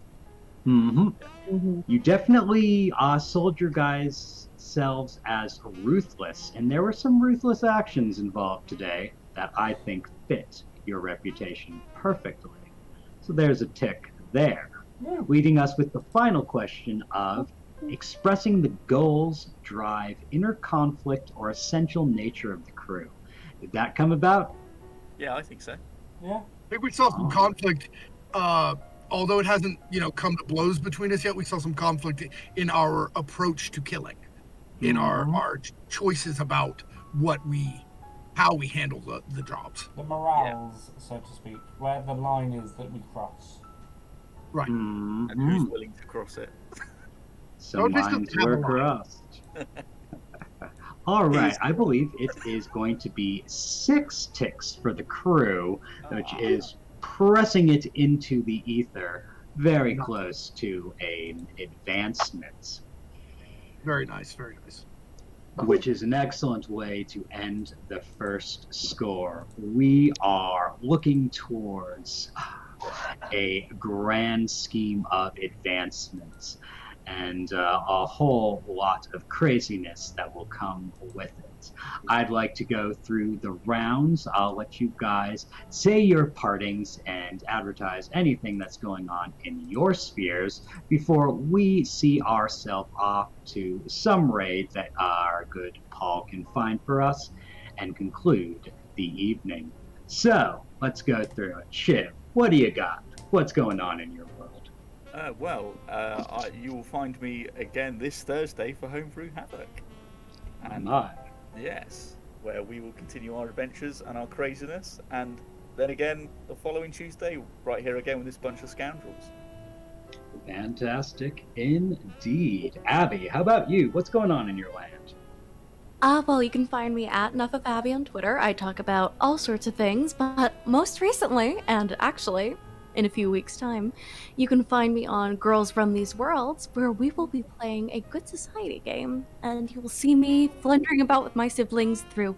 Mm-hmm. Mm-hmm. You definitely sold your guys' selves as ruthless, and there were some ruthless actions involved today that I think fit your reputation perfectly. So there's a tick there, leading us with the final question of expressing the goals, drive, inner conflict, or essential nature of the crew. Did that come about? Yeah, I think so. Yeah. I think we saw some conflict, although it hasn't, come to blows between us yet. We saw some conflict in our approach to killing, in Mhm. our choices about how we handle the jobs. The morals, so to speak, where the line is that we cross. Right. Mhm. And who's willing to cross it? Some Don't just lines have a were line. crossed. All right, Is- I believe it is going to be 6 ticks for the crew, which is pressing it into the ether, very close to an advancement, Very nice, very nice. which is an excellent way to end the first score. We are looking towards a grand scheme of advancements. and a whole lot of craziness that will come with it. I'd like to go through the rounds. I'll let you guys say your partings and advertise anything that's going on in your spheres before we see ourselves off to some raid that our good Paul can find for us and conclude the evening. So, let's go through it. Shiv, what do you got? What's going on in your world? You will find me again this Thursday for Homebrew Havoc. And My. yes, where we will continue our adventures and our craziness, and then again the following Tuesday, right here again with this bunch of scoundrels. Fantastic indeed. Abby, how about you? What's going on in your land? Well, you can find me at Enough of Abby on Twitter. I talk about all sorts of things, but most recently, and actually in a few weeks' time, you can find me on Girls Run These Worlds, where we will be playing a good society game, and you will see me flundering about with my siblings through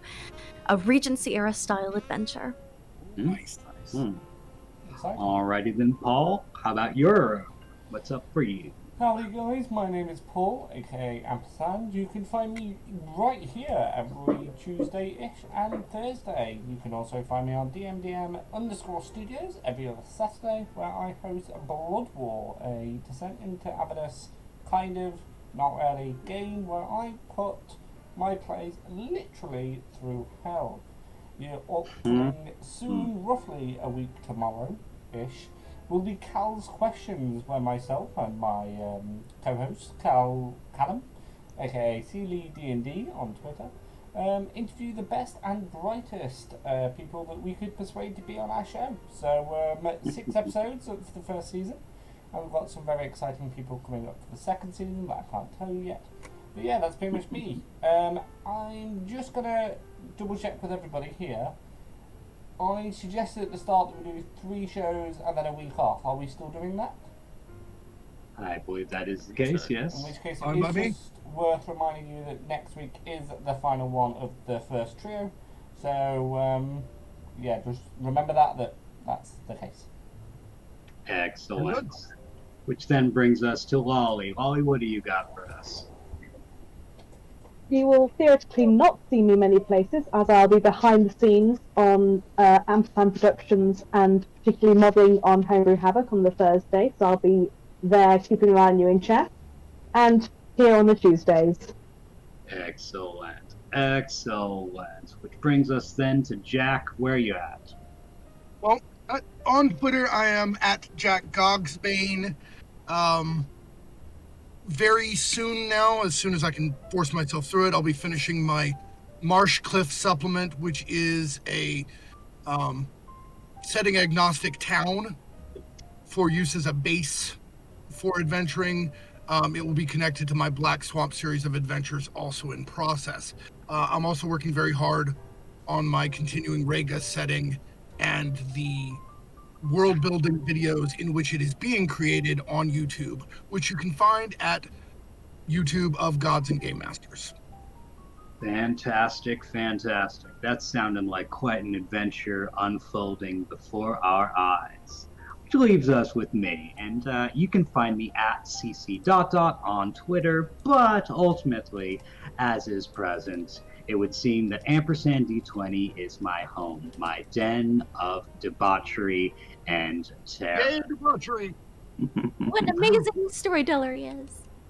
a Regency-era style adventure. Nice. Hmm. Exciting. Alrighty then, Paul. How about your? What's up for you? Howdy guys, my name is Paul, aka Ampersand. You can find me right here every Tuesday-ish and Thursday. You can also find me on DMDM_studios every other Saturday, where I host Blood War, a Descent into Avernus kind of, not really, game where I put my plays literally through hell. You're upcoming soon, roughly a week tomorrow-ish, will be Cal's Questions, where myself and my co-host, Cal Callum, aka Sealy D&D on Twitter, interview the best and brightest people that we could persuade to be on our show. So 6 episodes of the first season, and we've got some very exciting people coming up for the second season that I can't tell you yet. But yeah, that's pretty much me. I'm just going to double check with everybody here. I suggested at the start that we do 3 shows and then a week off. Are we still doing that? I believe that is the case, yes. In which case Fine it by is me. just worth reminding you that next week is the final one of the first trio. So, yeah, just remember that's the case. Excellent. Which then brings us to Lolly. Lolly, what do you got for us? You will theoretically not see me many places, as I'll be behind the scenes on Ampersand Productions and particularly modelling on Homebrew Havoc on the Thursday, so I'll be there keeping an eye on you in chat, and here on the Tuesdays. Excellent. Excellent. Which brings us then to Jack. Where are you at? Well, on Twitter, I am at Jack Gogsbane. Very soon now, as soon as I can force myself through it, I'll be finishing my Marsh Cliff supplement, which is a setting agnostic town for use as a base for adventuring. It will be connected to my Black Swamp series of adventures, also in process. I'm also working very hard on my continuing Rega setting and the world building videos in which it is being created on YouTube, which you can find at YouTube of Gods and Game Masters. Fantastic, fantastic. That's sounding like quite an adventure unfolding before our eyes. Which leaves us with me, and you can find me at cc on Twitter, but ultimately, as is present, it would seem that Ampersand D20 is my home, my den of debauchery and terror. Yay, debauchery! What an amazing storyteller he is.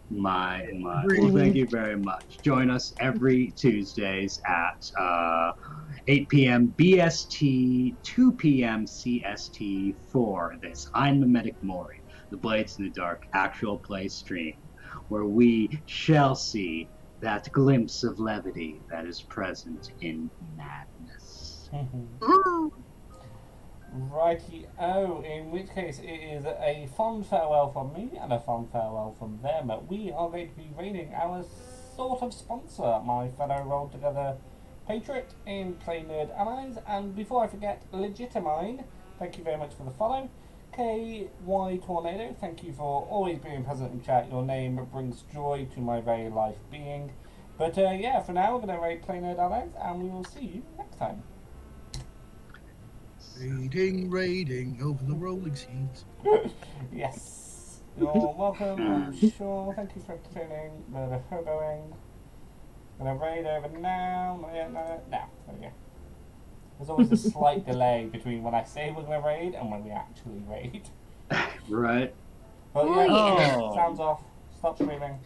My. Well, thank you very much. Join us every Tuesdays at 8 p.m. BST, 2 p.m. CST for this I'm Memetic Mori, the Blades in the Dark actual play stream, where we shall see that glimpse of levity that is present in madness. Righty-o, in which case it is a fond farewell from me and a fond farewell from them. We are going to be raiding our sort of sponsor, my fellow rolled together Patriot in Play Nerd Allies. And before I forget, Legitimine, thank you very much for the follow. KY Tornado, thank you for always being present in chat. Your name brings joy to my very life being. But yeah, for now we're going to raid Play Nerd Allies, and we will see you next time. Raiding over the rolling seas. Yes. You're welcome, I'm sure. Thank you for tuning. Murder hoboing. Gonna raid over now. No, there we go. There's always a slight delay between when I say we're gonna raid and when we actually raid. Right. But Oh, yeah, yeah. sounds off. Stop screaming.